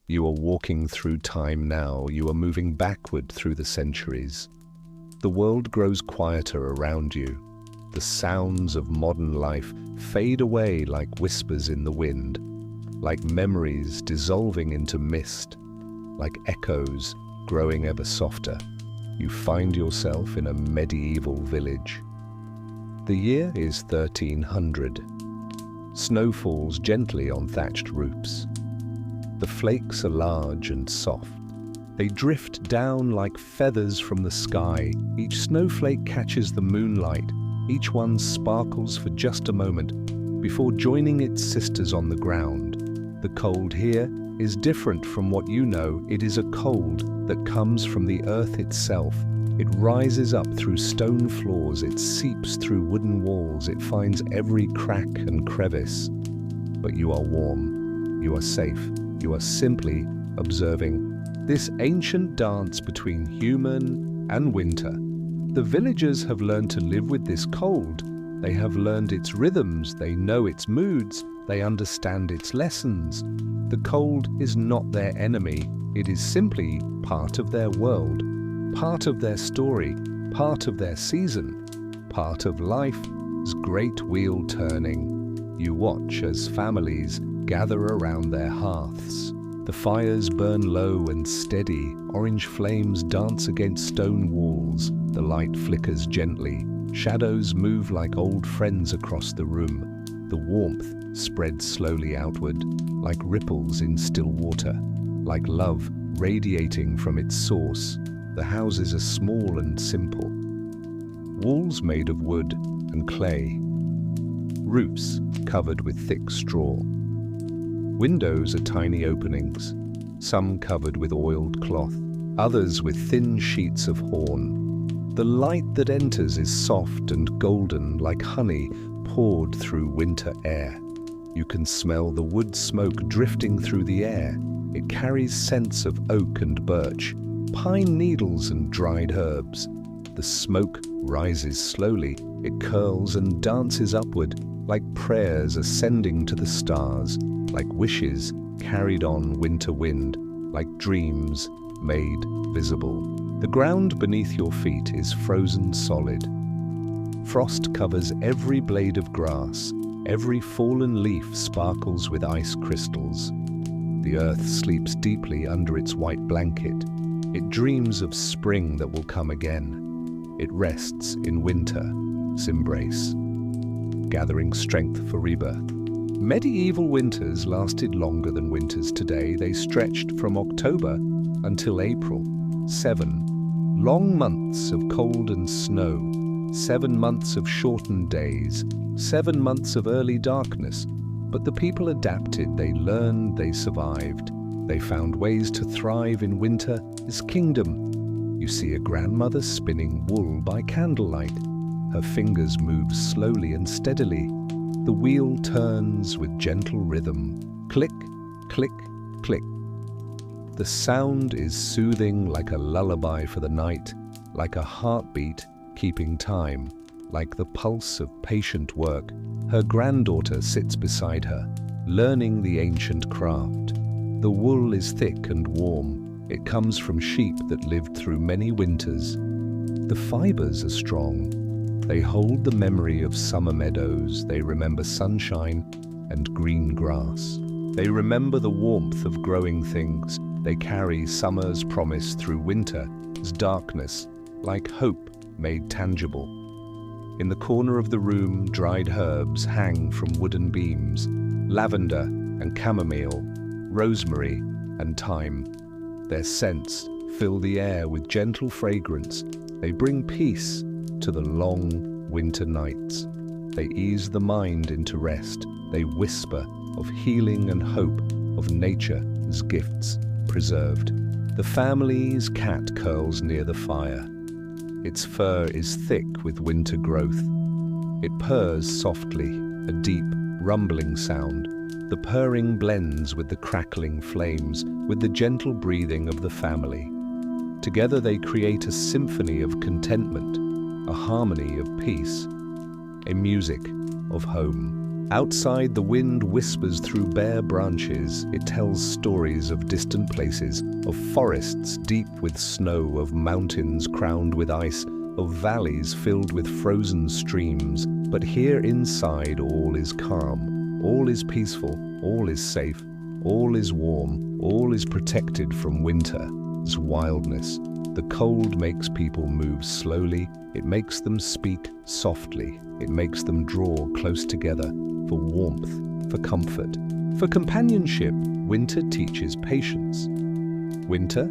You are walking through time now. You are moving backward through the centuries. The world grows quieter around you. The sounds of modern life fade away like whispers in the wind, like memories dissolving into mist, like echoes growing ever softer. You find yourself in a medieval village. The year is 1300. Snow falls gently on thatched roofs. The flakes are large and soft. They drift down like feathers from the sky. Each snowflake catches the moonlight. Each one sparkles for just a moment before joining its sisters on the ground. The cold here is different from what you know. It is a cold that comes from the earth itself. It rises up through stone floors. It seeps through wooden walls. It finds every crack and crevice. But you are warm. You are safe. You are simply observing this ancient dance between human and winter. The villagers have learned to live with this cold. They have learned its rhythms. They know its moods. They understand its lessons. The cold is not their enemy. It is simply part of their world, part of their story, part of their season, part of life's great wheel turning. You watch as families gather around their hearths. The fires burn low and steady. Orange flames dance against stone walls. The light flickers gently. Shadows move like old friends across the room. The warmth spreads slowly outward, like ripples in still water, like love radiating from its source. The houses are small and simple. Walls made of wood and clay. Roofs covered with thick straw. Windows are tiny openings, some covered with oiled cloth, others with thin sheets of horn. The light that enters is soft and golden, like honey poured through winter air. You can smell the wood smoke drifting through the air. It carries scents of oak and birch, pine needles and dried herbs. The smoke rises slowly. It curls and dances upward, like prayers ascending to the stars, like wishes carried on winter wind, like dreams made visible. The ground beneath your feet is frozen solid. Frost covers every blade of grass. Every fallen leaf sparkles with ice crystals. The earth sleeps deeply under its white blanket. It dreams of spring that will come again. It rests in winter's embrace, gathering strength for rebirth. Medieval winters lasted longer than winters today. They stretched from October until April. 7 long months of cold and snow. 7 months of shortened days. 7 months of early darkness. But the people adapted. They learned. They survived. They found ways to thrive in winter's kingdom. You see a grandmother spinning wool by candlelight. Her fingers move slowly and steadily. The wheel turns with gentle rhythm. Click, click, click. The sound is soothing, like a lullaby for the night, like a heartbeat keeping time, like the pulse of patient work. Her granddaughter sits beside her, learning the ancient craft. The wool is thick and warm. It comes from sheep that lived through many winters. The fibers are strong. They hold the memory of summer meadows. They remember sunshine and green grass. They remember the warmth of growing things. They carry summer's promise through winter's darkness, like hope made tangible. In the corner of the room, dried herbs hang from wooden beams. Lavender and chamomile, rosemary and thyme. Their scents fill the air with gentle fragrance. They bring peace to the long winter nights. They ease the mind into rest. They whisper of healing and hope, of nature's gifts preserved. The family's cat curls near the fire. Its fur is thick with winter growth. It purrs softly, a deep, rumbling sound. The purring blends with the crackling flames, with the gentle breathing of the family. Together they create a symphony of contentment, a harmony of peace, a music of home. Outside, the wind whispers through bare branches. It tells stories of distant places, of forests deep with snow, of mountains crowned with ice, of valleys filled with frozen streams. But here inside, all is calm, all is peaceful, all is safe, all is warm, all is protected from winter's wildness. The cold makes people move slowly. It makes them speak softly. It makes them draw close together for warmth, for comfort, for companionship. Winter teaches patience. Winter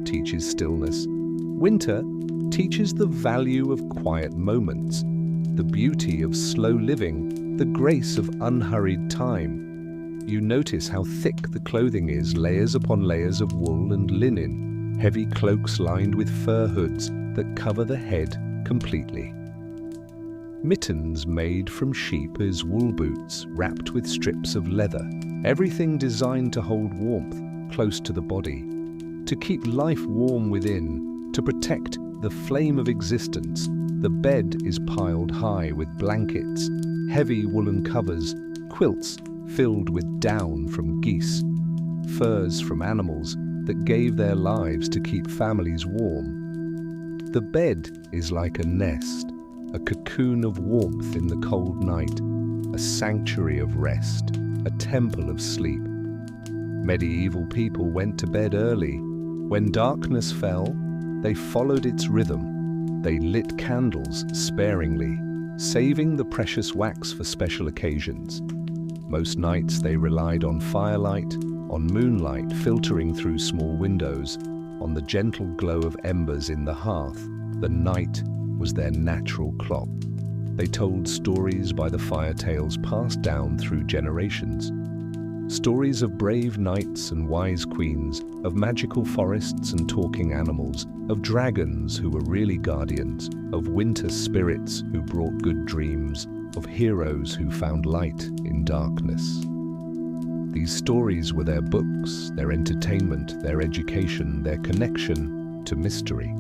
teaches stillness. Winter teaches the value of quiet moments, the beauty of slow living, the grace of unhurried time. You notice how thick the clothing is, layers upon layers of wool and linen, heavy cloaks lined with fur hoods that cover the head completely. Mittens made from sheep as wool boots wrapped with strips of leather, everything designed to hold warmth close to the body, to keep life warm within, to protect the flame of existence. The bed is piled high with blankets, heavy woolen covers, quilts filled with down from geese, furs from animals that gave their lives to keep families warm. The bed is like a nest, a cocoon of warmth in the cold night, a sanctuary of rest, a temple of sleep. Medieval people went to bed early. When darkness fell, they followed its rhythm. They lit candles sparingly, saving the precious wax for special occasions. Most nights they relied on firelight, on moonlight filtering through small windows, on the gentle glow of embers in the hearth. The night was their natural clock. They told stories by the fire tales passed down through generations. Stories of brave knights and wise queens, of magical forests and talking animals, of dragons who were really guardians, of winter spirits who brought good dreams, of heroes who found light in darkness. These stories were their books, their entertainment, their education, their connection to mystery.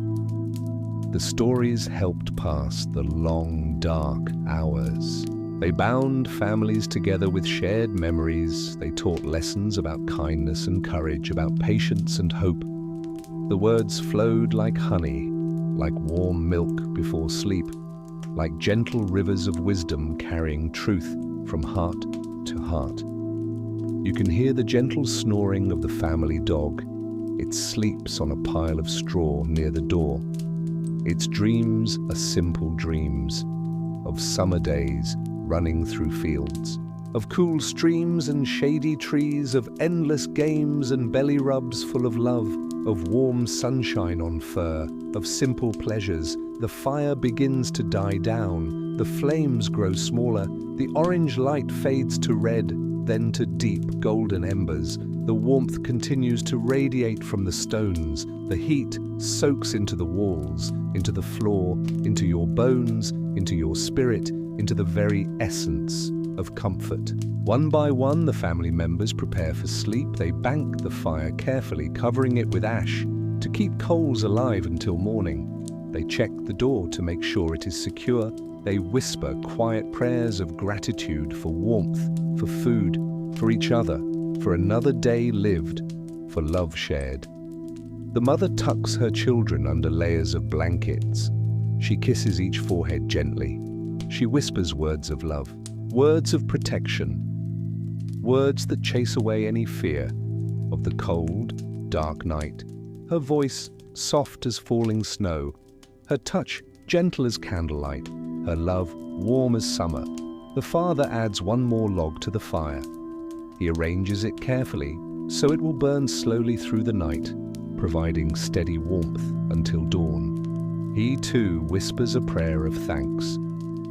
The stories helped pass the long, dark hours. They bound families together with shared memories. They taught lessons about kindness and courage, about patience and hope. The words flowed like honey, like warm milk before sleep, like gentle rivers of wisdom carrying truth from heart to heart. You can hear the gentle snoring of the family dog. It sleeps on a pile of straw near the door. Its dreams are simple dreams of summer days running through fields, of cool streams and shady trees, of endless games and belly rubs full of love, of warm sunshine on fur, of simple pleasures. The fire begins to die down, the flames grow smaller, the orange light fades to red, then to deep golden embers. The warmth continues to radiate from the stones. The heat soaks into the walls, into the floor, into your bones, into your spirit, into the very essence of comfort. One by one, the family members prepare for sleep. They bank the fire carefully, covering it with ash to keep coals alive until morning. They check the door to make sure it is secure. They whisper quiet prayers of gratitude for warmth, for food, for each other, for another day lived, for love shared. The mother tucks her children under layers of blankets. She kisses each forehead gently. She whispers words of love, words of protection, words that chase away any fear of the cold, dark night. Her voice soft as falling snow, her touch gentle as candlelight, her love warm as summer. The father adds one more log to the fire. He arranges it carefully so it will burn slowly through the night, providing steady warmth until dawn. He too whispers a prayer of thanks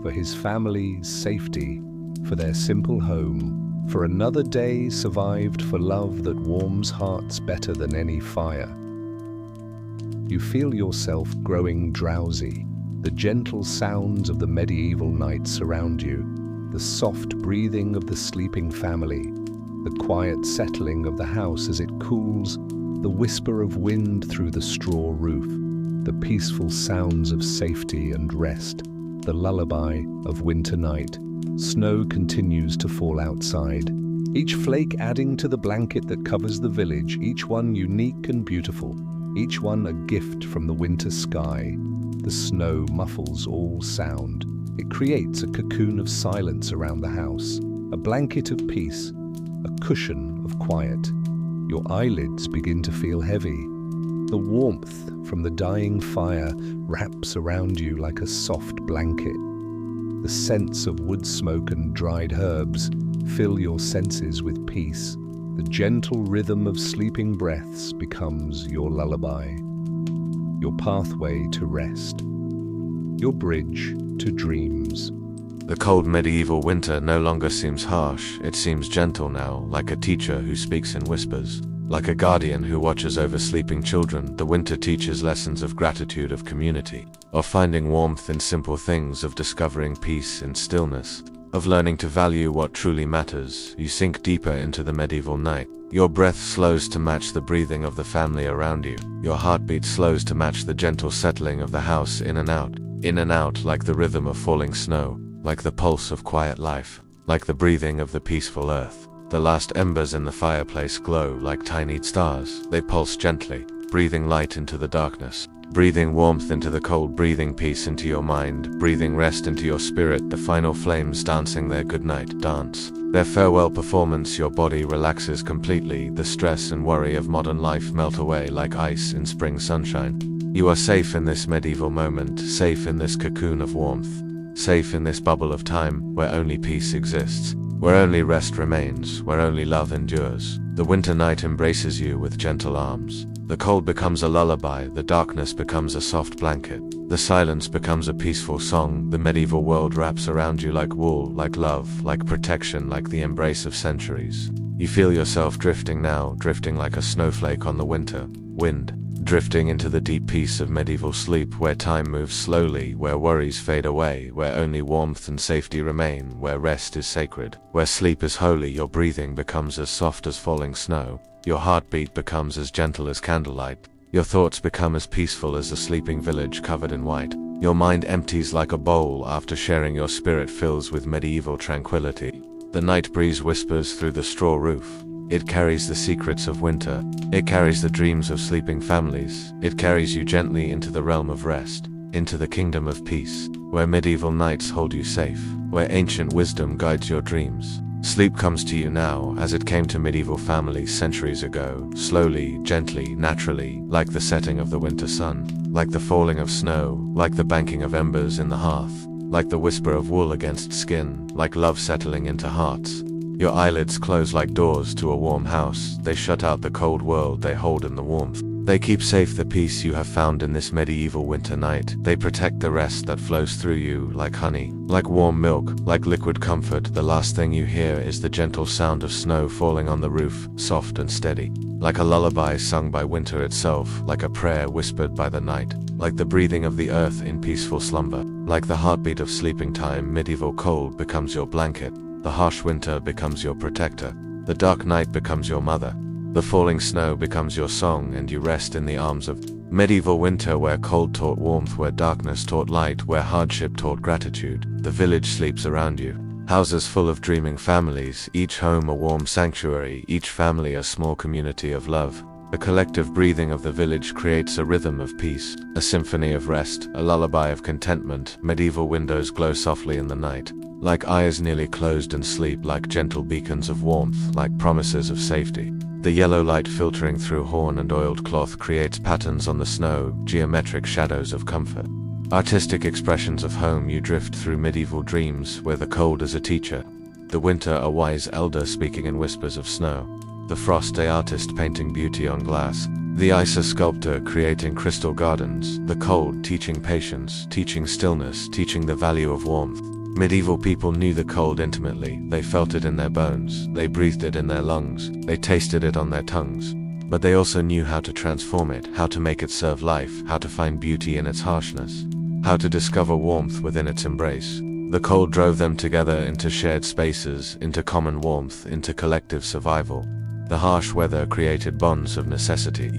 for his family's safety, for their simple home, for another day survived, for love that warms hearts better than any fire. You feel yourself growing drowsy. The gentle sounds of the medieval night surround you, the soft breathing of the sleeping family, the quiet settling of the house as it cools, the whisper of wind through the straw roof, the peaceful sounds of safety and rest, the lullaby of winter night. Snow continues to fall outside, each flake adding to the blanket that covers the village, each one unique and beautiful, each one a gift from the winter sky. The snow muffles all sound. It creates a cocoon of silence around the house, a blanket of peace, a cushion of quiet. Your eyelids begin to feel heavy. The warmth from the dying fire wraps around you like a soft blanket. The scents of wood smoke and dried herbs fill your senses with peace. The gentle rhythm of sleeping breaths becomes your lullaby, your pathway to rest, your bridge to dreams. The cold medieval winter no longer seems harsh, it seems gentle now, like a teacher who speaks in whispers. Like a guardian who watches over sleeping children, the winter teaches lessons of gratitude, of community, of finding warmth in simple things, of discovering peace in stillness, of learning to value what truly matters. You sink deeper into the medieval night. Your breath slows to match the breathing of the family around you. Your heartbeat slows to match the gentle settling of the house, in and out like the rhythm of falling snow, like the pulse of quiet life, like the breathing of the peaceful earth. The last embers in the fireplace glow like tiny stars. They pulse gently, breathing light into the darkness, breathing warmth into the cold, breathing peace into your mind, breathing rest into your spirit. The final flames dancing their goodnight dance, their farewell performance. Your body relaxes completely. The stress and worry of modern life melt away like ice in spring sunshine. You are safe in this medieval moment, safe in this cocoon of warmth, safe in this bubble of time where only peace exists, where only rest remains, where only love endures. The winter night embraces you with gentle arms. The cold becomes a lullaby, the darkness becomes a soft blanket, the silence becomes a peaceful song. The medieval world wraps around you like wool, like love, like protection, like the embrace of centuries. You feel yourself drifting now, drifting like a snowflake on the winter wind, drifting into the deep peace of medieval sleep, where time moves slowly, where worries fade away, where only warmth and safety remain, where rest is sacred, where sleep is holy. Your breathing becomes as soft as falling snow, your heartbeat becomes as gentle as candlelight, your thoughts become as peaceful as a sleeping village covered in white. Your mind empties like a bowl after sharing, your spirit fills with medieval tranquility. The night breeze whispers through the straw roof. It carries the secrets of winter. It carries the dreams of sleeping families. It carries you gently into the realm of rest, into the kingdom of peace, where medieval nights hold you safe, where ancient wisdom guides your dreams. Sleep comes to you now, as it came to medieval families centuries ago, slowly, gently, naturally, like the setting of the winter sun, like the falling of snow, like the banking of embers in the hearth, like the whisper of wool against skin, like love settling into hearts. Your eyelids close like doors to a warm house. They shut out the cold world, they hold in the warmth. They keep safe the peace you have found in this medieval winter night. They protect the rest that flows through you like honey, like warm milk, like liquid comfort. The last thing you hear is the gentle sound of snow falling on the roof, soft and steady, like a lullaby sung by winter itself, like a prayer whispered by the night, like the breathing of the earth in peaceful slumber, like the heartbeat of sleeping time. Medieval cold becomes your blanket. The harsh winter becomes your protector. The dark night becomes your mother. The falling snow becomes your song, and you rest in the arms of medieval winter, where cold taught warmth, where darkness taught light, where hardship taught gratitude. The village sleeps around you. Houses full of dreaming families, each home a warm sanctuary, each family a small community of love. The collective breathing of the village creates a rhythm of peace, a symphony of rest, a lullaby of contentment. Medieval windows glow softly in the night, like eyes nearly closed in sleep, like gentle beacons of warmth, like promises of safety. The yellow light filtering through horn and oiled cloth creates patterns on the snow, geometric shadows of comfort. Artistic expressions of home. You drift through medieval dreams, where the cold is a teacher, the winter a wise elder speaking in whispers of snow, the frost a artist painting beauty on glass, the ice a sculptor creating crystal gardens, the cold teaching patience, teaching stillness, teaching the value of warmth. Medieval people knew the cold intimately. They felt it in their bones, they breathed it in their lungs, they tasted it on their tongues. But they also knew how to transform it, how to make it serve life, how to find beauty in its harshness, how to discover warmth within its embrace. The cold drove them together into shared spaces, into common warmth, into collective survival. The harsh weather created bonds of necessity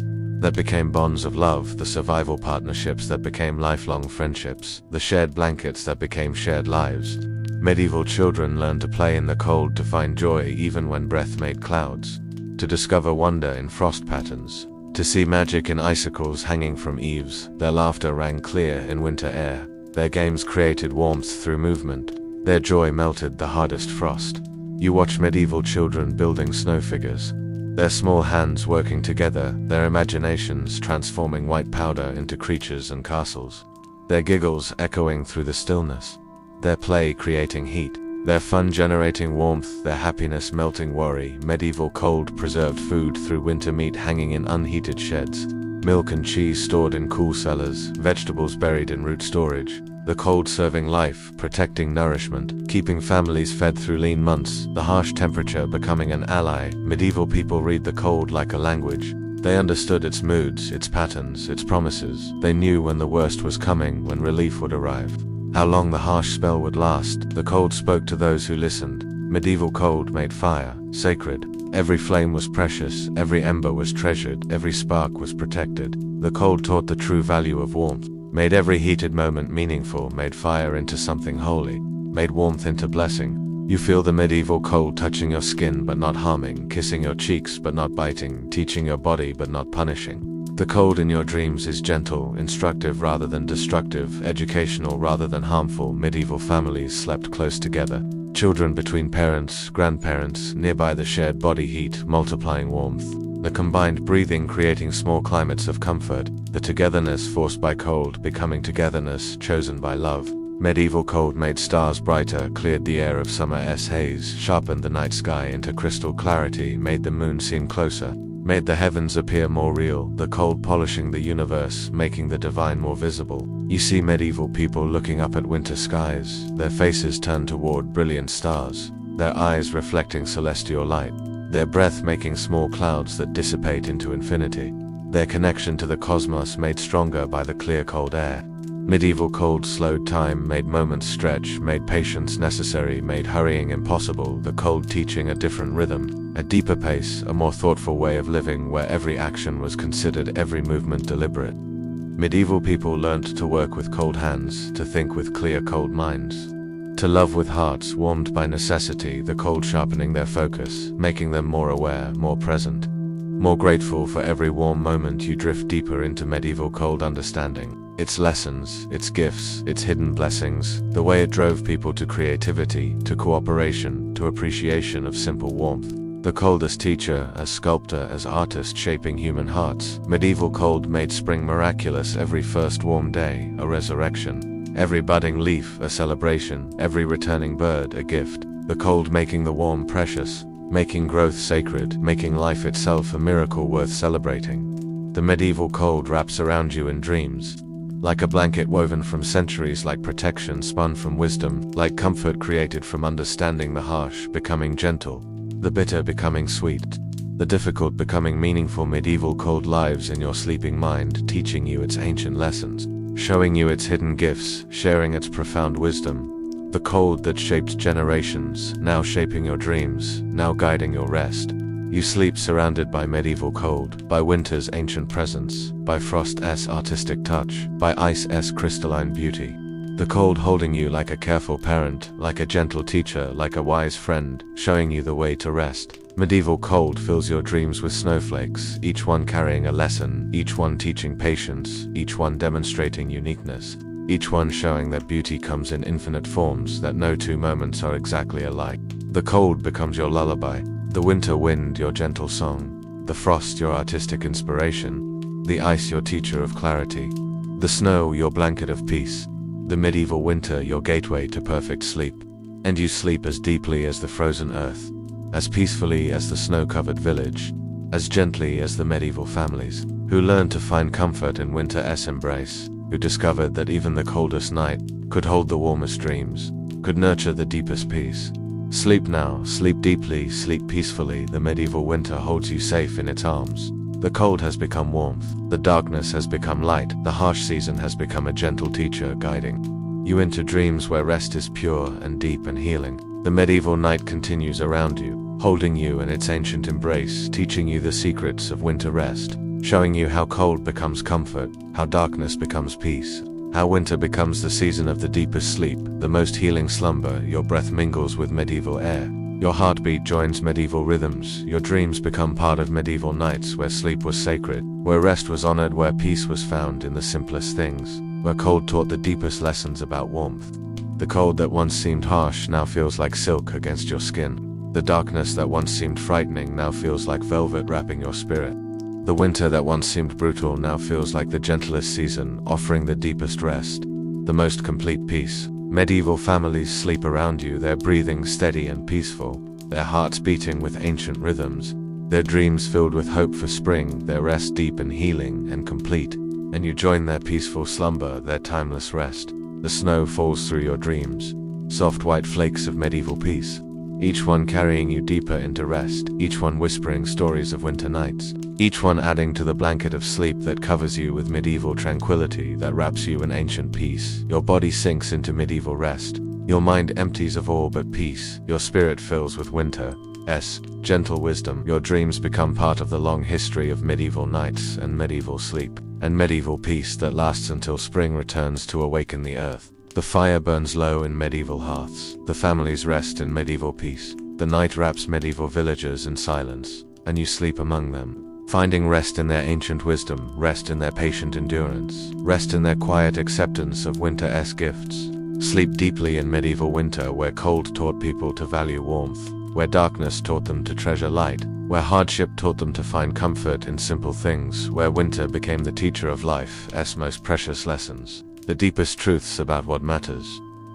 that became bonds of love, the survival partnerships that became lifelong friendships, the shared blankets that became shared lives. Medieval children learned to play in the cold, to find joy even when breath made clouds, to discover wonder in frost patterns, to see magic in icicles hanging from eaves. Their laughter rang clear in winter air. Their games created warmth through movement. Their joy melted the hardest frost. You watch medieval children building snow figures, their small hands working together, their imaginations transforming white powder into creatures and castles, their giggles echoing through the stillness, their play creating heat, their fun generating warmth, their happiness melting worry. Medieval cold preserved food through winter meat hanging in unheated sheds, milk and cheese stored in cool cellars, vegetables buried in root storage. The cold serving life, protecting nourishment, keeping families fed through lean months, the harsh temperature becoming an ally. Medieval people read the cold like a language. They understood its moods, its patterns, its promises. They knew when the worst was coming, when relief would arrive, how long the harsh spell would last. The cold spoke to those who listened. Medieval cold made fire sacred. Every flame was precious, every ember was treasured, every spark was protected. The cold taught the true value of warmth, made every heated moment meaningful, made fire into something holy, made warmth into blessing. You feel the medieval cold touching your skin but not harming, kissing your cheeks but not biting, teaching your body but not punishing. The cold in your dreams is gentle, instructive rather than destructive, educational rather than harmful. Medieval families slept close together. Children between parents, grandparents, nearby, the shared body heat, multiplying warmth. The combined breathing creating small climates of comfort. The togetherness forced by cold becoming togetherness chosen by love. Medieval cold made stars brighter, cleared the air of summer's haze, sharpened the night sky into crystal clarity, made the moon seem closer, made the heavens appear more real. The cold polishing the universe, making the divine more visible. You see medieval people looking up at winter skies, their faces turned toward brilliant stars, their eyes reflecting celestial light, their breath making small clouds that dissipate into infinity. Their connection to the cosmos made stronger by the clear cold air. Medieval cold slowed time, made moments stretch, made patience necessary, made hurrying impossible. The cold teaching a different rhythm, a deeper pace, a more thoughtful way of living where every action was considered, every movement deliberate. Medieval people learned to work with cold hands, to think with clear cold minds, to love with hearts warmed by necessity, the cold sharpening their focus, making them more aware, more present, more grateful. For every warm moment you drift deeper into medieval cold understanding, its lessons, its gifts, its hidden blessings, the way it drove people to creativity, to cooperation, to appreciation of simple warmth. The cold as teacher, as sculptor, as artist shaping human hearts. Medieval cold made spring miraculous, every first warm day a resurrection, every budding leaf a celebration, every returning bird a gift. The cold making the warm precious, making growth sacred, making life itself a miracle worth celebrating. The medieval cold wraps around you in dreams, like a blanket woven from centuries, like protection spun from wisdom, like comfort created from understanding. The harsh becoming gentle, the bitter becoming sweet, the difficult becoming meaningful. Medieval cold lives in your sleeping mind, teaching you its ancient lessons, showing you its hidden gifts, sharing its profound wisdom. The cold that shaped generations, now shaping your dreams, now guiding your rest. You sleep surrounded by medieval cold, by winter's ancient presence, by frost's artistic touch, by ice's crystalline beauty. The cold holding you like a careful parent, like a gentle teacher, like a wise friend, showing you the way to rest. Medieval cold fills your dreams with snowflakes, each one carrying a lesson, each one teaching patience, each one demonstrating uniqueness, each one showing that beauty comes in infinite forms, that no two moments are exactly alike. The cold becomes your lullaby, the winter wind your gentle song, the frost your artistic inspiration, the ice your teacher of clarity, the snow your blanket of peace, the medieval winter your gateway to perfect sleep. And you sleep as deeply as the frozen earth, as peacefully as the snow-covered village, as gently as the medieval families, who learned to find comfort in winter's embrace, who discovered that even the coldest night could hold the warmest dreams, could nurture the deepest peace. Sleep now, sleep deeply, sleep peacefully. The medieval winter holds you safe in its arms. The cold has become warmth, the darkness has become light, the harsh season has become a gentle teacher guiding you into dreams where rest is pure and deep and healing. The medieval night continues around you, holding you in its ancient embrace, teaching you the secrets of winter rest, showing you how cold becomes comfort, how darkness becomes peace, How winter becomes the season of the deepest sleep, the most healing slumber. Your breath mingles with medieval air. Your heartbeat joins medieval rhythms. Your dreams become part of medieval nights where sleep was sacred, where rest was honored, where peace was found in the simplest things, where cold taught the deepest lessons about warmth. The cold that once seemed harsh now feels like silk against your skin. The darkness that once seemed frightening now feels like velvet wrapping your spirit. The winter that once seemed brutal now feels like the gentlest season, offering the deepest rest, the most complete peace. Medieval families sleep around you, their breathing steady and peaceful, their hearts beating with ancient rhythms, their dreams filled with hope for spring, their rest deep and healing and complete, and you join their peaceful slumber, their timeless rest. The snow falls through your dreams, soft white flakes of medieval peace, each one carrying you deeper into rest, each one whispering stories of winter nights, each one adding to the blanket of sleep that covers you with medieval tranquility, that wraps you in ancient peace. Your body sinks into medieval rest, your mind empties of all but peace, your spirit fills with winter's gentle wisdom. Your dreams become part of the long history of medieval nights and medieval sleep, and medieval peace that lasts until spring returns to awaken the earth. The fire burns low in medieval hearths, the families rest in medieval peace, the night wraps medieval villagers in silence, and you sleep among them, finding rest in their ancient wisdom, rest in their patient endurance, rest in their quiet acceptance of winter's gifts. Sleep deeply in medieval winter, where cold taught people to value warmth, where darkness taught them to treasure light, where hardship taught them to find comfort in simple things, where winter became the teacher of life's most precious lessons, the deepest truths about what matters.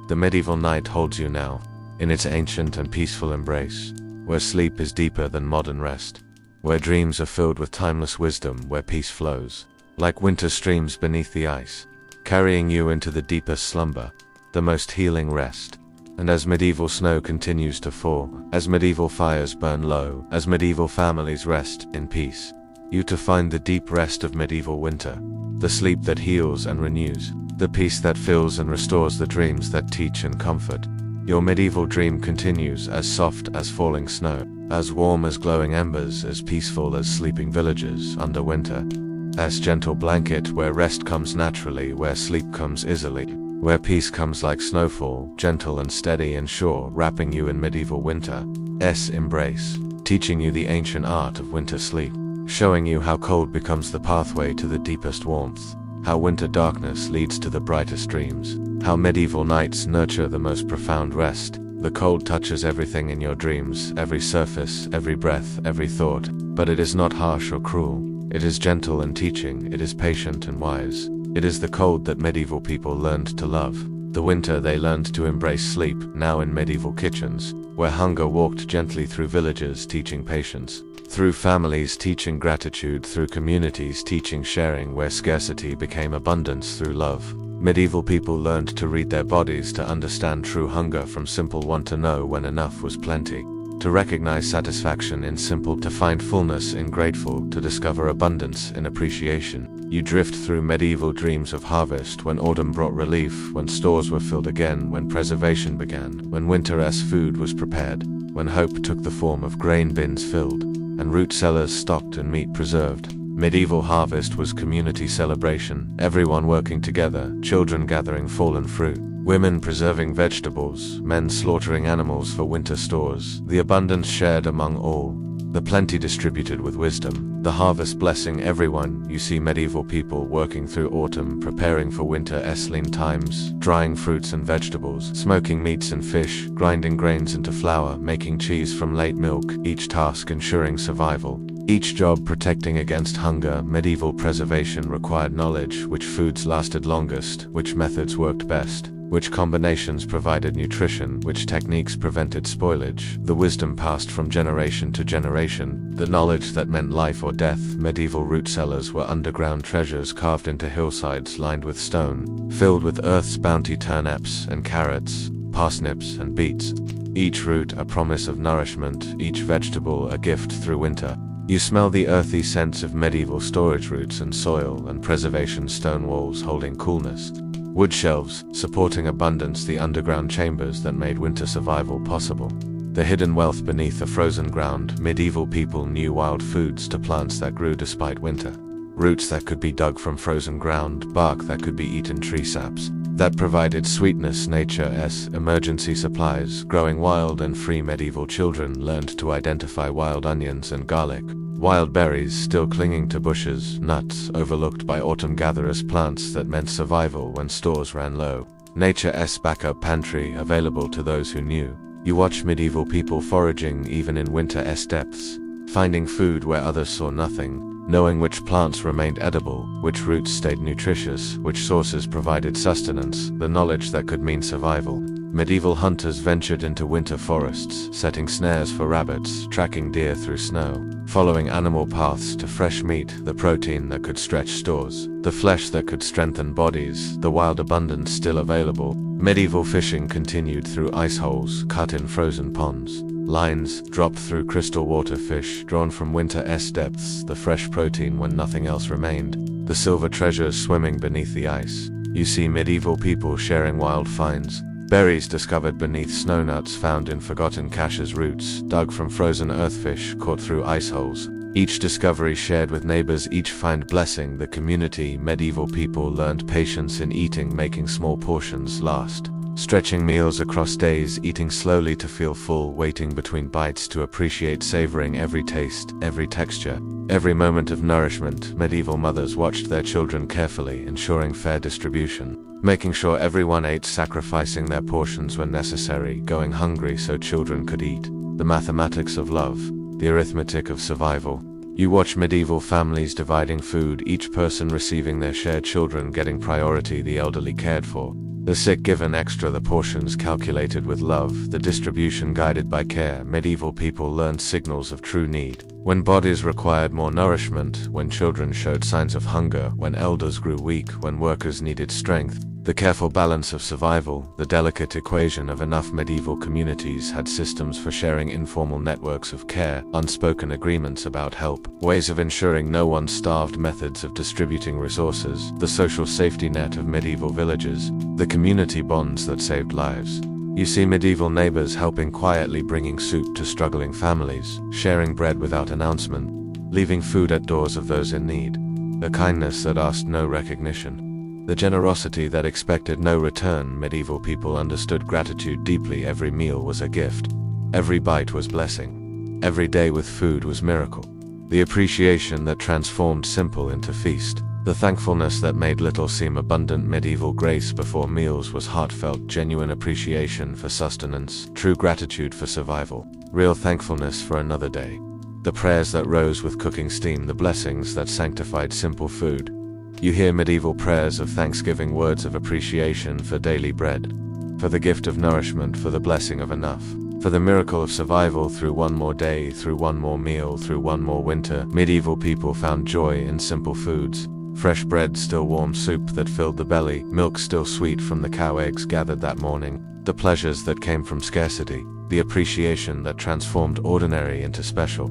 The medieval night holds you now, in its ancient and peaceful embrace, where sleep is deeper than modern rest, where dreams are filled with timeless wisdom, where peace flows, like winter streams beneath the ice, carrying you into the deepest slumber, the most healing rest. And as medieval snow continues to fall, as medieval fires burn low, as medieval families rest in peace, you to find the deep rest of medieval winter, the sleep that heals and renews, the peace that fills and restores, the dreams that teach and comfort. Your medieval dream continues, as soft as falling snow, as warm as glowing embers, as peaceful as sleeping villagers under winter's gentle blanket, where rest comes naturally, where sleep comes easily, where peace comes like snowfall, gentle and steady and sure, wrapping you in medieval winter's embrace, teaching you the ancient art of winter sleep, showing you how cold becomes the pathway to the deepest warmth, how winter darkness leads to the brightest dreams, how medieval nights nurture the most profound rest. The cold touches everything in your dreams, every surface, every breath, every thought, but it is not harsh or cruel. It is gentle and teaching, it is patient and wise. It is the cold that medieval people learned to love. The winter they learned to embrace sleep, now in medieval kitchens, where hunger walked gently through villages teaching patience, through families teaching gratitude, through communities teaching sharing, where scarcity became abundance through love. Medieval people learned to read their bodies, to understand true hunger from simple want, to know when enough was plenty, to recognize satisfaction in simple, to find fullness in grateful, to discover abundance in appreciation. You drift through medieval dreams of harvest, when autumn brought relief, when stores were filled again, when preservation began, when winter's food was prepared, when hope took the form of grain bins filled, and root cellars stocked and meat preserved. Medieval harvest was community celebration, everyone working together, children gathering fallen fruit, women preserving vegetables, men slaughtering animals for winter stores, the abundance shared among all, the plenty distributed with wisdom, the harvest blessing everyone. You see medieval people working through autumn, preparing for winter's lean times, drying fruits and vegetables, smoking meats and fish, grinding grains into flour, making cheese from late milk, each task ensuring survival, each job protecting against hunger. Medieval preservation required knowledge: which foods lasted longest, which methods worked best, which combinations provided nutrition, which techniques prevented spoilage. The wisdom passed from generation to generation, the knowledge that meant life or death. Medieval root cellars were underground treasures carved into hillsides lined with stone, filled with earth's bounty: turnips and carrots, parsnips and beets. Each root a promise of nourishment, each vegetable a gift through winter. You smell the earthy scents of medieval storage roots and soil and preservation: stone walls holding coolness, wood shelves supporting abundance, the underground chambers that made winter survival possible. The hidden wealth beneath the frozen ground. Medieval people knew wild foods to plants that grew despite winter. roots that could be dug from frozen ground, bark that could be eaten, tree saps that provided sweetness, nature's emergency supplies. Growing wild and free, medieval children learned to identify wild onions and garlic, wild berries still clinging to bushes, nuts overlooked by autumn gatherers, plants that meant survival when stores ran low. Nature's backup pantry available to those who knew. You watch medieval people foraging even in winter's depths, finding food where others saw nothing, knowing which plants remained edible, which roots stayed nutritious, which sources provided sustenance, the knowledge that could mean survival. Medieval hunters ventured into winter forests, setting snares for rabbits, tracking deer through snow, following animal paths to fresh meat, the protein that could stretch stores, the flesh that could strengthen bodies, the wild abundance still available. Medieval fishing continued through ice holes cut in frozen ponds. Lines dropped through crystal water, fish drawn from winter's depths, the fresh protein when nothing else remained, the silver treasures swimming beneath the ice. You see medieval people sharing wild finds, berries discovered beneath snow, nuts found in forgotten caches, roots dug from frozen earthfish caught through ice holes. Each discovery shared with neighbors, each find blessing the community. Medieval people learned patience in eating, making small portions last, stretching meals across days, eating slowly to feel full, waiting between bites to appreciate, savoring every taste, every texture, every moment of nourishment. Medieval mothers watched their children carefully, ensuring fair distribution, making sure everyone ate, sacrificing their portions when necessary, going hungry so children could eat. The mathematics of love, the arithmetic of survival. You watch medieval families dividing food, each person receiving their share, children getting priority, the elderly cared for, the sick given extra, the portions calculated with love, the distribution guided by care. Medieval people learned signals of true need, when bodies required more nourishment, when children showed signs of hunger, when elders grew weak, when workers needed strength. The careful balance of survival, the delicate equation of enough. Medieval communities had systems for sharing, informal networks of care, unspoken agreements about help, ways of ensuring no one starved, methods of distributing resources, the social safety net of medieval villages, the community bonds that saved lives. You see medieval neighbors helping quietly, bringing soup to struggling families, sharing bread without announcement, leaving food at doors of those in need. The kindness that asked no recognition, the generosity that expected no return. Medieval people understood gratitude deeply. Every meal was a gift. Every bite was blessing. Every day with food was miracle. The appreciation that transformed simple into feast. The thankfulness that made little seem abundant. Medieval grace before meals was heartfelt, genuine appreciation for sustenance, true gratitude for survival, real thankfulness for another day. The prayers that rose with cooking steam, the blessings that sanctified simple food. You hear medieval prayers of thanksgiving, words of appreciation for daily bread, for the gift of nourishment, for the blessing of enough, for the miracle of survival through one more day, through one more meal, through one more winter. Medieval people found joy in simple foods. Fresh bread, still warm soup that filled the belly, milk still sweet from the cow eggs gathered that morning, the pleasures that came from scarcity, the appreciation that transformed ordinary into special.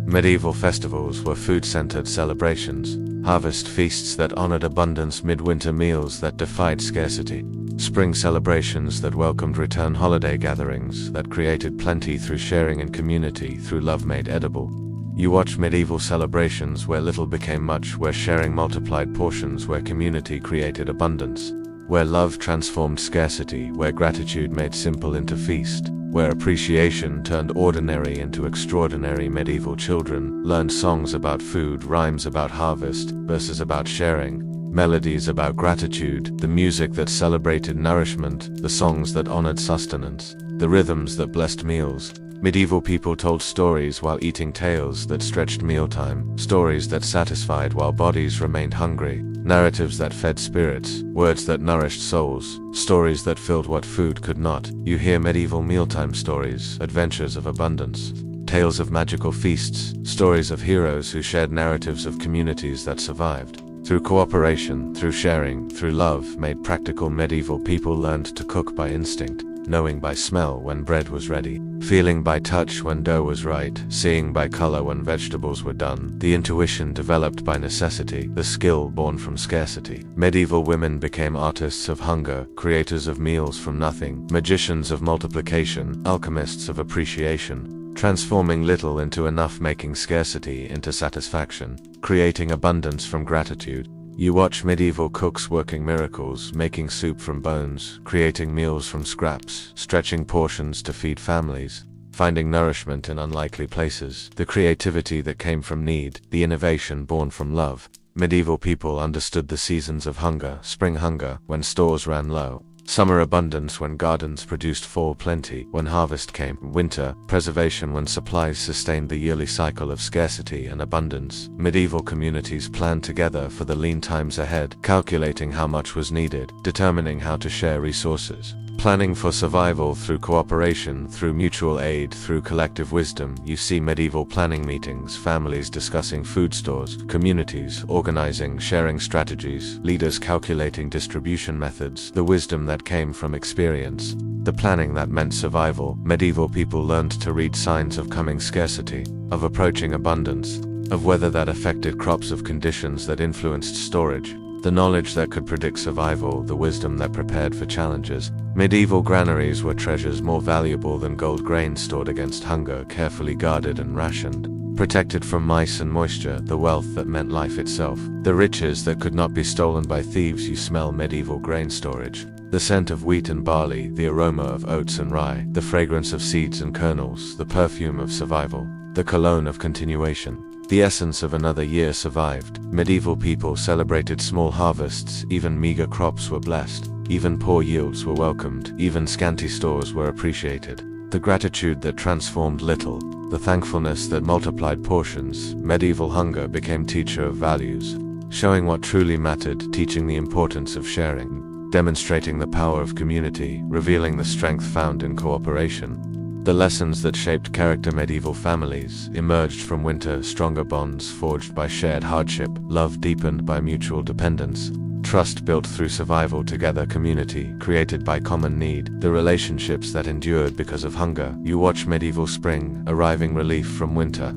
Medieval festivals were food-centered celebrations, harvest feasts that honored abundance, midwinter meals that defied scarcity, spring celebrations that welcomed return, holiday gatherings that created plenty through sharing and community, through love made edible. You watch medieval celebrations where little became much, where sharing multiplied portions, where community created abundance, where love transformed scarcity, where gratitude made simple into feast, where appreciation turned ordinary into extraordinary. Medieval children learned songs about food, rhymes about harvest, verses about sharing, melodies about gratitude, the music that celebrated nourishment, the songs that honored sustenance, the rhythms that blessed meals. Medieval people told stories while eating, tales that stretched mealtime, stories that satisfied while bodies remained hungry, narratives that fed spirits, words that nourished souls, stories that filled what food could not. You hear medieval mealtime stories, adventures of abundance, tales of magical feasts, stories of heroes who shared, narratives of communities that survived. Through cooperation, through sharing, through love made practical. Medieval people learned to cook by instinct, knowing by smell when bread was ready, feeling by touch when dough was right, seeing by color when vegetables were done, the intuition developed by necessity, the skill born from scarcity. Medieval women became artists of hunger, creators of meals from nothing, magicians of multiplication, alchemists of appreciation. transforming little into enough, making scarcity into satisfaction, creating abundance from gratitude. You watch medieval cooks working miracles, making soup from bones, creating meals from scraps, stretching portions to feed families, finding nourishment in unlikely places, the creativity that came from need, the innovation born from love. Medieval people understood the seasons of hunger: spring hunger, when stores ran low; summer abundance, when gardens produced; fall plenty, when harvest came; winter preservation, when supplies sustained the yearly cycle of scarcity and abundance. Medieval communities planned together for the lean times ahead, calculating how much was needed, determining how to share resources, planning for survival through cooperation, through mutual aid, through collective wisdom. You see medieval planning meetings, families discussing food stores, communities organizing, sharing strategies, leaders calculating distribution methods, the wisdom that came from experience, the planning that meant survival. Medieval people learned to read signs of coming scarcity, of approaching abundance, of weather that affected crops, of conditions that influenced storage, the knowledge that could predict survival, the wisdom that prepared for challenges. Medieval granaries were treasures more valuable than gold, grain stored against hunger, carefully guarded and rationed, protected from mice and moisture, the wealth that meant life itself, the riches that could not be stolen by thieves. You smell medieval grain storage, the scent of wheat and barley, the aroma of oats and rye, the fragrance of seeds and kernels, the perfume of survival, the cologne of continuation. The essence of another year survived. Medieval people celebrated small harvests, even meager crops were blessed, even poor yields were welcomed, even scanty stores were appreciated. The gratitude that transformed little, the thankfulness that multiplied portions. Medieval hunger became teacher of values, showing what truly mattered, teaching the importance of sharing, demonstrating the power of community, revealing the strength found in cooperation. The lessons that shaped character. Medieval families emerged from winter stronger, bonds forged by shared hardship, love deepened by mutual dependence, trust built through survival together, community created by common need, the relationships that endured because of hunger. You watch medieval spring, arriving relief from winter,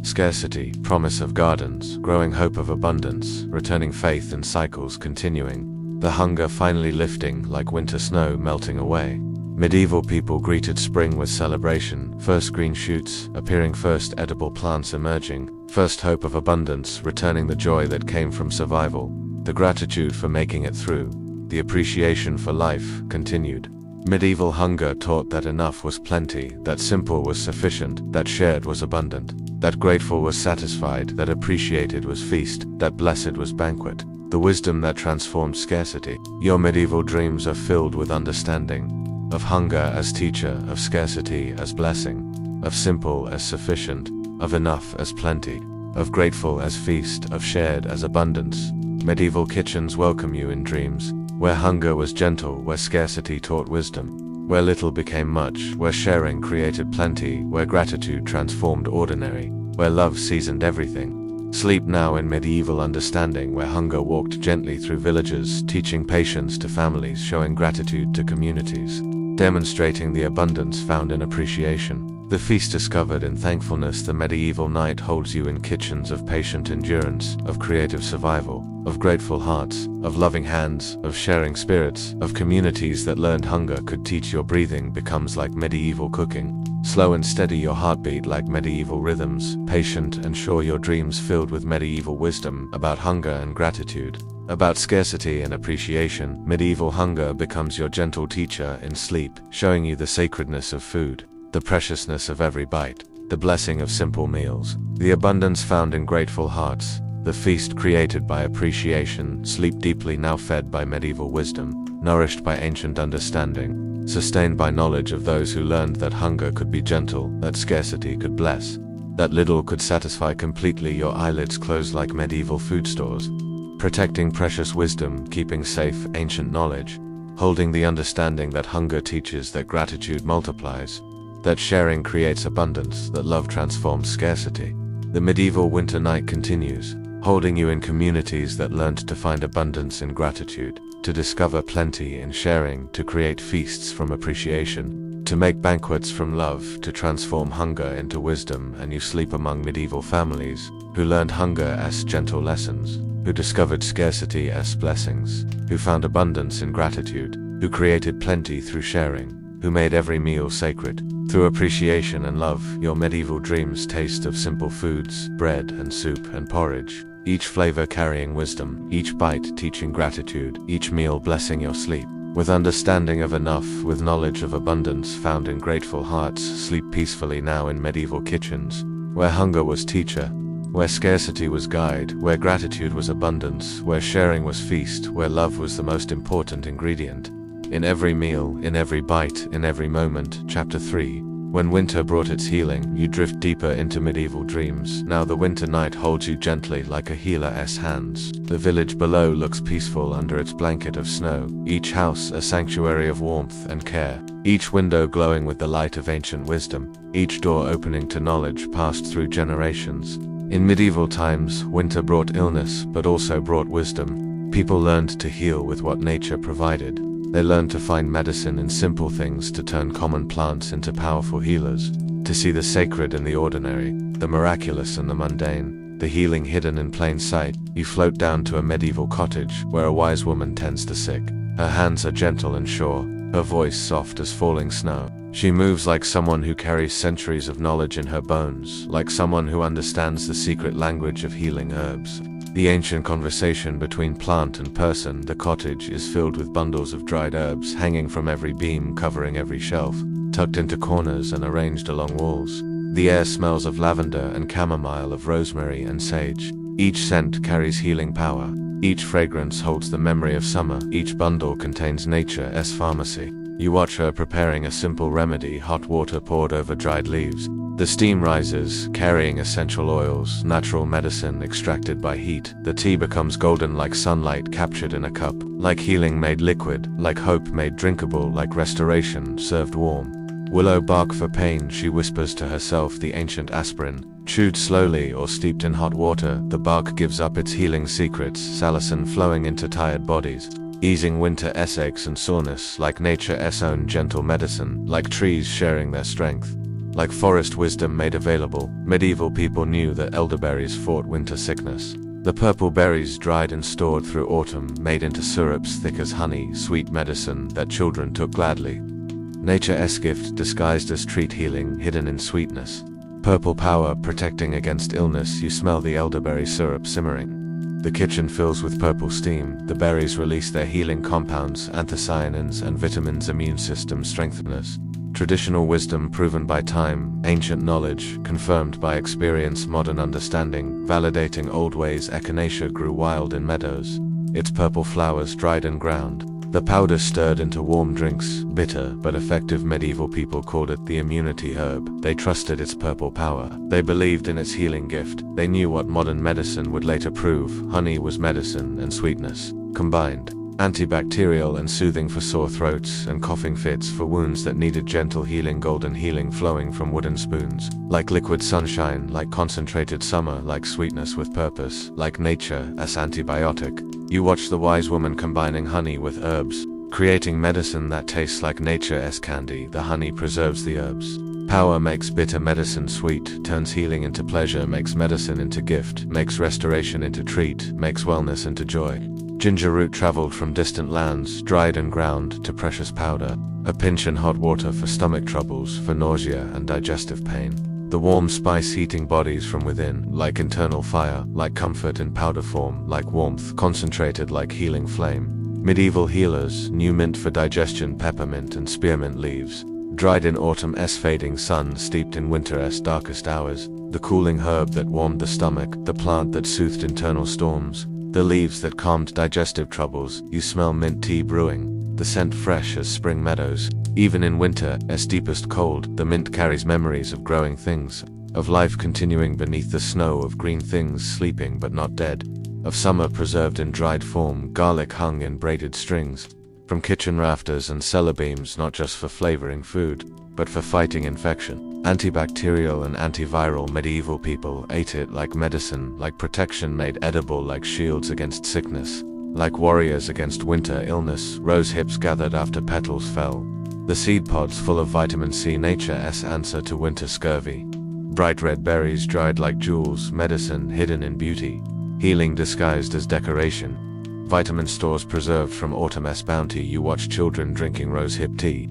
scarcity, promise of gardens, growing hope of abundance, returning faith in cycles continuing, the hunger finally lifting like winter snow melting away. Medieval people greeted spring with celebration, first green shoots appearing, first edible plants emerging, first hope of abundance, returning the joy that came from survival, the gratitude for making it through, the appreciation for life continued. Medieval hunger taught that enough was plenty, that simple was sufficient, that shared was abundant, that grateful was satisfied, that appreciated was feast, that blessed was banquet. The wisdom that transformed scarcity. Your medieval dreams are filled with understanding, of hunger as teacher, of scarcity as blessing, of simple as sufficient, of enough as plenty, of grateful as feast, of shared as abundance. Medieval kitchens welcome you in dreams, where hunger was gentle, where scarcity taught wisdom, where little became much, where sharing created plenty, where gratitude transformed ordinary, where love seasoned everything. Sleep now in medieval understanding, where hunger walked gently through villages, teaching patience to families, showing gratitude to communities, demonstrating the abundance found in appreciation. The feast discovered in thankfulness. The medieval night holds you in kitchens of patient endurance, of creative survival, of grateful hearts, of loving hands, of sharing spirits, of communities that learned hunger could teach. Your breathing becomes like medieval cooking, slow and steady, your heartbeat like medieval rhythms, patient and sure, your dreams filled with medieval wisdom about hunger and gratitude, about scarcity and appreciation. Medieval hunger becomes your gentle teacher in sleep, showing you the sacredness of food, the preciousness of every bite, the blessing of simple meals, the abundance found in grateful hearts, the feast created by appreciation. Sleep deeply now, fed by medieval wisdom, nourished by ancient understanding, sustained by knowledge of those who learned that hunger could be gentle, that scarcity could bless, that little could satisfy completely. Your eyelids close like medieval food stores, protecting precious wisdom, keeping safe ancient knowledge, holding the understanding that hunger teaches, that gratitude multiplies, that sharing creates abundance, that love transforms scarcity. The medieval winter night continues, holding you in communities that learned to find abundance in gratitude, to discover plenty in sharing, to create feasts from appreciation, to make banquets from love, to transform hunger into wisdom. And you sleep among medieval families who learned hunger as gentle lessons, who discovered scarcity as blessings, who found abundance in gratitude, who created plenty through sharing, who made every meal sacred. Through appreciation and love, your medieval dreams taste of simple foods, bread and soup and porridge, each flavor carrying wisdom, each bite teaching gratitude, each meal blessing your sleep. With understanding of enough, with knowledge of abundance found in grateful hearts, sleep peacefully now in medieval kitchens, where hunger was teacher, where scarcity was guide, where gratitude was abundance, where sharing was feast, where love was the most important ingredient. In every meal, in every bite, in every moment. Chapter 3. When winter brought its healing, you drift deeper into medieval dreams. Now the winter night holds you gently like a healer's hands. The village below looks peaceful under its blanket of snow, each house a sanctuary of warmth and care, each window glowing with the light of ancient wisdom, each door opening to knowledge passed through generations. In medieval times, winter brought illness, but also brought wisdom. People learned to heal with what nature provided. They learned to find medicine in simple things, to turn common plants into powerful healers, to see the sacred in the ordinary, the miraculous in the mundane, the healing hidden in plain sight. You float down to a medieval cottage, where a wise woman tends the sick. Her hands are gentle and sure, her voice soft as falling snow. She moves like someone who carries centuries of knowledge in her bones, like someone who understands the secret language of healing herbs. The ancient conversation between plant and person. The cottage is filled with bundles of dried herbs hanging from every beam, covering every shelf, tucked into corners and arranged along walls. The air smells of lavender and chamomile, of rosemary and sage. Each scent carries healing power. Each fragrance holds the memory of summer. Each bundle contains nature's pharmacy. You watch her preparing a simple remedy, hot water poured over dried leaves. The steam rises, carrying essential oils, natural medicine extracted by heat. The tea becomes golden like sunlight captured in a cup, like healing made liquid, like hope made drinkable, like restoration served warm. Willow bark for pain, she whispers to herself, the ancient aspirin. Chewed slowly or steeped in hot water, the bark gives up its healing secrets, salicin flowing into tired bodies, easing winter's aches and soreness, like nature's own gentle medicine, like trees sharing their strength, like forest wisdom made available. Medieval people knew that elderberries fought winter sickness. The purple berries dried and stored through autumn, made into syrups thick as honey, sweet medicine that children took gladly. Nature's gift disguised as treat healing, hidden in sweetness. Purple power protecting against illness. You smell the elderberry syrup simmering. The kitchen fills with purple steam. The berries release their healing compounds, anthocyanins and vitamins, immune system strengtheners. Traditional wisdom proven by time, ancient knowledge confirmed by experience, modern understanding validating old ways. Echinacea grew wild in meadows, its purple flowers dried and ground. The powder stirred into warm drinks, bitter but effective. Medieval people called it the immunity herb. They trusted its purple power. They believed in its healing gift. They knew what modern medicine would later prove. Honey was medicine and sweetness combined. Antibacterial and soothing for sore throats and coughing fits, for wounds that needed gentle healing. Golden healing flowing from wooden spoons, like liquid sunshine, like concentrated summer, like sweetness with purpose, like nature as antibiotic. You watch the wise woman combining honey with herbs, creating medicine that tastes like nature's candy. The honey preserves the herbs. Power makes bitter medicine sweet, turns healing into pleasure, makes medicine into gift, makes restoration into treat, makes wellness into joy. Ginger root traveled from distant lands, dried and ground to precious powder. A pinch in hot water for stomach troubles, for nausea and digestive pain. The warm spice heating bodies from within, like internal fire, like comfort in powder form, like warmth concentrated, like healing flame. Medieval healers knew mint for digestion, peppermint and spearmint leaves, dried in autumn's fading sun, steeped in winter's darkest hours. The cooling herb that warmed the stomach, the plant that soothed internal storms, the leaves that calmed digestive troubles. You smell mint tea brewing, the scent fresh as spring meadows. Even in winter, as deepest cold, the mint carries memories of growing things, of life continuing beneath the snow, of green things sleeping but not dead, of summer preserved in dried form. Garlic hung in braided strings from kitchen rafters and cellar beams, not just for flavoring food, but for fighting infection. Antibacterial and antiviral. Medieval people ate it like medicine, like protection made edible, like shields against sickness, like warriors against winter illness. Rose hips gathered after petals fell, the seed pods full of vitamin C, nature's answer to winter scurvy. Bright red berries dried like jewels, medicine hidden in beauty, healing disguised as decoration. Vitamin stores preserved from autumn's bounty. You watch children drinking rose hip tea.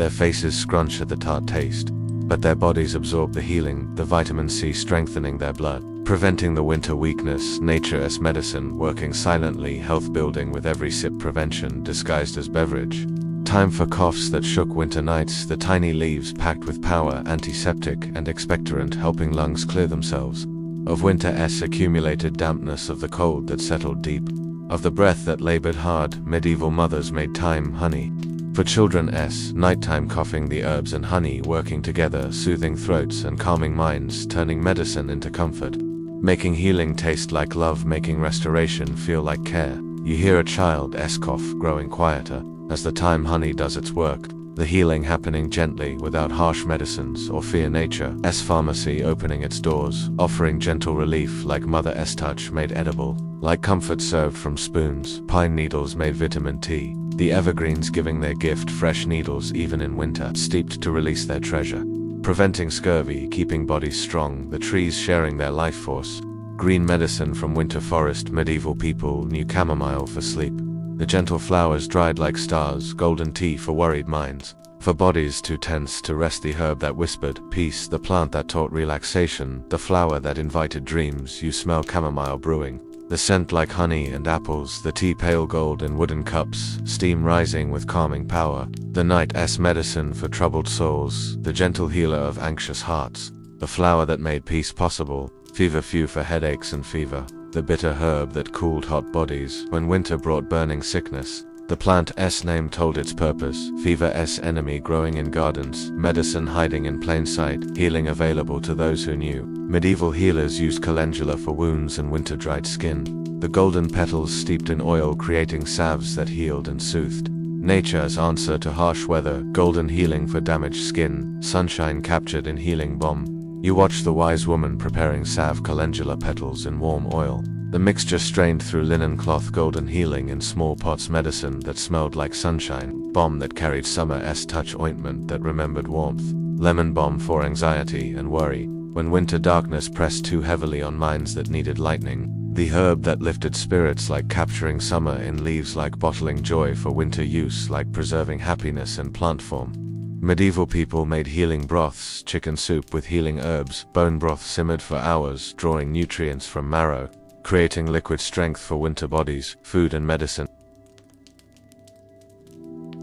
Their faces scrunch at the tart taste, but their bodies absorb the healing, the vitamin C strengthening their blood, preventing the winter weakness. Nature as medicine, working silently, health building with every sip, prevention disguised as beverage. Time for coughs that shook winter nights, the tiny leaves packed with power, antiseptic and expectorant, helping lungs clear themselves. Of winter's accumulated dampness, of the cold that settled deep, of the breath that labored hard, medieval mothers made time honey. For children's nighttime coughing, the herbs and honey working together, soothing throats and calming minds, turning medicine into comfort, making healing taste like love, making restoration feel like care. You hear a child's cough growing quieter as the time honey does its work, the healing happening gently without harsh medicines or fear. Nature's pharmacy opening its doors, offering gentle relief like mother's touch made edible, like comfort served from spoons, pine needles made vitamin T, the evergreens giving their gift, fresh needles even in winter, steeped to release their treasure, preventing scurvy, keeping bodies strong, the trees sharing their life force, green medicine from winter forest. Medieval people knew chamomile for sleep, the gentle flowers dried like stars, golden tea for worried minds, for bodies too tense to rest, the herb that whispered peace, the plant that taught relaxation, the flower that invited dreams. You smell chamomile brewing, the scent like honey and apples, the tea pale gold in wooden cups, steam rising with calming power, the night's medicine for troubled souls, the gentle healer of anxious hearts, the flower that made peace possible, feverfew for headaches and fever, the bitter herb that cooled hot bodies when winter brought burning sickness. The plant's name told its purpose, fever's enemy growing in gardens, medicine hiding in plain sight, healing available to those who knew. Medieval healers used calendula for wounds and winter-dried skin, the golden petals steeped in oil creating salves that healed and soothed. Nature's answer to harsh weather, golden healing for damaged skin, sunshine captured in healing balm. You watch the wise woman preparing salve, calendula petals in warm oil, the mixture strained through linen cloth, golden healing in small pots, medicine that smelled like sunshine, balm that carried summer's touch, ointment that remembered warmth, lemon balm for anxiety and worry, when winter darkness pressed too heavily on minds that needed lightning, the herb that lifted spirits like capturing summer in leaves, like bottling joy for winter use, like preserving happiness in plant form. Medieval people made healing broths, chicken soup with healing herbs, bone broth simmered for hours, drawing nutrients from marrow, creating liquid strength for winter bodies, food and medicine.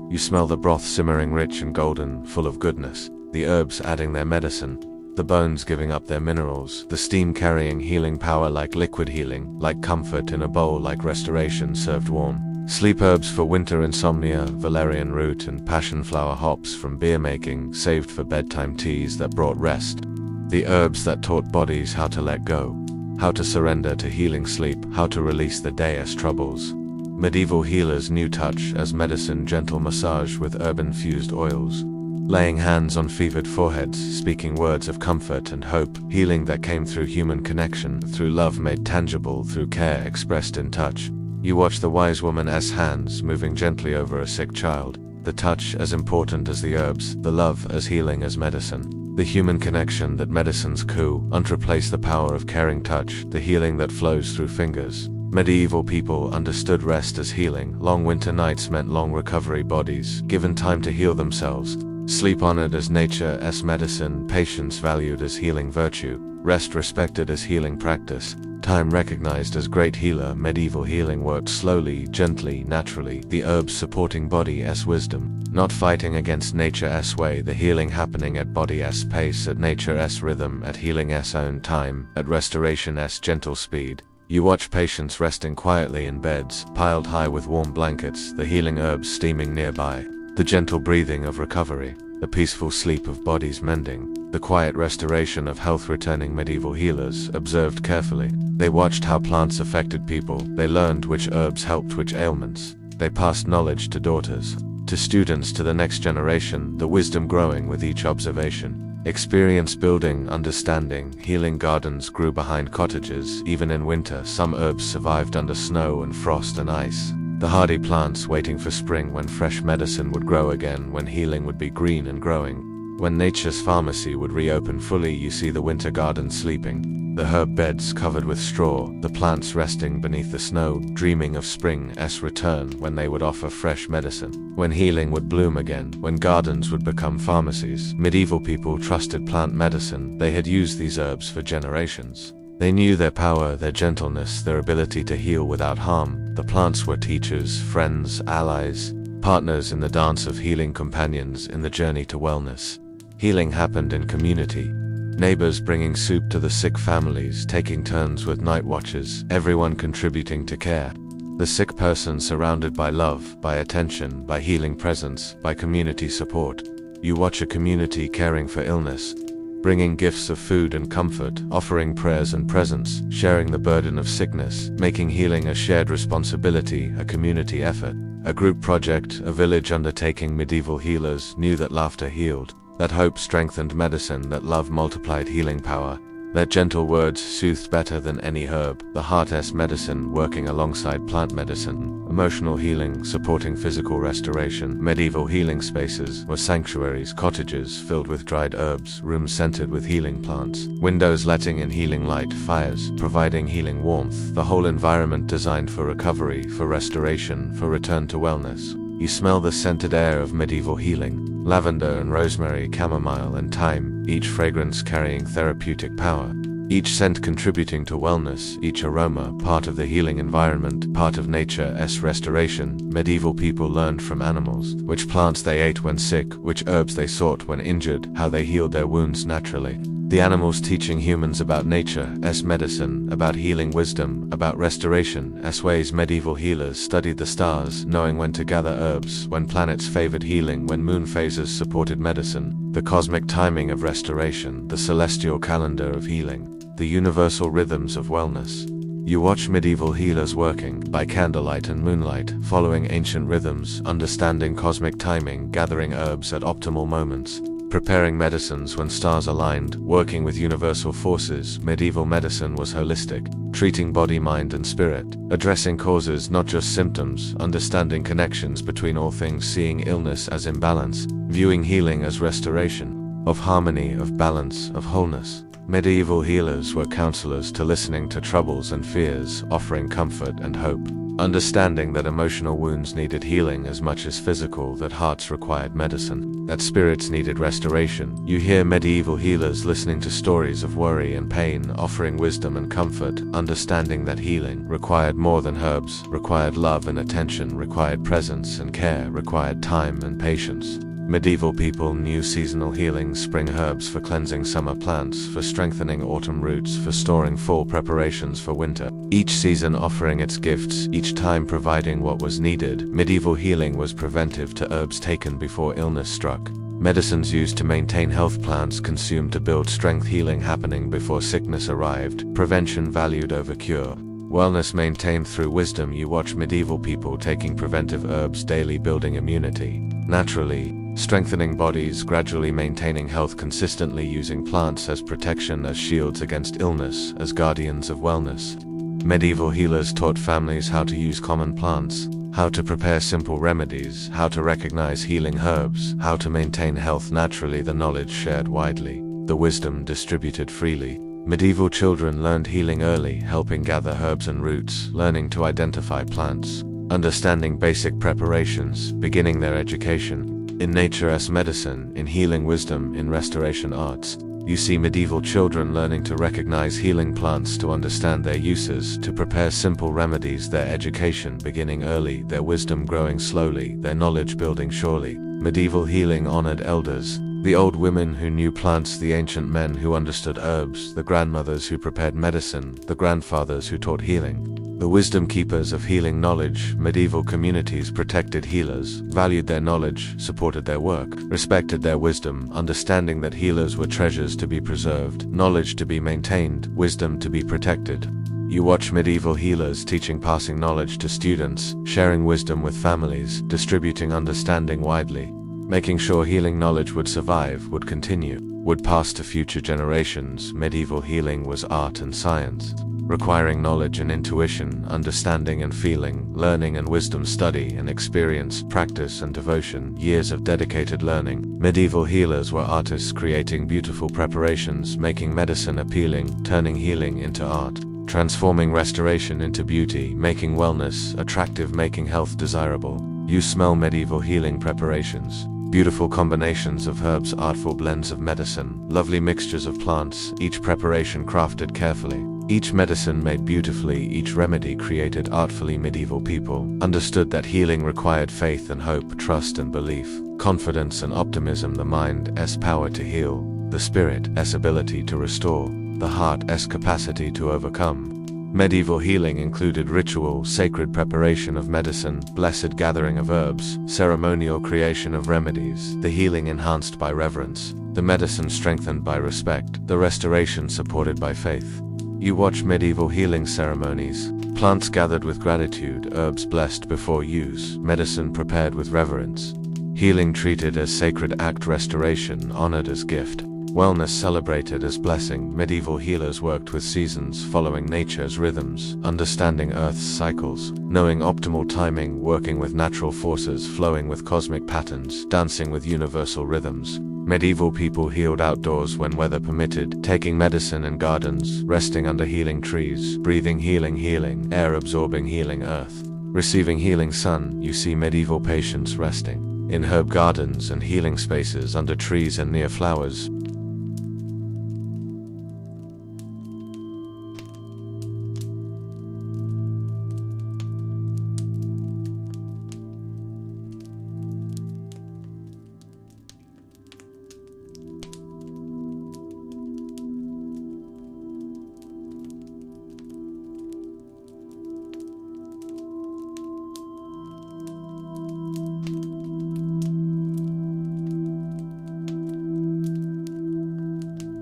You smell the broth simmering rich and golden, full of goodness, the herbs adding their medicine, the bones giving up their minerals, the steam carrying healing power like liquid healing, like comfort in a bowl, like restoration served warm. Sleep herbs for winter insomnia, valerian root and passion flower hops from beer making, saved for bedtime teas that brought rest. The herbs that taught bodies how to let go, how to surrender to healing sleep, how to release the day's troubles. Medieval healers knew touch as medicine, gentle massage with herb-infused oils, laying hands on fevered foreheads, speaking words of comfort and hope, healing that came through human connection, through love made tangible, through care expressed in touch. You watch the wise woman's hands moving gently over a sick child, the touch as important as the herbs, the love as healing as medicine, the human connection that medicines can't replace, the power of caring touch, the healing that flows through fingers. Medieval people understood rest as healing, long winter nights meant long recovery, bodies given time to heal themselves, sleep honored as nature's medicine, patience valued as healing virtue, rest respected as healing practice, time recognized as great healer. Medieval healing worked slowly, gently, naturally, the herbs supporting body's wisdom, not fighting against nature's way, the healing happening at body's pace, at nature's rhythm, at healing's own time, at restoration's gentle speed. You watch patients resting quietly in beds, piled high with warm blankets, the healing herbs steaming nearby, the gentle breathing of recovery, the peaceful sleep of bodies mending, the quiet restoration of health returning. Medieval healers observed carefully. They watched how plants affected people, they learned which herbs helped which ailments, they passed knowledge to daughters, to students, to the next generation, the wisdom growing with each observation. Experience building understanding. Healing gardens grew behind cottages, even in winter. Some herbs survived under snow and frost and ice. The hardy plants waiting for spring, when fresh medicine would grow again, when healing would be green and growing. When nature's pharmacy would reopen fully, you see the winter garden sleeping, the herb beds covered with straw, the plants resting beneath the snow, dreaming of spring's return when they would offer fresh medicine, when healing would bloom again, when gardens would become pharmacies. Medieval people trusted plant medicine. They had used these herbs for generations. They knew their power, their gentleness, their ability to heal without harm. The plants were teachers, friends, allies, partners in the dance of healing, companions in the journey to wellness. Healing happened in community. Neighbors bringing soup to the sick families, taking turns with night watches, everyone contributing to care. The sick person surrounded by love, by attention, by healing presence, by community support. You watch a community caring for illness, bringing gifts of food and comfort, offering prayers and presence, sharing the burden of sickness, making healing a shared responsibility, a community effort, a group project, a village undertaking. Medieval healers knew that laughter healed, that hope strengthened medicine, that love multiplied healing power, that gentle words soothed better than any herb. The heart's medicine working alongside plant medicine, emotional healing supporting physical restoration. Medieval healing spaces were sanctuaries, cottages filled with dried herbs, rooms scented with healing plants, windows letting in healing light, fires providing healing warmth, the whole environment designed for recovery, for restoration, for return to wellness. You smell the scented air of medieval healing, lavender and rosemary, chamomile and thyme, each fragrance carrying therapeutic power, each scent contributing to wellness, each aroma part of the healing environment, part of nature's restoration. Medieval people learned from animals, which plants they ate when sick, which herbs they sought when injured, how they healed their wounds naturally. The animals teaching humans about nature's medicine, about healing wisdom, about restoration's ways. Medieval healers studied the stars, knowing when to gather herbs, when planets favored healing, when moon phases supported medicine, the cosmic timing of restoration, the celestial calendar of healing, the universal rhythms of wellness. You watch medieval healers working, by candlelight and moonlight, following ancient rhythms, understanding cosmic timing, gathering herbs at optimal moments, preparing medicines when stars aligned, working with universal forces. Medieval medicine was holistic, treating body, mind, and spirit, addressing causes, not just symptoms, understanding connections between all things, seeing illness as imbalance, viewing healing as restoration, of harmony, of balance, of wholeness. Medieval healers were counselors to listening to troubles and fears, offering comfort and hope, understanding that emotional wounds needed healing as much as physical, that hearts required medicine, that spirits needed restoration. You hear medieval healers listening to stories of worry and pain, offering wisdom and comfort, understanding that healing required more than herbs, required love and attention, required presence and care, required time and patience. Medieval people knew seasonal healing, spring herbs for cleansing summer plants, for strengthening autumn roots, for storing fall preparations for winter, each season offering its gifts, each time providing what was needed. Medieval healing was preventive to herbs taken before illness struck, medicines used to maintain health, plants consumed to build strength, healing happening before sickness arrived, prevention valued over cure, wellness maintained through wisdom. You watch medieval people taking preventive herbs daily, building immunity naturally, strengthening bodies, gradually maintaining health, consistently using plants as protection, as shields against illness, as guardians of wellness. Medieval healers taught families how to use common plants, how to prepare simple remedies, how to recognize healing herbs, how to maintain health naturally. The knowledge shared widely, the wisdom distributed freely. Medieval children learned healing early, helping gather herbs and roots, learning to identify plants, understanding basic preparations, beginning their education in nature's medicine, in healing wisdom, in restoration arts. You see medieval children learning to recognize healing plants, to understand their uses, to prepare simple remedies, their education beginning early, their wisdom growing slowly, their knowledge building surely. Medieval healing honored elders, the old women who knew plants, the ancient men who understood herbs, the grandmothers who prepared medicine, the grandfathers who taught healing, the wisdom keepers of healing knowledge. Medieval communities protected healers, valued their knowledge, supported their work, respected their wisdom, understanding that healers were treasures to be preserved, knowledge to be maintained, wisdom to be protected. You watch medieval healers teaching, passing knowledge to students, sharing wisdom with families, distributing understanding widely, making sure healing knowledge would survive, would continue, would pass to future generations. Medieval healing was art and science. requiring knowledge and intuition, understanding and feeling, learning and wisdom, study and experience, practice and devotion, years of dedicated learning. Medieval healers were artists creating beautiful preparations, making medicine appealing, turning healing into art, transforming restoration into beauty, making wellness attractive, making health desirable. You smell medieval healing preparations. Beautiful combinations of herbs, artful blends of medicine, lovely mixtures of plants, each preparation crafted carefully, each medicine made beautifully, each remedy created artfully. Medieval people understood that healing required faith and hope, trust and belief, confidence and optimism, the mind's power to heal, the spirit's ability to restore, the heart's capacity to overcome. Medieval healing included ritual, sacred preparation of medicine, blessed gathering of herbs, ceremonial creation of remedies, the healing enhanced by reverence, the medicine strengthened by respect, the restoration supported by faith. You watch medieval healing ceremonies, plants gathered with gratitude, herbs blessed before use, medicine prepared with reverence, healing treated as sacred act, restoration honored as gift, wellness celebrated as blessing. Medieval healers worked with seasons, following nature's rhythms, understanding Earth's cycles, knowing optimal timing, working with natural forces, flowing with cosmic patterns, dancing with universal rhythms. Medieval people healed outdoors when weather permitted, taking medicine in gardens, resting under healing trees, breathing healing air, absorbing healing earth, receiving healing sun. You see medieval patients resting in herb gardens and healing spaces under trees and near flowers.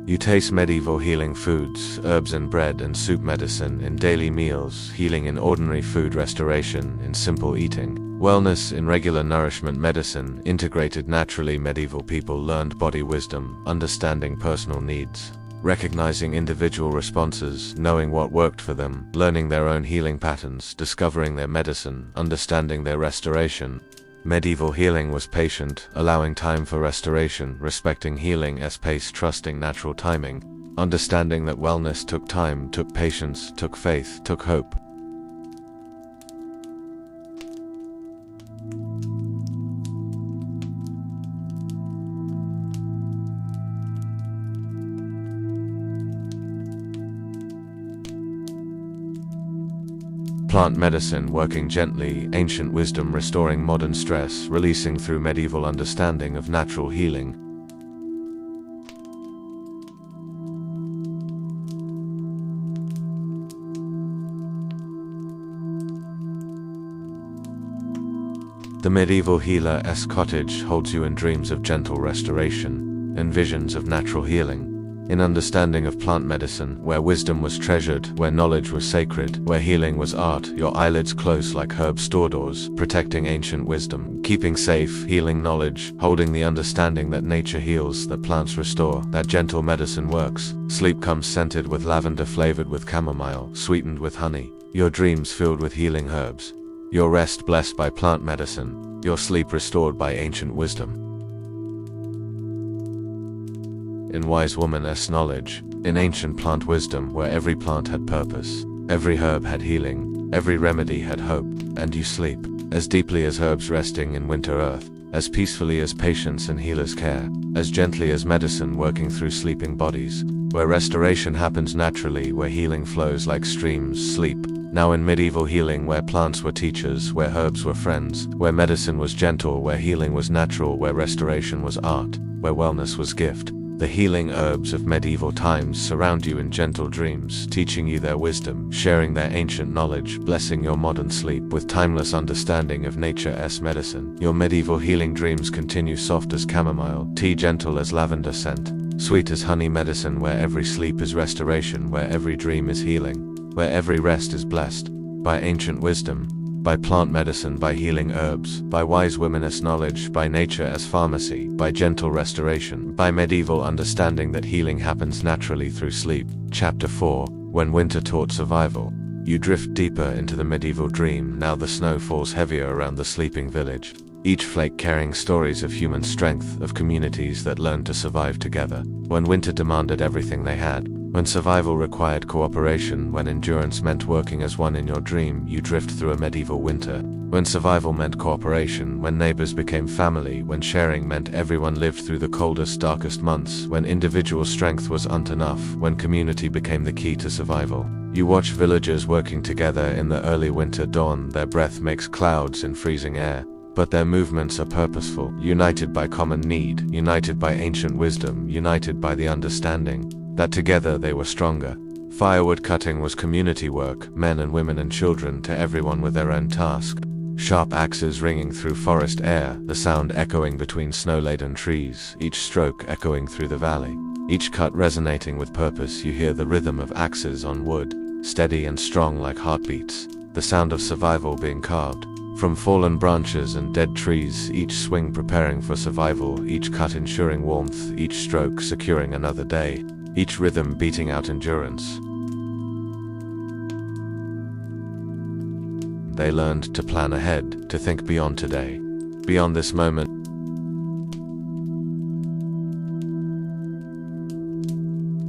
You taste medieval healing foods, herbs and bread and soup, medicine in daily meals, healing in ordinary food, restoration in simple eating, wellness in regular nourishment, medicine integrated naturally. Medieval people learned body wisdom, understanding personal needs, recognizing individual responses, knowing what worked for them, learning their own healing patterns, discovering their medicine, understanding their restoration. Medieval healing was patient, allowing time for restoration, respecting healing's pace, trusting natural timing, understanding that wellness took time, took patience, took faith, took hope. Plant medicine working gently, ancient wisdom restoring modern stress, releasing through medieval understanding of natural healing. The medieval healer's cottage holds you in dreams of gentle restoration and visions of natural healing. In understanding of plant medicine, where wisdom was treasured, where knowledge was sacred, where healing was art, your eyelids close like herb store doors, protecting ancient wisdom, keeping safe, healing knowledge, holding the understanding that nature heals, that plants restore, that gentle medicine works. Sleep comes scented with lavender, flavored with chamomile, sweetened with honey, your dreams filled with healing herbs, your rest blessed by plant medicine, your sleep restored by ancient wisdom. In wise woman's knowledge, in ancient plant wisdom, where every plant had purpose, every herb had healing, every remedy had hope, and you sleep, as deeply as herbs resting in winter earth, as peacefully as patience and healer's care, as gently as medicine working through sleeping bodies, where restoration happens naturally, where healing flows like streams. Sleep, now in medieval healing, where plants were teachers, where herbs were friends, where medicine was gentle, where healing was natural, where restoration was art, where wellness was gift. The healing herbs of medieval times surround you in gentle dreams, teaching you their wisdom, sharing their ancient knowledge, blessing your modern sleep with timeless understanding of nature's medicine. Your medieval healing dreams continue, soft as chamomile tea, gentle as lavender scent, sweet as honey, medicine where every sleep is restoration, where every dream is healing, where every rest is blessed by ancient wisdom, by plant medicine, by healing herbs, by wise women's knowledge, by nature as pharmacy, by gentle restoration, by medieval understanding that healing happens naturally through sleep. Chapter 4. When winter taught survival, you drift deeper into the medieval dream. Now the snow falls heavier around the sleeping village, each flake carrying stories of human strength, of communities that learned to survive together. When winter demanded everything they had, when survival required cooperation, when endurance meant working as one in your dream, you drift through a medieval winter. When survival meant cooperation, when neighbors became family, when sharing meant everyone lived through the coldest, darkest months, when individual strength wasn't enough, when community became the key to survival. You watch villagers working together in the early winter dawn. Their breath makes clouds in freezing air, but their movements are purposeful, united by common need, united by ancient wisdom, united by the understanding that together they were stronger. Firewood cutting was community work, men and women and children, to everyone with their own task. Sharp axes ringing through forest air, the sound echoing between snow-laden trees, each stroke echoing through the valley, each cut resonating with purpose. You hear the rhythm of axes on wood, steady and strong like heartbeats, the sound of survival being carved from fallen branches and dead trees, each swing preparing for survival, each cut ensuring warmth, each stroke securing another day, each rhythm beating out endurance. They learned to plan ahead, to think beyond today, beyond this moment.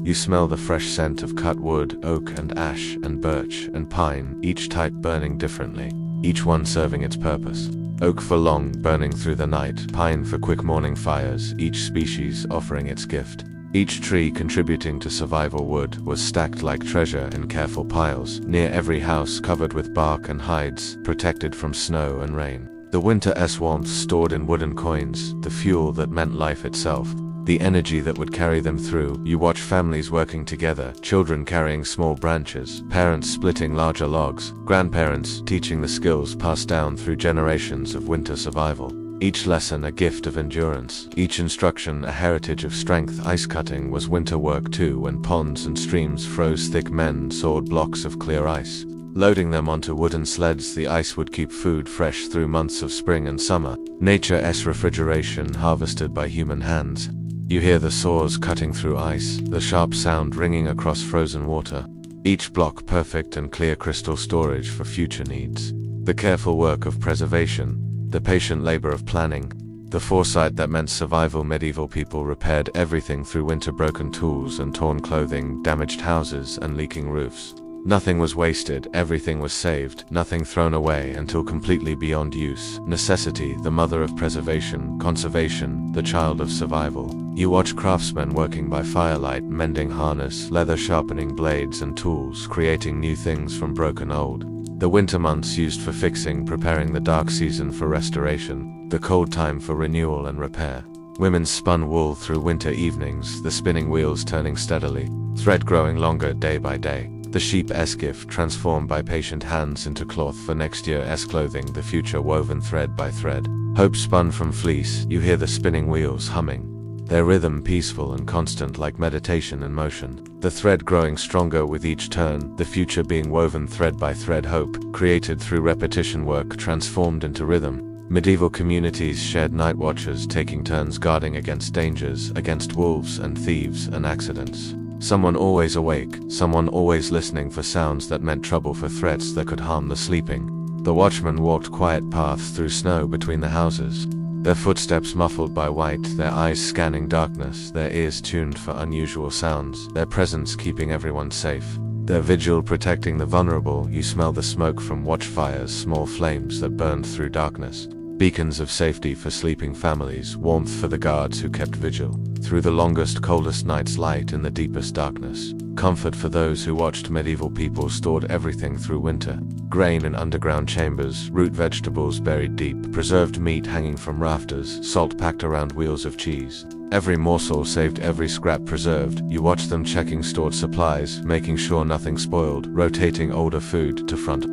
You smell the fresh scent of cut wood, oak and ash and birch and pine, each type burning differently, each one serving its purpose. Oak for long, burning through the night, pine for quick morning fires, each species offering its gift. Each tree contributing to survival. Wood was stacked like treasure in careful piles, near every house, covered with bark and hides, protected from snow and rain. The winter's warmth stored in wooden coins, the fuel that meant life itself, the energy that would carry them through. You watch families working together, children carrying small branches, parents splitting larger logs, grandparents teaching the skills passed down through generations of winter survival. Each lesson a gift of endurance, each instruction a heritage of strength. Ice cutting was winter work too. When ponds and streams froze thick, men sawed blocks of clear ice, loading them onto wooden sleds. The ice would keep food fresh through months of spring and summer. Nature's refrigeration harvested by human hands. You hear the saws cutting through ice, the sharp sound ringing across frozen water, each block perfect and clear crystal storage for future needs. The careful work of preservation, the patient labor of planning, the foresight that meant survival. Medieval people repaired everything through winter: broken tools and torn clothing, damaged houses and leaking roofs. Nothing was wasted, everything was saved, nothing thrown away until completely beyond use. Necessity, the mother of preservation; conservation, the child of survival. You watch craftsmen working by firelight, mending harness, leather, sharpening blades and tools, creating new things from broken old. The winter months used for fixing, preparing; the dark season for restoration, the cold time for renewal and repair. Women spun wool through winter evenings, the spinning wheels turning steadily, thread growing longer day by day. The sheep's gift transformed by patient hands into cloth for next year's clothing, the future woven thread by thread. Hope spun from fleece. You hear the spinning wheels humming, their rhythm peaceful and constant like meditation in motion. The thread growing stronger with each turn, the future being woven thread by thread. Hope, created through repetition, work transformed into rhythm. Medieval communities shared night watches, taking turns guarding against dangers, against wolves and thieves and accidents. Someone always awake, someone always listening for sounds that meant trouble, for threats that could harm the sleeping. The watchmen walked quiet paths through snow between the houses, their footsteps muffled by white, their eyes scanning darkness, their ears tuned for unusual sounds, their presence keeping everyone safe, their vigil protecting the vulnerable. You smell the smoke from watchfires, small flames that burned through darkness, beacons of safety for sleeping families, warmth for the guards who kept vigil through the longest, coldest nights, light in the deepest darkness, comfort for those who watched. Medieval people stored everything through winter: grain in underground chambers, root vegetables buried deep, preserved meat hanging from rafters, salt packed around wheels of cheese. Every morsel saved, every scrap preserved. You watch them checking stored supplies, making sure nothing spoiled, rotating older food to front.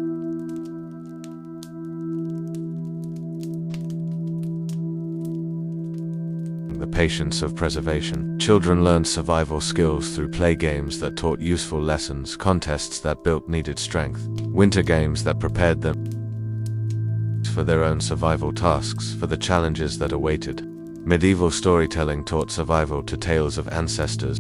The patience of preservation. Children learned survival skills through play games that taught useful lessons, contests that built needed strength, winter games that prepared them for their own survival tasks, for the challenges that awaited. Medieval storytelling taught survival to tales of ancestors,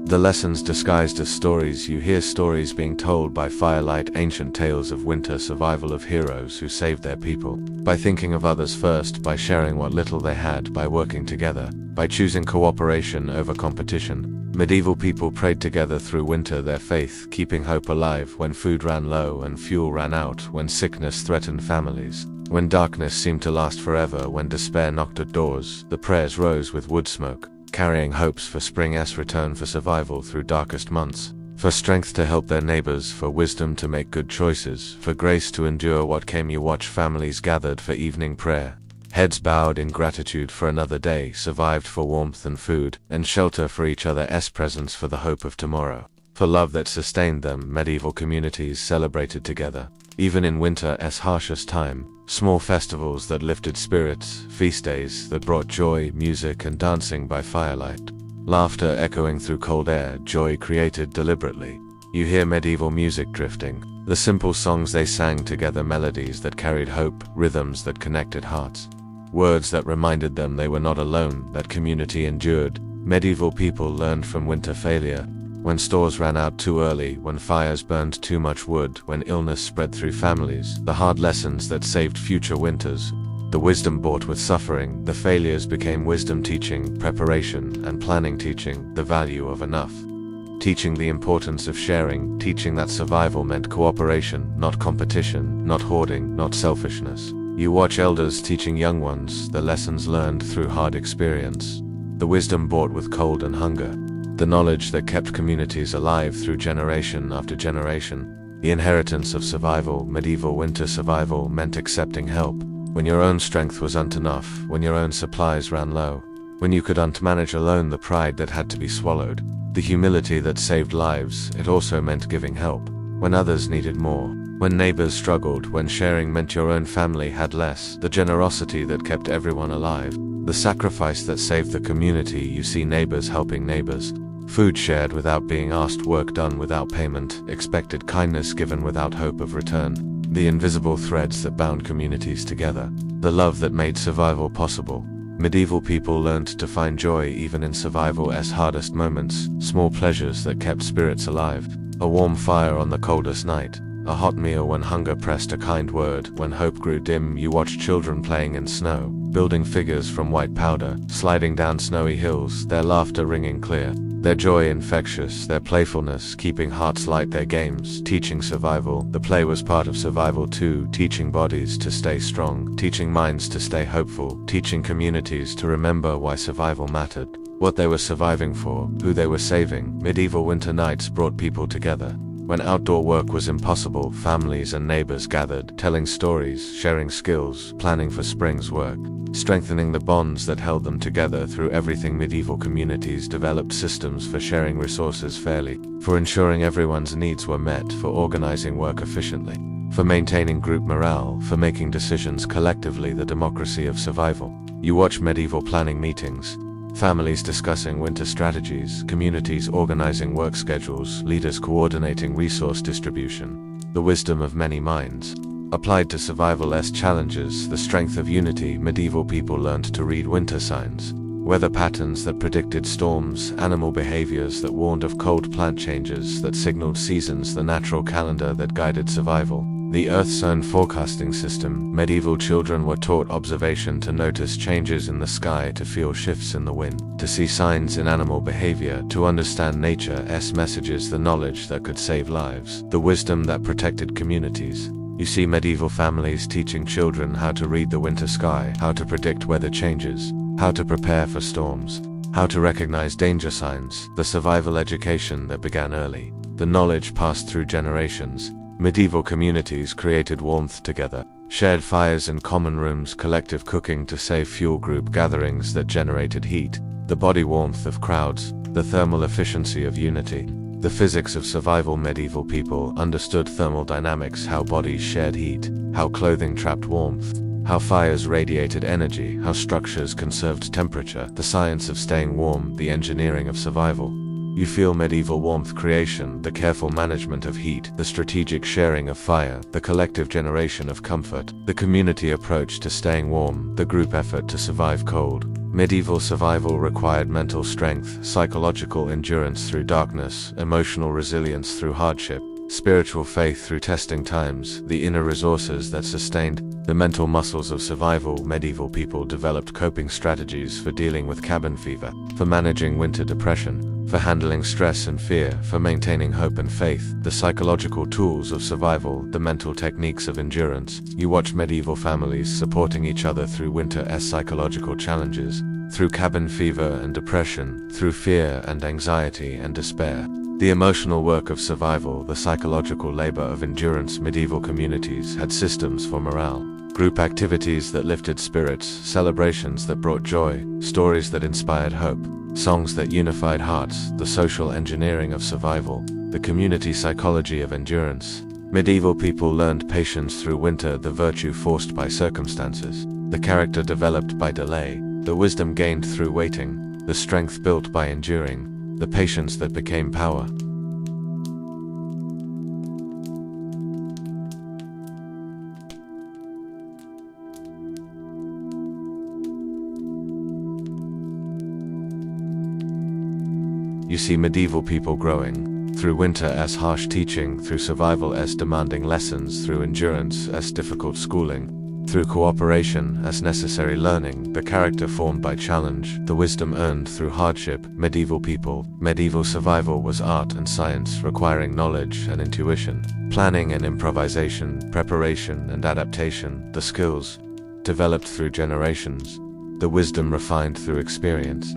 The lessons disguised as stories. You hear stories being told by firelight, ancient tales of winter survival, of heroes who saved their people by thinking of others first, by sharing what little they had, by working together, by choosing cooperation over competition. Medieval people prayed together through winter, their faith keeping hope alive when food ran low and fuel ran out, when sickness threatened families, when darkness seemed to last forever, when despair knocked at doors. The prayers rose with wood smoke, carrying hopes for spring's return, for survival through darkest months, for strength to help their neighbors, for wisdom to make good choices, for grace to endure what came. You watch families gathered for evening prayer, heads bowed in gratitude for another day survived, for warmth and food and shelter, for each other's presence, for the hope of tomorrow, for love that sustained them. Medieval communities celebrated together, even in winter's harshest time. Small festivals that lifted spirits, feast days that brought joy, music and dancing by firelight, laughter echoing through cold air, joy created deliberately. You hear medieval music drifting, the simple songs they sang together, melodies that carried hope, rhythms that connected hearts, words that reminded them they were not alone, that community endured. Medieval people learned from winter failure, when stores ran out too early, when fires burned too much wood, when illness spread through families, the hard lessons that saved future winters. The wisdom bought with suffering, the failures became wisdom, teaching preparation and planning, teaching the value of enough, teaching the importance of sharing, teaching that survival meant cooperation, not competition, not hoarding, not selfishness. You watch elders teaching young ones, the lessons learned through hard experience, the wisdom bought with cold and hunger, the knowledge that kept communities alive through generation after generation. The inheritance of survival. Medieval winter survival meant accepting help when your own strength wasn't enough, when your own supplies ran low, when you couldn't manage alone. The pride that had to be swallowed, the humility that saved lives. It also meant giving help when others needed more, when neighbors struggled, when sharing meant your own family had less. The generosity that kept everyone alive, the sacrifice that saved the community. You see neighbors helping neighbors, food shared without being asked, work done without payment, expected kindness given without hope of return. The invisible threads that bound communities together, the love that made survival possible. Medieval people learned to find joy even in survival's hardest moments, small pleasures that kept spirits alive. A warm fire on the coldest night, a hot meal when hunger pressed, a kind word when hope grew dim. You watch children playing in snow, building figures from white powder, sliding down snowy hills, their laughter ringing clear, their joy infectious, their playfulness keeping hearts light. Their games teaching survival. The play was part of survival too, teaching bodies to stay strong, teaching minds to stay hopeful, teaching communities to remember why survival mattered, what they were surviving for, who they were saving. Medieval winter nights brought people together. When outdoor work was impossible, families and neighbors gathered, telling stories, sharing skills, planning for spring's work, strengthening the bonds that held them together through everything. Medieval communities developed systems for sharing resources fairly, for ensuring everyone's needs were met, for organizing work efficiently, for maintaining group morale, for making decisions collectively. The democracy of survival. You watch medieval planning meetings, families discussing winter strategies, communities organizing work schedules, leaders coordinating resource distribution. The wisdom of many minds applied to survival's challenges, the strength of unity. Medieval people learned to read winter signs, weather patterns that predicted storms, animal behaviors that warned of cold, plant changes that signaled seasons, the natural calendar that guided survival. The Earth's own forecasting system. Medieval children were taught observation, to notice changes in the sky, to feel shifts in the wind, to see signs in animal behavior, to understand nature's messages. The knowledge that could save lives, the wisdom that protected communities. You see medieval families teaching children how to read the winter sky, how to predict weather changes, how to prepare for storms, how to recognize danger signs. The survival education that began early, the knowledge passed through generations. Medieval communities created warmth together, shared fires in common rooms, collective cooking to save fuel, group gatherings that generated heat, the body warmth of crowds, the thermal efficiency of unity, the physics of survival. Medieval people understood thermal dynamics, how bodies shared heat, how clothing trapped warmth, how fires radiated energy, how structures conserved temperature, the science of staying warm, the engineering of survival. You feel medieval warmth creation, the careful management of heat, the strategic sharing of fire, the collective generation of comfort, the community approach to staying warm, the group effort to survive cold. Medieval survival required mental strength, psychological endurance through darkness, emotional resilience through hardship, spiritual faith through testing times, the inner resources that sustained the mental muscles of survival. Medieval people developed coping strategies for dealing with cabin fever, for managing winter depression, for handling stress and fear, for maintaining hope and faith, the psychological tools of survival, the mental techniques of endurance. You watch medieval families supporting each other through winter's psychological challenges, through cabin fever and depression, through fear and anxiety and despair. The emotional work of survival, the psychological labor of endurance. Medieval communities had systems for morale, group activities that lifted spirits, celebrations that brought joy, stories that inspired hope, songs that unified hearts, the social engineering of survival, the community psychology of endurance. Medieval people learned patience through winter, the virtue forced by circumstances, the character developed by delay, the wisdom gained through waiting, the strength built by enduring, the patience that became power. You see medieval people growing, through winter as harsh teaching, through survival as demanding lessons, through endurance as difficult schooling, through cooperation as necessary learning, the character formed by challenge, the wisdom earned through hardship. Medieval people, medieval survival was art and science, requiring knowledge and intuition, planning and improvisation, preparation and adaptation, the skills developed through generations, the wisdom refined through experience,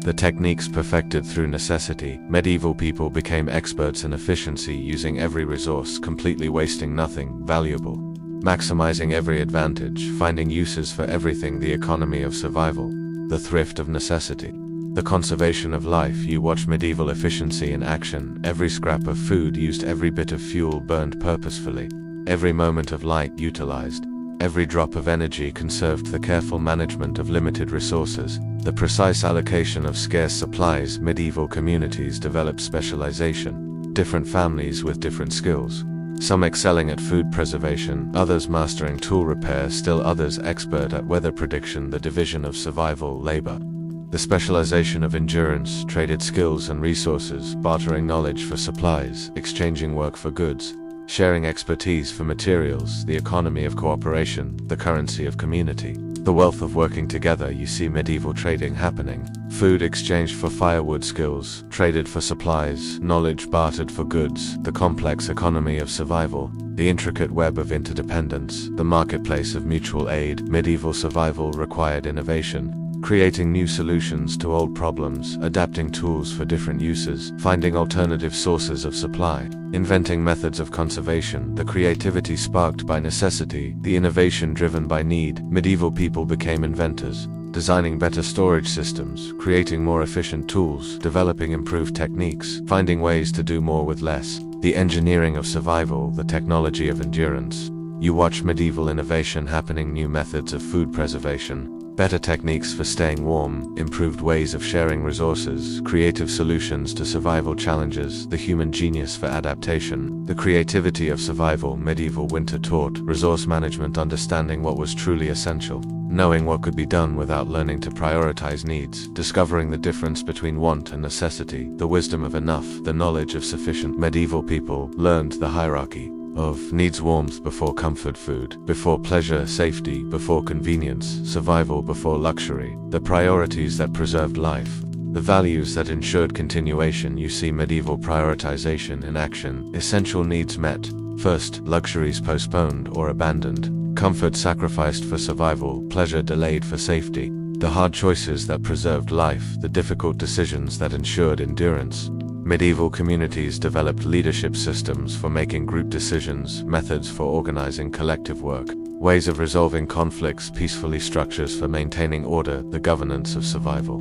the techniques perfected through necessity. Medieval people became experts in efficiency, using every resource, completely wasting nothing valuable, maximizing every advantage, finding uses for everything. The economy of survival, the thrift of necessity, the conservation of life. You watch medieval efficiency in action. Every scrap of food used, every bit of fuel burned purposefully, every moment of light utilized, every drop of energy conserved. The careful management of limited resources, the precise allocation of scarce supplies. Medieval communities developed specialization, different families with different skills, some excelling at food preservation, others mastering tool repair, still others expert at weather prediction. The division of survival labor, the specialization of endurance, traded skills and resources, bartering knowledge for supplies, exchanging work for goods, sharing expertise for materials. The economy of cooperation, the currency of community, the wealth of working together. You see medieval trading happening, food exchanged for firewood, skills traded for supplies, knowledge bartered for goods. The complex economy of survival, the intricate web of interdependence, the marketplace of mutual aid. Medieval survival required innovation, creating new solutions to old problems, adapting tools for different uses, finding alternative sources of supply, inventing methods of conservation. The creativity sparked by necessity, the innovation driven by need. Medieval people became inventors, designing better storage systems, creating more efficient tools, developing improved techniques, finding ways to do more with less. The engineering of survival, the technology of endurance. You watch medieval innovation happening, new methods of food preservation, better techniques for staying warm, improved ways of sharing resources, creative solutions to survival challenges, the human genius for adaptation, the creativity of survival. Medieval winter taught resource management, understanding what was truly essential, knowing what could be done without learning to prioritize needs, discovering the difference between want and necessity, the wisdom of enough, the knowledge of sufficient. Medieval people learned the hierarchy of needs: warmth before comfort, food before pleasure, safety before convenience, survival before luxury, the priorities that preserved life, the values that ensured continuation. You see medieval prioritization in action, essential needs met first, luxuries postponed or abandoned, comfort sacrificed for survival, pleasure delayed for safety, the hard choices that preserved life, the difficult decisions that ensured endurance. Medieval communities developed leadership systems for making group decisions, methods for organizing collective work, ways of resolving conflicts peacefully, structures for maintaining order, the governance of survival,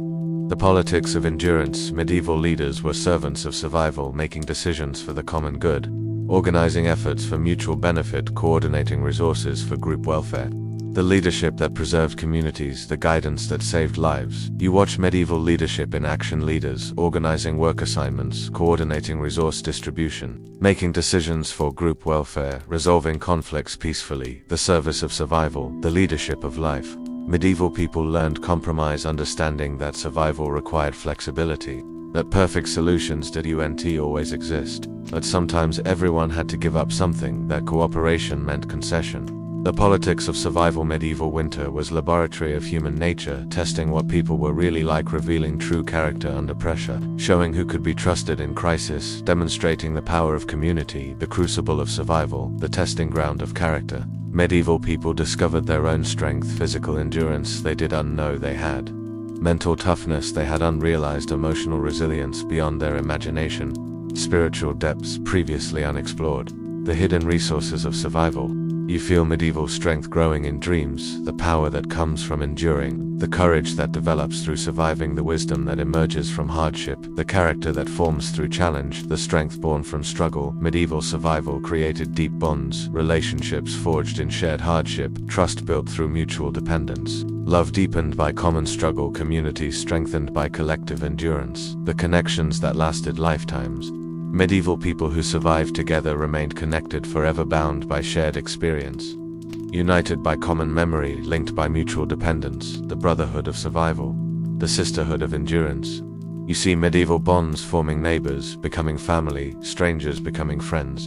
the politics of endurance. Medieval leaders were servants of survival, making decisions for the common good, organizing efforts for mutual benefit, coordinating resources for group welfare. The leadership that preserved communities, the guidance that saved lives. You watch medieval leadership in action, leaders organizing work assignments, coordinating resource distribution, making decisions for group welfare, resolving conflicts peacefully, the service of survival, the leadership of life. Medieval people learned compromise, understanding that survival required flexibility, that perfect solutions didn't always exist, but sometimes everyone had to give up something, that cooperation meant concession. The politics of survival. Medieval winter was laboratory of human nature, testing what people were really like, revealing true character under pressure, showing who could be trusted in crisis, demonstrating the power of community, the crucible of survival, the testing ground of character. Medieval people discovered their own strength, physical endurance they didn't know they had, mental toughness they had unrealized, emotional resilience beyond their imagination, spiritual depths previously unexplored, the hidden resources of survival. You feel medieval strength growing in dreams, the power that comes from enduring, the courage that develops through surviving, the wisdom that emerges from hardship, the character that forms through challenge, the strength born from struggle. Medieval survival created deep bonds, relationships forged in shared hardship, trust built through mutual dependence, love deepened by common struggle, communities strengthened by collective endurance, the connections that lasted lifetimes. Medieval people who survived together remained connected, forever bound by shared experience, united by common memory, linked by mutual dependence, the brotherhood of survival, the sisterhood of endurance. You see medieval bonds forming, neighbors becoming family, strangers becoming friends,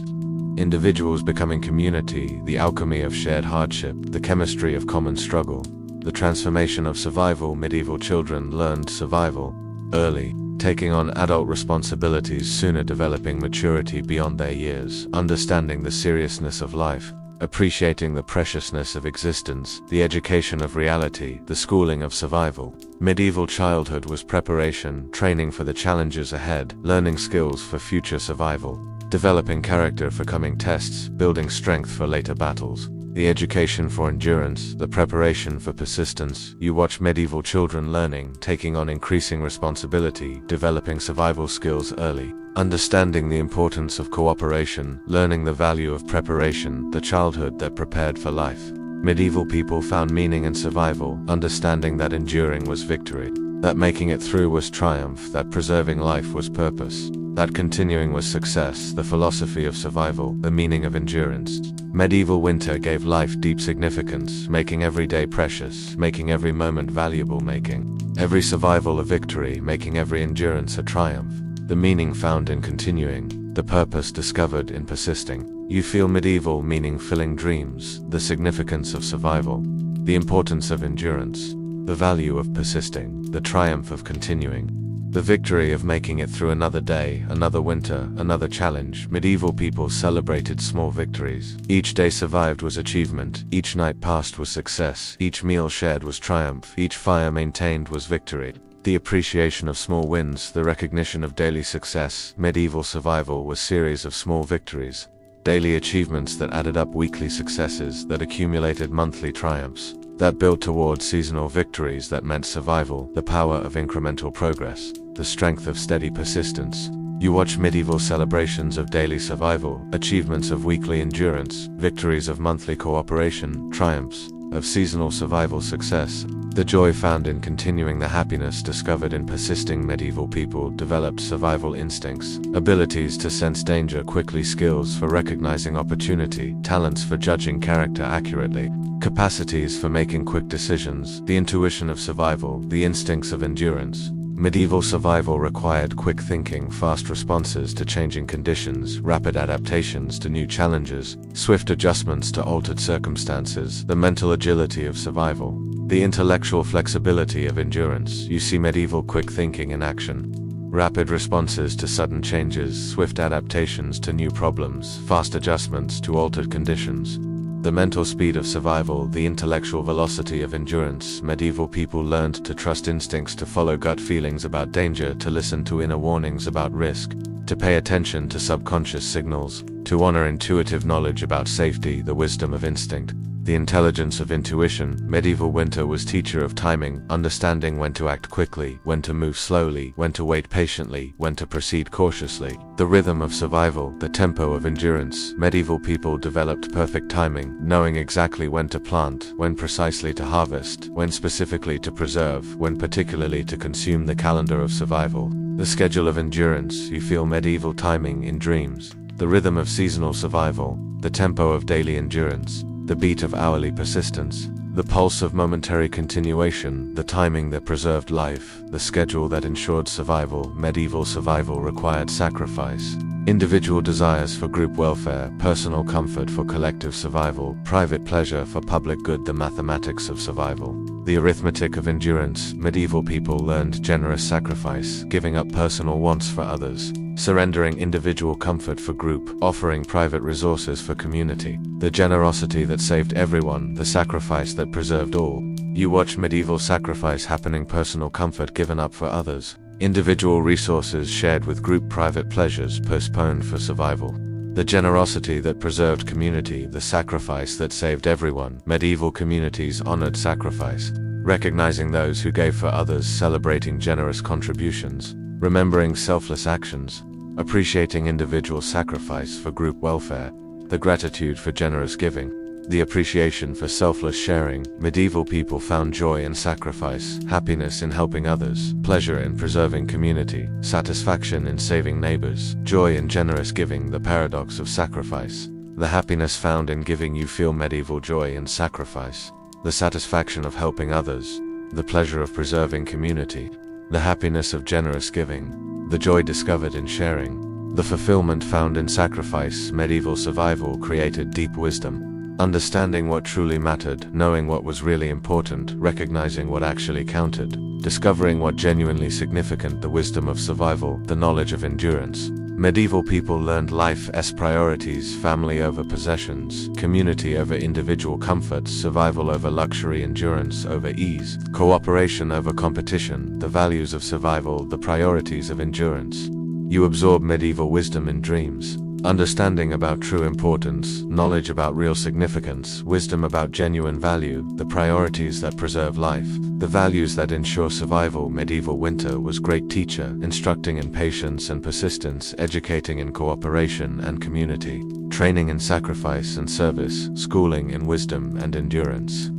individuals becoming community, the alchemy of shared hardship, the chemistry of common struggle, the transformation of survival. Medieval children learned survival early, taking on adult responsibilities sooner, developing maturity beyond their years, understanding the seriousness of life, appreciating the preciousness of existence, the education of reality, the schooling of survival. Medieval childhood was preparation, training for the challenges ahead, learning skills for future survival, developing character for coming tests, building strength for later battles. The education for endurance, the preparation for persistence. You watch medieval children learning, taking on increasing responsibility, developing survival skills early, understanding the importance of cooperation, learning the value of preparation, the childhood that prepared for life. Medieval people found meaning in survival, understanding that enduring was victory, that making it through was triumph, that preserving life was purpose, that continuing was success, the philosophy of survival, the meaning of endurance. Medieval winter gave life deep significance, making every day precious, making every moment valuable, making every survival a victory, making every endurance a triumph. The meaning found in continuing, the purpose discovered in persisting. You feel medieval meaning filling dreams, the significance of survival, the importance of endurance, the value of persisting, the triumph of continuing, the victory of making it through another day, another winter, another challenge. Medieval people celebrated small victories. Each day survived was achievement, each night passed was success, each meal shared was triumph, each fire maintained was victory. The appreciation of small wins, the recognition of daily success. Medieval survival was a series of small victories, daily achievements that added up, weekly successes that accumulated monthly triumphs, that built toward seasonal victories that meant survival, the power of incremental progress, the strength of steady persistence. You watch medieval celebrations of daily survival, achievements of weekly endurance, victories of monthly cooperation, triumphs of seasonal survival success, the joy found in continuing, the happiness discovered in persisting. Medieval people developed survival instincts, abilities to sense danger quickly, skills for recognizing opportunity, talents for judging character accurately, capacities for making quick decisions, the intuition of survival, the instincts of endurance. Medieval survival required quick thinking, fast responses to changing conditions, rapid adaptations to new challenges, swift adjustments to altered circumstances, the mental agility of survival, the intellectual flexibility of endurance. You see medieval quick thinking in action. Rapid responses to sudden changes, swift adaptations to new problems, fast adjustments to altered conditions. The mental speed of survival, the intellectual velocity of endurance. Medieval people learned to trust instincts, to follow gut feelings about danger, to listen to inner warnings about risk, to pay attention to subconscious signals, to honor intuitive knowledge about safety, the wisdom of instinct, the intelligence of intuition. Medieval winter was teacher of timing, understanding when to act quickly, when to move slowly, when to wait patiently, when to proceed cautiously. The rhythm of survival, the tempo of endurance. Medieval people developed perfect timing, knowing exactly when to plant, when precisely to harvest, when specifically to preserve, when particularly to consume. The calendar of survival, the schedule of endurance. You feel medieval timing in dreams, the rhythm of seasonal survival, the tempo of daily endurance, the beat of hourly persistence. The pulse of momentary continuation, the timing that preserved life, the schedule that ensured survival. Medieval survival required sacrifice. Individual desires for group welfare, personal comfort for collective survival, private pleasure for public good. The mathematics of survival. The arithmetic of endurance. Medieval people learned generous sacrifice, giving up personal wants for others, surrendering individual comfort for group, offering private resources for community. The generosity that saved everyone, the sacrifice that preserved all. You watch medieval sacrifice happening, personal comfort given up for others, individual resources shared with group, private pleasures postponed for survival. The generosity that preserved community, the sacrifice that saved everyone. Medieval communities honored sacrifice, recognizing those who gave for others, celebrating generous contributions, remembering selfless actions, appreciating individual sacrifice for group welfare, the gratitude for generous giving, the appreciation for selfless sharing. Medieval people found joy in sacrifice, happiness in helping others, pleasure in preserving community, satisfaction in saving neighbors, joy in generous giving. The paradox of sacrifice. The happiness found in giving. You feel medieval joy in sacrifice, the satisfaction of helping others, the pleasure of preserving community, the happiness of generous giving, the joy discovered in sharing, the fulfillment found in sacrifice. Medieval survival created deep wisdom. Understanding what truly mattered, knowing what was really important, recognizing what actually counted, discovering what genuinely significant. The wisdom of survival, the knowledge of endurance. Medieval people learned life's priorities, family over possessions, community over individual comfort, survival over luxury, endurance over ease, cooperation over competition, the values of survival, the priorities of endurance. You absorb medieval wisdom in dreams. Understanding about true importance, knowledge about real significance, wisdom about genuine value, the priorities that preserve life, the values that ensure survival. Medieval winter was great teacher, instructing in patience and persistence, educating in cooperation and community, training in sacrifice and service, schooling in wisdom and endurance.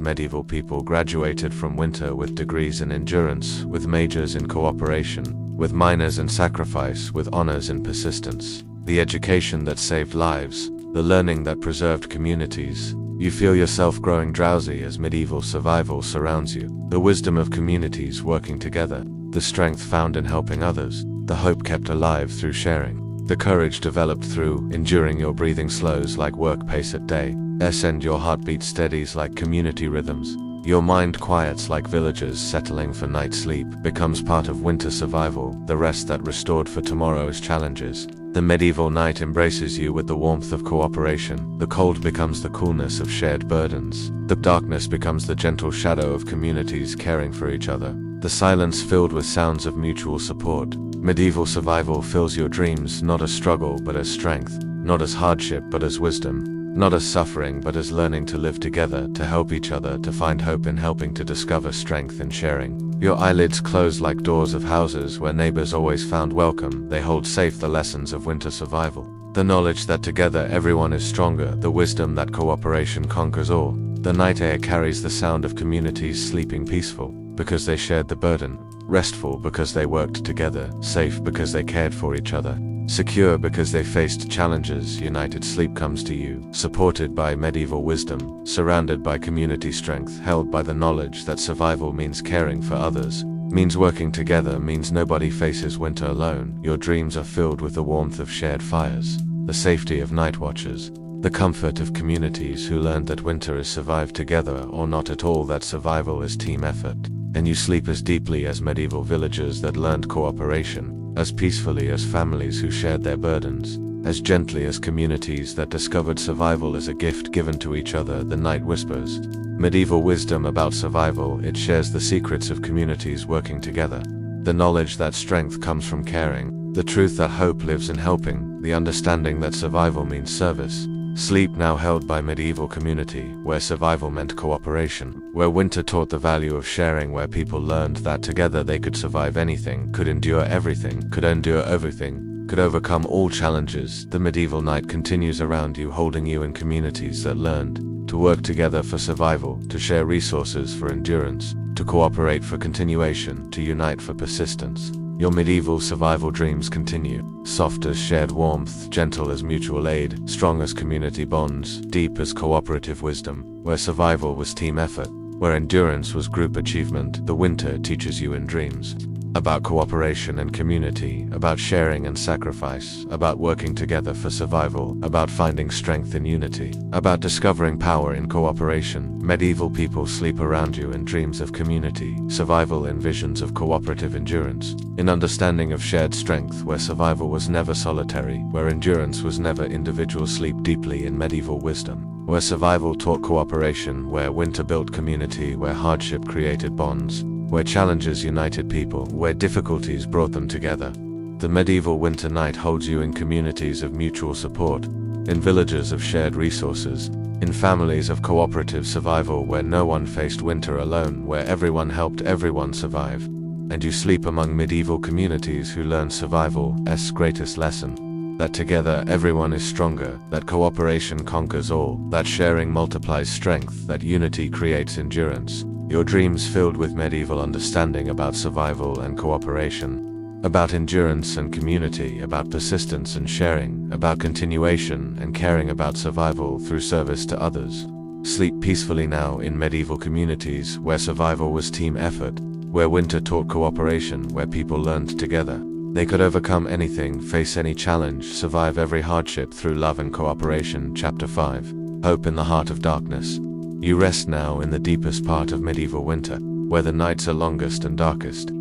Medieval people graduated from winter with degrees in endurance, with majors in cooperation, with minors in sacrifice, with honors in persistence. The education that saved lives, the learning that preserved communities. You feel yourself growing drowsy as medieval survival surrounds you. The wisdom of communities working together, the strength found in helping others, the hope kept alive through sharing, the courage developed through enduring. Your breathing slows like work pace at day, and your heartbeat steadies like community rhythms. Your mind quiets like villagers settling for night sleep, becomes part of winter survival, the rest that restored for tomorrow's challenges. The medieval night embraces you with the warmth of cooperation, the cold becomes the coolness of shared burdens, the darkness becomes the gentle shadow of communities caring for each other, the silence filled with sounds of mutual support. Medieval survival fills your dreams, not as struggle but as strength, not as hardship but as wisdom, not as suffering but as learning to live together, to help each other, to find hope in helping, to discover strength in sharing. Your eyelids close like doors of houses where neighbors always found welcome, they hold safe the lessons of winter survival. The knowledge that together everyone is stronger, the wisdom that cooperation conquers all. The night air carries the sound of communities sleeping peaceful, because they shared the burden, restful because they worked together, safe because they cared for each other, secure because they faced challenges. United sleep comes to you, supported by medieval wisdom, surrounded by community strength, held by the knowledge that survival means caring for others, means working together, means nobody faces winter alone. Your dreams are filled with the warmth of shared fires, the safety of night watchers, the comfort of communities who learned that winter is survived together or not at all, that survival is team effort. And you sleep as deeply as medieval villagers that learned cooperation, as peacefully as families who shared their burdens, as gently as communities that discovered survival as a gift given to each other. The night whispers medieval wisdom about survival, it shares the secrets of communities working together, the knowledge that strength comes from caring, the truth that hope lives in helping, the understanding that survival means service. Sleep now held by medieval community, where survival meant cooperation, where winter taught the value of sharing, where people learned that together they could survive anything, could endure everything, could endure everything, could overcome all challenges. The medieval night continues around you, holding you in communities that learned to work together for survival, to share resources for endurance, to cooperate for continuation, to unite for persistence. Your medieval survival dreams continue, soft as shared warmth, gentle as mutual aid, strong as community bonds, deep as cooperative wisdom, where survival was team effort, where endurance was group achievement. The winter teaches you in dreams about cooperation and community, about sharing and sacrifice, about working together for survival, about finding strength in unity, about discovering power in cooperation. Medieval people sleep around you in dreams of community, survival in visions of cooperative endurance, in understanding of shared strength where survival was never solitary, where endurance was never individual. Sleep deeply in medieval wisdom, where survival taught cooperation, where winter built community, where hardship created bonds, where challenges united people, where difficulties brought them together. The medieval winter night holds you in communities of mutual support, in villages of shared resources, in families of cooperative survival where no one faced winter alone, where everyone helped everyone survive. And you sleep among medieval communities who learn survival's greatest lesson, that together everyone is stronger, that cooperation conquers all, that sharing multiplies strength, that unity creates endurance. Your dreams filled with medieval understanding about survival and cooperation, about endurance and community, about persistence and sharing, about continuation and caring, about survival through service to others. Sleep peacefully now in medieval communities where survival was team effort, where winter taught cooperation, where people learned together. They could overcome anything, face any challenge, survive every hardship through love and cooperation. Chapter 5. Hope in the Heart of Darkness. You rest now in the deepest part of medieval winter, where the nights are longest and darkest.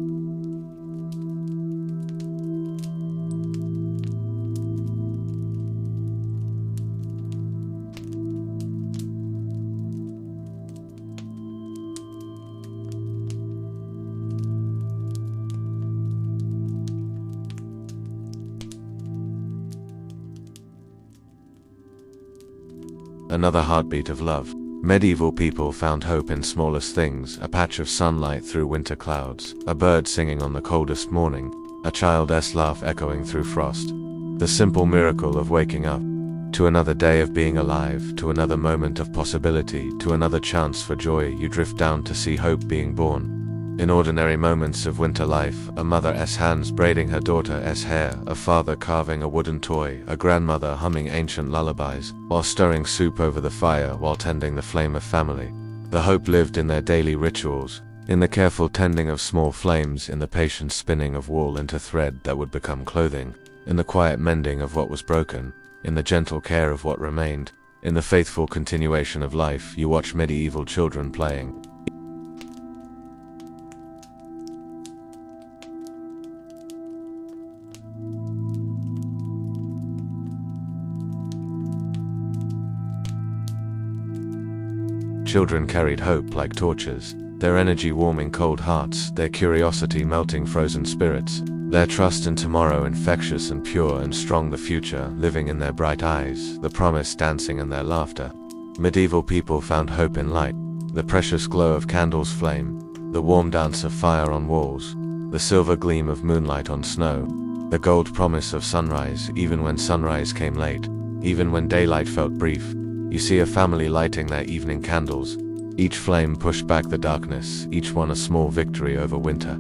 Another heartbeat of love. Medieval people found hope in smallest things, a patch of sunlight through winter clouds, a bird singing on the coldest morning, a child's laugh echoing through frost. The simple miracle of waking up to another day of being alive, to another moment of possibility, to another chance for joy. You drift down to see hope being born. In ordinary moments of winter life, a mother's hands braiding her daughter's hair, a father carving a wooden toy, a grandmother humming ancient lullabies, while stirring soup over the fire, while tending the flame of family. The hope lived in their daily rituals, in the careful tending of small flames, in the patient spinning of wool into thread that would become clothing, in the quiet mending of what was broken, in the gentle care of what remained, in the faithful continuation of life. You watch medieval children playing. Children carried hope like torches, their energy warming cold hearts, their curiosity melting frozen spirits, their trust in tomorrow infectious and pure and strong, the future living in their bright eyes, the promise dancing in their laughter. Medieval people found hope in light, the precious glow of candles' flame, the warm dance of fire on walls, the silver gleam of moonlight on snow, the gold promise of sunrise, even when sunrise came late, even when daylight felt brief. You see a family lighting their evening candles. Each flame pushed back the darkness, each one a small victory over winter.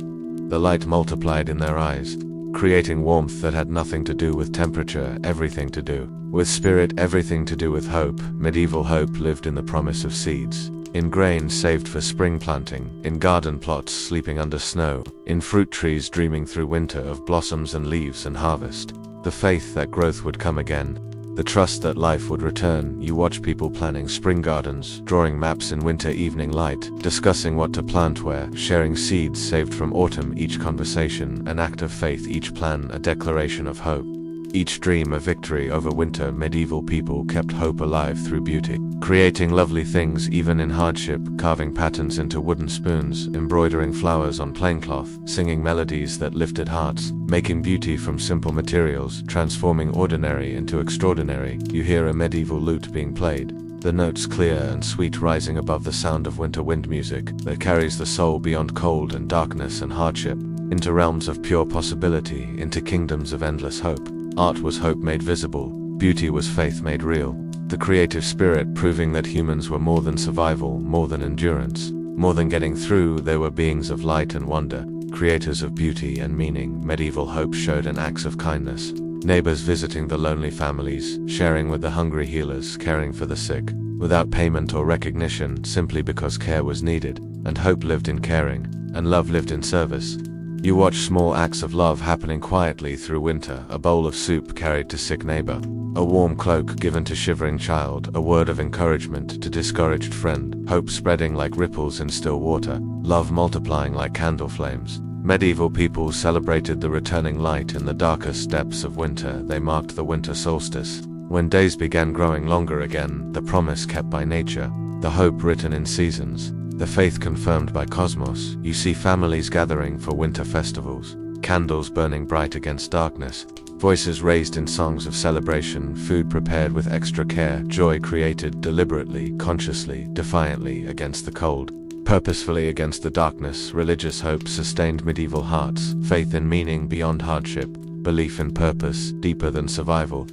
The light multiplied in their eyes, creating warmth that had nothing to do with temperature, everything to do with spirit, everything to do with hope. Medieval hope lived in the promise of seeds, in grain saved for spring planting, in garden plots sleeping under snow, in fruit trees dreaming through winter of blossoms and leaves and harvest. The faith that growth would come again, the trust that life would return. You watch people planning spring gardens, drawing maps in winter evening light, discussing what to plant where, sharing seeds saved from autumn. Each conversation an act of faith, each plan a declaration of hope, each dream a victory over winter. Medieval people kept hope alive through beauty, creating lovely things even in hardship, carving patterns into wooden spoons, embroidering flowers on plain cloth, singing melodies that lifted hearts, making beauty from simple materials, transforming ordinary into extraordinary. You hear a medieval lute being played, the notes clear and sweet rising above the sound of winter wind music that carries the soul beyond cold and darkness and hardship, into realms of pure possibility, into kingdoms of endless hope. Art was hope made visible, beauty was faith made real, the creative spirit proving that humans were more than survival, more than endurance, more than getting through. They were beings of light and wonder, creators of beauty and meaning, medieval hope showed in acts of kindness. Neighbors visiting the lonely families, sharing with the hungry healers, caring for the sick, without payment or recognition, simply because care was needed, and hope lived in caring, and love lived in service. You watch small acts of love happening quietly through winter, a bowl of soup carried to sick neighbor, a warm cloak given to shivering child, a word of encouragement to discouraged friend, hope spreading like ripples in still water, love multiplying like candle flames. Medieval people celebrated the returning light in the darkest depths of winter. They marked the winter solstice, when days began growing longer again, the promise kept by nature, the hope written in seasons, the faith confirmed by cosmos. You see families gathering for winter festivals, candles burning bright against darkness, voices raised in songs of celebration, food prepared with extra care, joy created deliberately, consciously, defiantly against the cold, purposefully against the darkness. Religious hope sustained medieval hearts, faith in meaning beyond hardship, belief in purpose deeper than survival.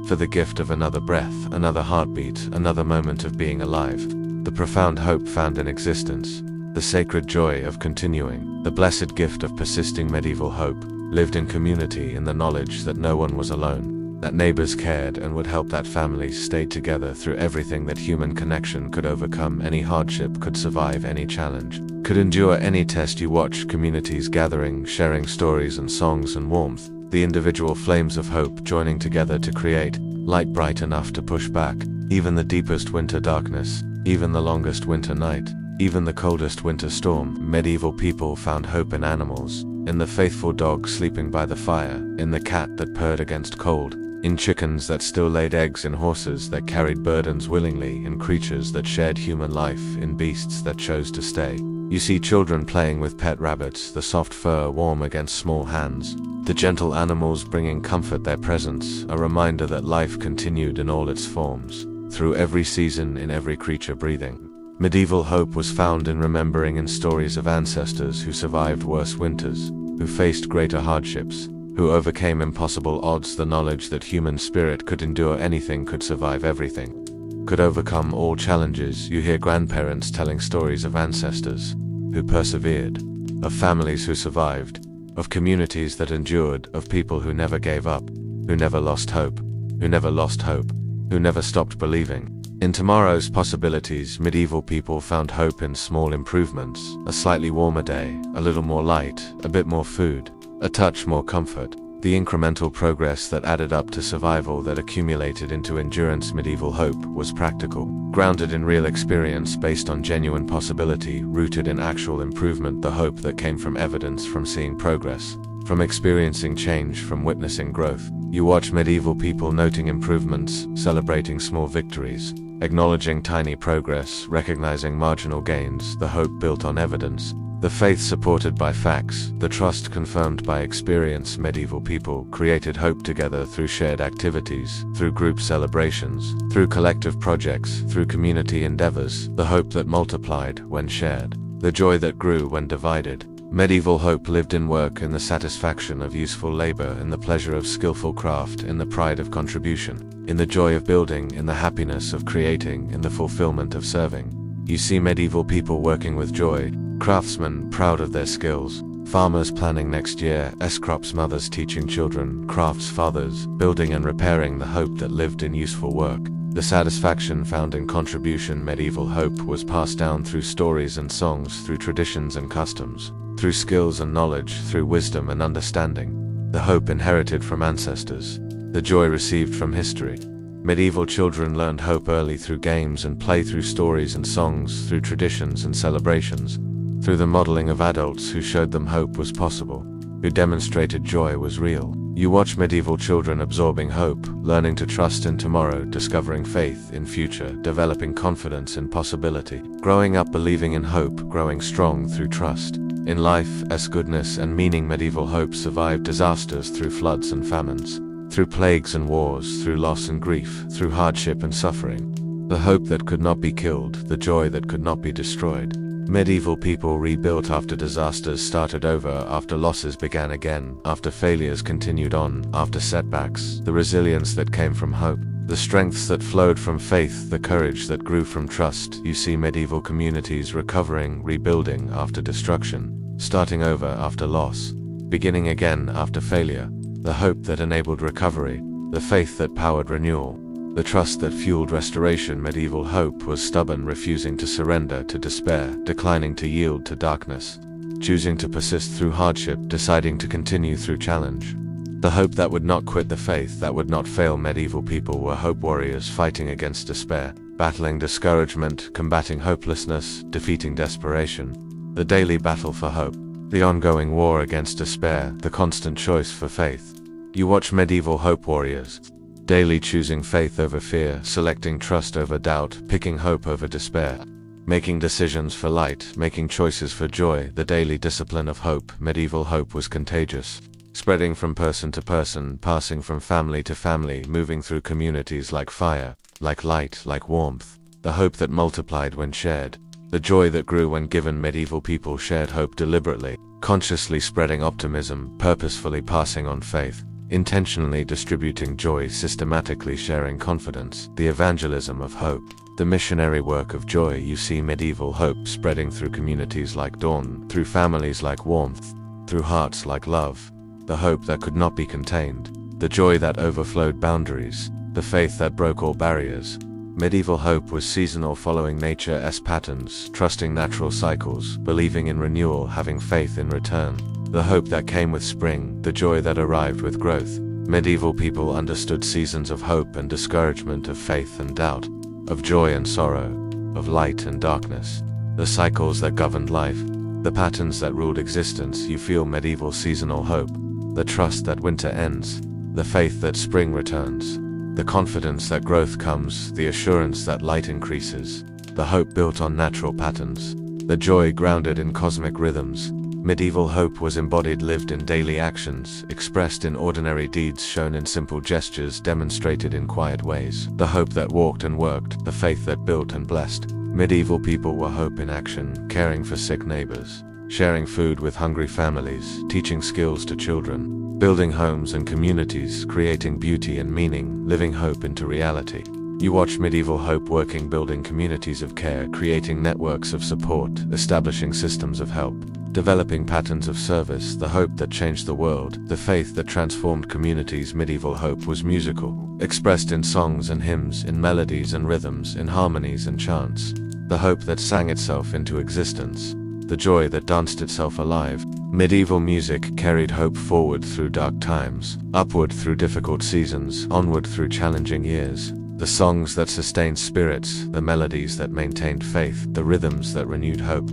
For the gift of another breath, another heartbeat, another moment of being alive, the profound hope found in existence, the sacred joy of continuing, the blessed gift of persisting. Medieval hope lived in community, in the knowledge that no one was alone, that neighbors cared and would help, that families stayed together through everything, that human connection could overcome any hardship, could survive any challenge, could endure any test. You watch communities gathering, sharing stories and songs and warmth, the individual flames of hope joining together to create light bright enough to push back even the deepest winter darkness, even the longest winter night, even the coldest winter storm. Medieval people found hope in animals, in the faithful dog sleeping by the fire, in the cat that purred against cold, in chickens that still laid eggs, in horses that carried burdens willingly, in creatures that shared human life, in beasts that chose to stay. You see children playing with pet rabbits, the soft fur warm against small hands, the gentle animals bringing comfort, their presence, a reminder that life continued in all its forms, through every season, in every creature breathing. Medieval hope was found in remembering in stories of ancestors who survived worse winters, who faced greater hardships, who overcame impossible odds, the knowledge that human spirit could endure anything, could survive everything, could overcome all challenges. You hear grandparents telling stories of ancestors who persevered, of families who survived, of communities that endured, of people who never gave up, who never lost hope, who never lost hope, who never stopped believing in tomorrow's possibilities. Medieval people found hope in small improvements, a slightly warmer day, a little more light, a bit more food, a touch more comfort, the incremental progress that added up to survival, that accumulated into endurance. Medieval hope was practical, grounded in real experience, based on genuine possibility, rooted in actual improvement, the hope that came from evidence, from seeing progress, from experiencing change, from witnessing growth. You watch medieval people noting improvements, celebrating small victories, acknowledging tiny progress, recognizing marginal gains, the hope built on evidence, the faith supported by facts, the trust confirmed by experience. Medieval people created hope together through shared activities, through group celebrations, through collective projects, through community endeavors, the hope that multiplied when shared, the joy that grew when divided. Medieval hope lived in work, in the satisfaction of useful labor, in the pleasure of skillful craft, in the pride of contribution, in the joy of building, in the happiness of creating, in the fulfillment of serving. You see medieval people working with joy, craftsmen proud of their skills, farmers planning next year, crops, mothers teaching children, crafts fathers building and repairing, the hope that lived in useful work, the satisfaction found in contribution. Medieval hope was passed down through stories and songs, through traditions and customs, through skills and knowledge, through wisdom and understanding, the hope inherited from ancestors, the joy received from history. Medieval children learned hope early through games and play, through stories and songs, through traditions and celebrations, through the modeling of adults who showed them hope was possible, who demonstrated joy was real. You watch medieval children absorbing hope, learning to trust in tomorrow, discovering faith in future, developing confidence in possibility, growing up believing in hope, growing strong through trust in life's goodness and meaning. Medieval hope survived disasters, through floods and famines, through plagues and wars, through loss and grief, through hardship and suffering. The hope that could not be killed, the joy that could not be destroyed. Medieval people rebuilt after disasters started over, after losses began again, after failures continued on, after setbacks, the resilience that came from hope, the strengths that flowed from faith, the courage that grew from trust. You see medieval communities recovering, rebuilding after destruction, starting over after loss, beginning again after failure, the hope that enabled recovery, the faith that powered renewal, the trust that fueled restoration. Medieval hope was stubborn, refusing to surrender to despair, declining to yield to darkness, choosing to persist through hardship, deciding to continue through challenge. The hope that would not quit, the faith that would not fail. Medieval people were hope warriors, fighting against despair, battling discouragement, combating hopelessness, defeating desperation. The daily battle for hope, the ongoing war against despair, the constant choice for faith. You watch medieval hope warriors, daily choosing faith over fear, selecting trust over doubt, picking hope over despair, making decisions for light, making choices for joy, the daily discipline of hope. Medieval hope was contagious, spreading from person to person, passing from family to family, moving through communities like fire, like light, like warmth, the hope that multiplied when shared, the joy that grew when given. Medieval people shared hope deliberately, consciously spreading optimism, purposefully passing on faith, intentionally distributing joy, systematically sharing confidence. The evangelism of hope, the missionary work of joy. You see medieval hope spreading through communities like dawn, through families like warmth, through hearts like love, the hope that could not be contained, the joy that overflowed boundaries, the faith that broke all barriers. Medieval hope was seasonal, following nature's patterns, trusting natural cycles, believing in renewal, having faith in return. The hope that came with spring, the joy that arrived with growth. Medieval people understood seasons of hope and discouragement, of faith and doubt, of joy and sorrow, of light and darkness. The cycles that governed life, the patterns that ruled existence. You feel medieval seasonal hope, the trust that winter ends, the faith that spring returns, the confidence that growth comes, the assurance that light increases, the hope built on natural patterns, the joy grounded in cosmic rhythms. Medieval hope was embodied, lived in daily actions, expressed in ordinary deeds, shown in simple gestures, demonstrated in quiet ways. The hope that walked and worked, the faith that built and blessed. Medieval people were hope in action, caring for sick neighbors, sharing food with hungry families, teaching skills to children, building homes and communities, creating beauty and meaning, living hope into reality. You watch medieval hope working, building communities of care, creating networks of support, establishing systems of help, developing patterns of service, the hope that changed the world, the faith that transformed communities. Medieval hope was musical, expressed in songs and hymns, in melodies and rhythms, in harmonies and chants. The hope that sang itself into existence, the joy that danced itself alive. Medieval music carried hope forward through dark times, upward through difficult seasons, onward through challenging years. The songs that sustained spirits, the melodies that maintained faith, the rhythms that renewed hope.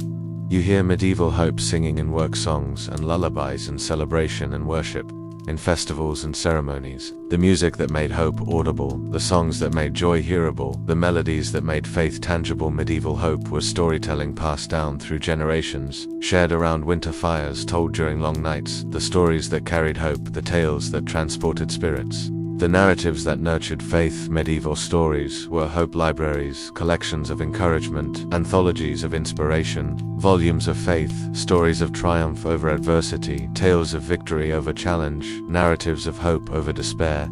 You hear medieval hope singing in work songs and lullabies, in celebration and worship, in festivals and ceremonies. The music that made hope audible, the songs that made joy hearable, the melodies that made faith tangible. Medieval hope was storytelling passed down through generations, shared around winter fires, told during long nights, the stories that carried hope, the tales that transported spirits, the narratives that nurtured faith. Medieval stories were hope libraries, collections of encouragement, anthologies of inspiration, volumes of faith, stories of triumph over adversity, tales of victory over challenge, narratives of hope over despair.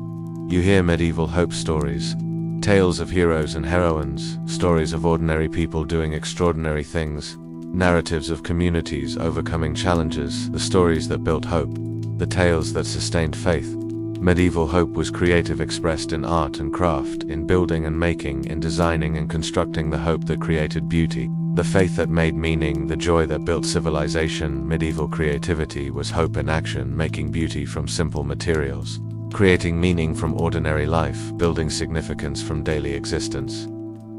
You hear medieval hope stories, tales of heroes and heroines, stories of ordinary people doing extraordinary things, narratives of communities overcoming challenges, the stories that built hope, the tales that sustained faith. Medieval hope was creative, expressed in art and craft, in building and making, in designing and constructing. The hope that created beauty, the faith that made meaning, the joy that built civilization. Medieval creativity was hope in action, making beauty from simple materials, creating meaning from ordinary life, building significance from daily existence.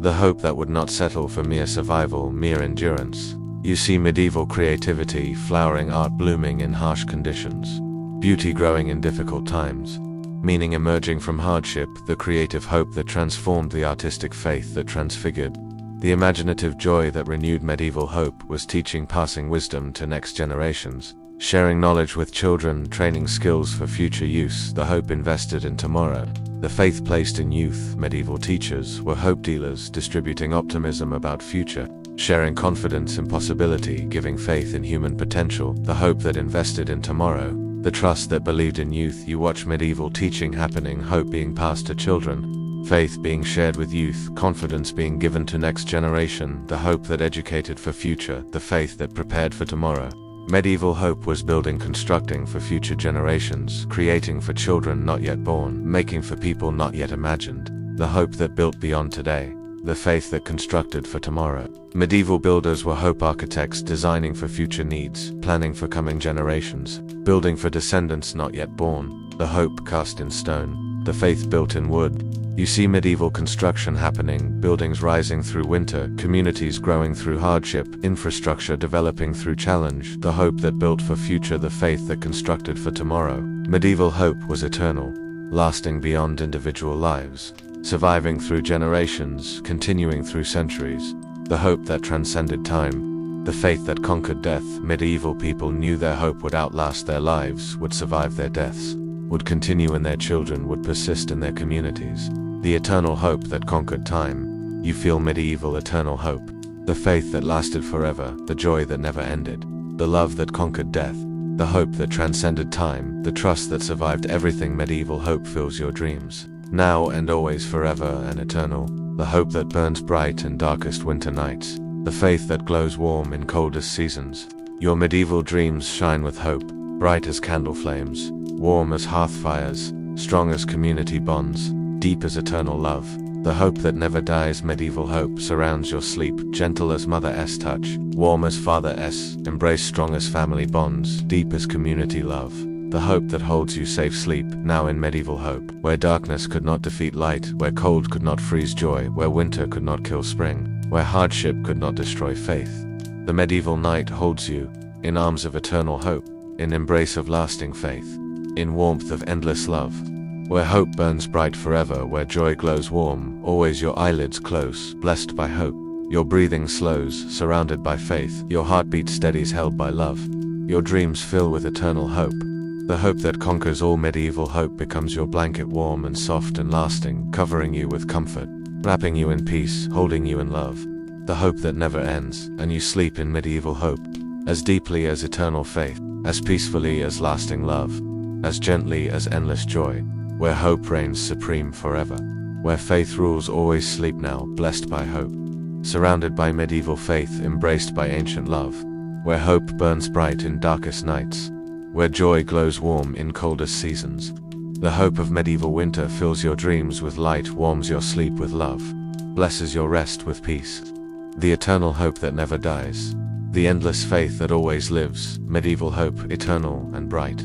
The hope that would not settle for mere survival, mere endurance. You see medieval creativity, flowering art blooming in harsh conditions, beauty growing in difficult times, meaning emerging from hardship, the creative hope that transformed, the artistic faith that transfigured, the imaginative joy that renewed. Medieval hope was teaching, passing wisdom to next generations, sharing knowledge with children, training skills for future use, the hope invested in tomorrow, the faith placed in youth. Medieval teachers were hope dealers, distributing optimism about future, sharing confidence in possibility, giving faith in human potential, the hope that invested in tomorrow, the trust that believed in youth. You watch medieval teaching happening, hope being passed to children, faith being shared with youth, confidence being given to next generation, the hope that educated for future, the faith that prepared for tomorrow. Medieval hope was building, constructing for future generations, creating for children not yet born, making for people not yet imagined, the hope that built beyond today, the faith that constructed for tomorrow. Medieval builders were hope architects, designing for future needs, planning for coming generations, building for descendants not yet born, the hope cast in stone, the faith built in wood. You see medieval construction happening, buildings rising through winter, communities growing through hardship, infrastructure developing through challenge, the hope that built for future, the faith that constructed for tomorrow. Medieval hope was eternal, lasting beyond individual lives, surviving through generations, continuing through centuries, the hope that transcended time, the faith that conquered death. Medieval people knew their hope would outlast their lives, would survive their deaths, would continue in their children, would persist in their communities. The eternal hope that conquered time. You feel medieval eternal hope. The faith that lasted forever, the joy that never ended, the love that conquered death, the hope that transcended time, the trust that survived everything. Medieval hope fills your dreams, now and always, forever and eternal. The hope that burns bright in darkest winter nights, the faith that glows warm in coldest seasons. Your medieval dreams shine with hope, bright as candle flames, warm as hearth fires, strong as community bonds, deep as eternal love. The hope that never dies. Medieval hope surrounds your sleep, gentle as Mother-S touch, warm as Father-S embrace, strong as family bonds, deep as community love. The hope that holds you safe. Sleep now in medieval hope, where darkness could not defeat light, where cold could not freeze joy, where winter could not kill spring, where hardship could not destroy faith. The medieval night holds you, in arms of eternal hope, in embrace of lasting faith, in warmth of endless love. Where hope burns bright forever, where joy glows warm, always your eyelids close, blessed by hope. Your breathing slows, surrounded by faith, your heartbeat steadies, held by love. Your dreams fill with eternal hope, the hope that conquers all. Medieval hope becomes your blanket, warm and soft and lasting, covering you with comfort, wrapping you in peace, holding you in love. The hope that never ends, and you sleep in medieval hope, as deeply as eternal faith, as peacefully as lasting love, as gently as endless joy. Where hope reigns supreme forever, where faith rules always. Sleep now, blessed by hope, surrounded by medieval faith, embraced by ancient love. Where hope burns bright in darkest nights, where joy glows warm in coldest seasons. The hope of medieval winter fills your dreams with light, warms your sleep with love, blesses your rest with peace. The eternal hope that never dies, the endless faith that always lives. Medieval hope, eternal and bright,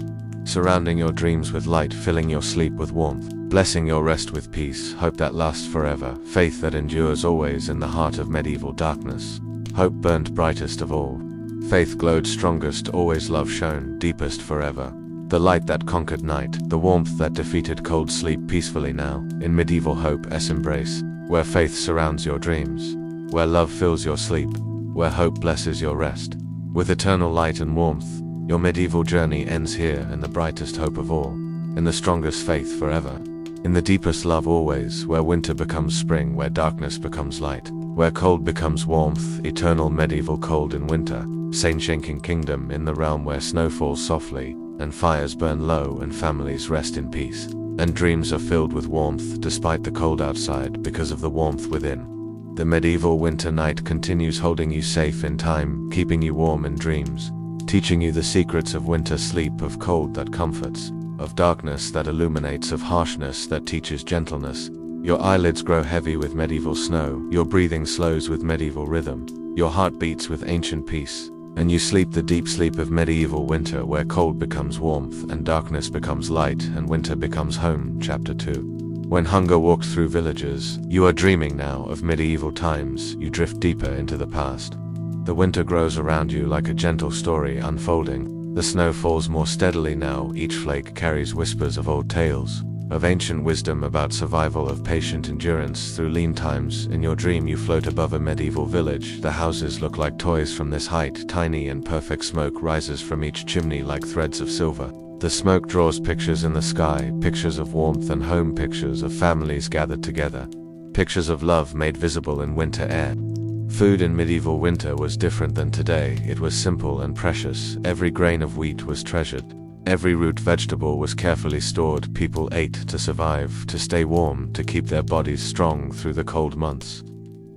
surrounding your dreams with light, filling your sleep with warmth, blessing your rest with peace. Hope that lasts forever, faith that endures always in the heart of medieval darkness. Hope burned brightest of all, faith glowed strongest, always love shone deepest forever. The light that conquered night, the warmth that defeated cold. Sleep peacefully now, in medieval hope's embrace, where faith surrounds your dreams, where love fills your sleep, where hope blesses your rest. With eternal light and warmth, your medieval journey ends here, in the brightest hope of all, in the strongest faith forever, in the deepest love always, where winter becomes spring, where darkness becomes light, where cold becomes warmth. Eternal medieval cold in winter, sane-shaking kingdom in the realm where snow falls softly, and fires burn low, and families rest in peace, and dreams are filled with warmth despite the cold outside, because of the warmth within. The medieval winter night continues, holding you safe in time, keeping you warm in dreams, teaching you the secrets of winter sleep, of cold that comforts, of darkness that illuminates, of harshness that teaches gentleness. Your eyelids grow heavy with medieval snow, your breathing slows with medieval rhythm, your heart beats with ancient peace, and you sleep the deep sleep of medieval winter, where cold becomes warmth, and darkness becomes light, and winter becomes home. Chapter 2. When hunger walked through villages, you are dreaming now of medieval times. You drift deeper into the past. The winter grows around you like a gentle story unfolding. The snow falls more steadily now, each flake carries whispers of old tales, of ancient wisdom about survival, of patient endurance through lean times. In your dream you float above a medieval village. The houses look like toys from this height, tiny and perfect. Smoke rises from each chimney like threads of silver. The smoke draws pictures in the sky, pictures of warmth and home, pictures of families gathered together, pictures of love made visible in winter air. Food in medieval winter was different than today. It was simple and precious. Every grain of wheat was treasured. Every root vegetable was carefully stored. People ate to survive, to stay warm, to keep their bodies strong through the cold months.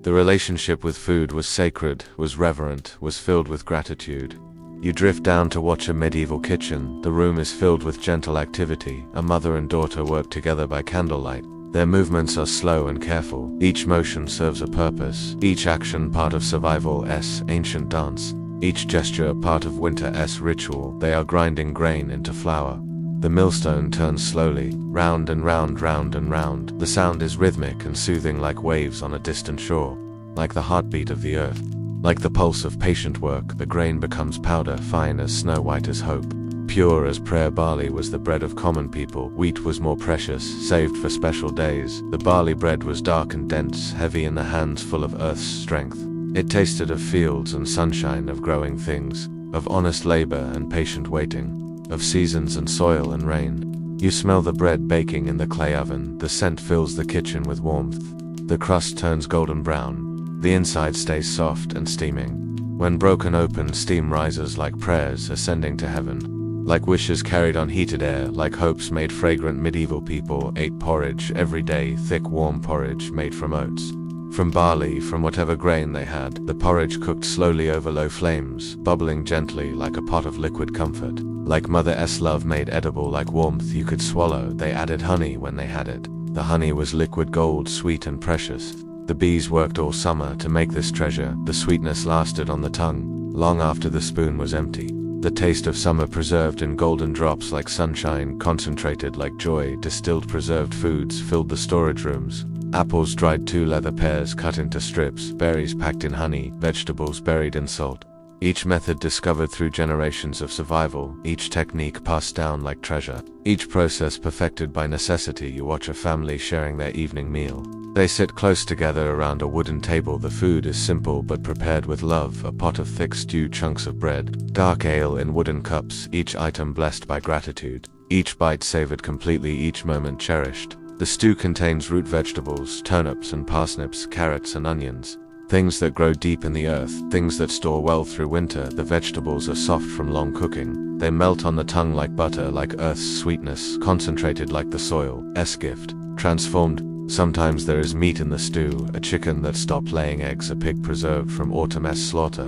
The relationship with food was sacred, was reverent, was filled with gratitude. You drift down to watch a medieval kitchen. The room is filled with gentle activity. A mother and daughter work together by candlelight. Their movements are slow and careful. Each motion serves a purpose. Each action part of survival's ancient dance. Each gesture part of winter's ritual. They are grinding grain into flour. The millstone turns slowly, round and round, round and round. The sound is rhythmic and soothing like waves on a distant shore. Like the heartbeat of the earth. Like the pulse of patient work, the grain becomes powder, fine as snow, white as hope. Pure as prayer. Barley was the bread of common people. Wheat was more precious, saved for special days. The barley bread was dark and dense, heavy in the hands, full of earth's strength. It tasted of fields and sunshine, of growing things, of honest labor and patient waiting, of seasons and soil and rain. You smell the bread baking in the clay oven. The scent fills the kitchen with warmth. The crust turns golden brown. The inside stays soft and steaming. When broken open, steam rises like prayers ascending to heaven. Like wishes carried on heated air, like hopes made fragrant. Medieval people ate porridge every day, thick warm porridge made from oats. From barley, from whatever grain they had. The porridge cooked slowly over low flames, bubbling gently like a pot of liquid comfort. Like mother's love made edible, like warmth you could swallow. They added honey when they had it. The honey was liquid gold, sweet and precious. The bees worked all summer to make this treasure. The sweetness lasted on the tongue, long after the spoon was empty. The taste of summer preserved in golden drops like sunshine, concentrated like joy. Distilled preserved foods filled the storage rooms. Apples dried, 2 leather pears cut into strips, berries packed in honey, vegetables buried in salt. Each method discovered through generations of survival, each technique passed down like treasure. Each process perfected by necessity. You watch a family sharing their evening meal. They sit close together around a wooden table. The food is simple but prepared with love. A pot of thick stew, chunks of bread, dark ale in wooden cups, each item blessed by gratitude. Each bite savored completely, each moment cherished. The stew contains root vegetables, turnips and parsnips, carrots and onions. Things that grow deep in the earth, things that store well through winter. The vegetables are soft from long cooking. They melt on the tongue like butter, like earth's sweetness, concentrated like the soil's gift, transformed. Sometimes there is meat in the stew, a chicken that stopped laying eggs, a pig preserved from autumn's slaughter.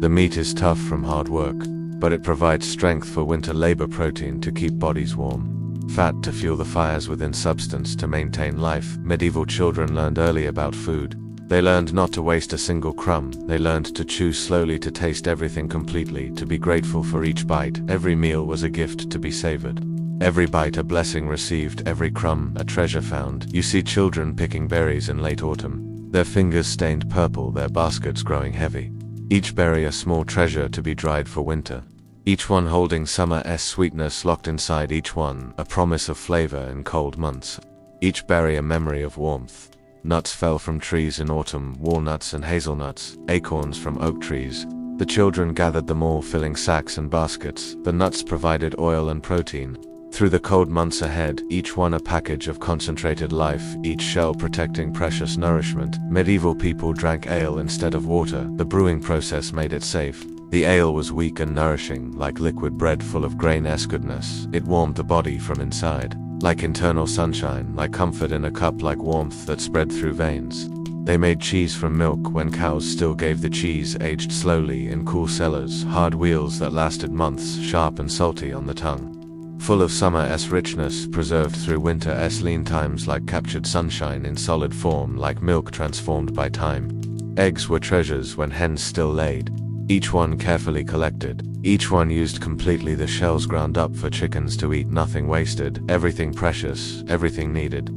The meat is tough from hard work, but it provides strength for winter labor, protein to keep bodies warm, fat to fuel the fires within, substance to maintain life. Medieval children learned early about food. They learned not to waste a single crumb. They learned to chew slowly, to taste everything completely, to be grateful for each bite. Every meal was a gift to be savored. Every bite a blessing received, every crumb a treasure found. You see children picking berries in late autumn, their fingers stained purple, their baskets growing heavy. Each berry a small treasure to be dried for winter. Each one holding summer's sweetness locked inside each one, a promise of flavor in cold months. Each berry a memory of warmth. Nuts fell from trees in autumn, walnuts and hazelnuts, acorns from oak trees. The children gathered them all, filling sacks and baskets. The nuts provided oil and protein. Through the cold months ahead, each one a package of concentrated life, each shell protecting precious nourishment. Medieval people drank ale instead of water. The brewing process made it safe. The ale was weak and nourishing, like liquid bread full of grain-esque goodness. It warmed the body from inside. Like internal sunshine, like comfort in a cup, like warmth that spread through veins. They made cheese from milk when cows still gave the cheese, aged slowly in cool cellars, hard wheels that lasted months, sharp and salty on the tongue. Full of summer's richness, preserved through winter's lean times, like captured sunshine in solid form, like milk transformed by time. Eggs were treasures when hens still laid. Each one carefully collected. Each one used completely, the shells ground up for chickens to eat, nothing wasted, everything precious, everything needed.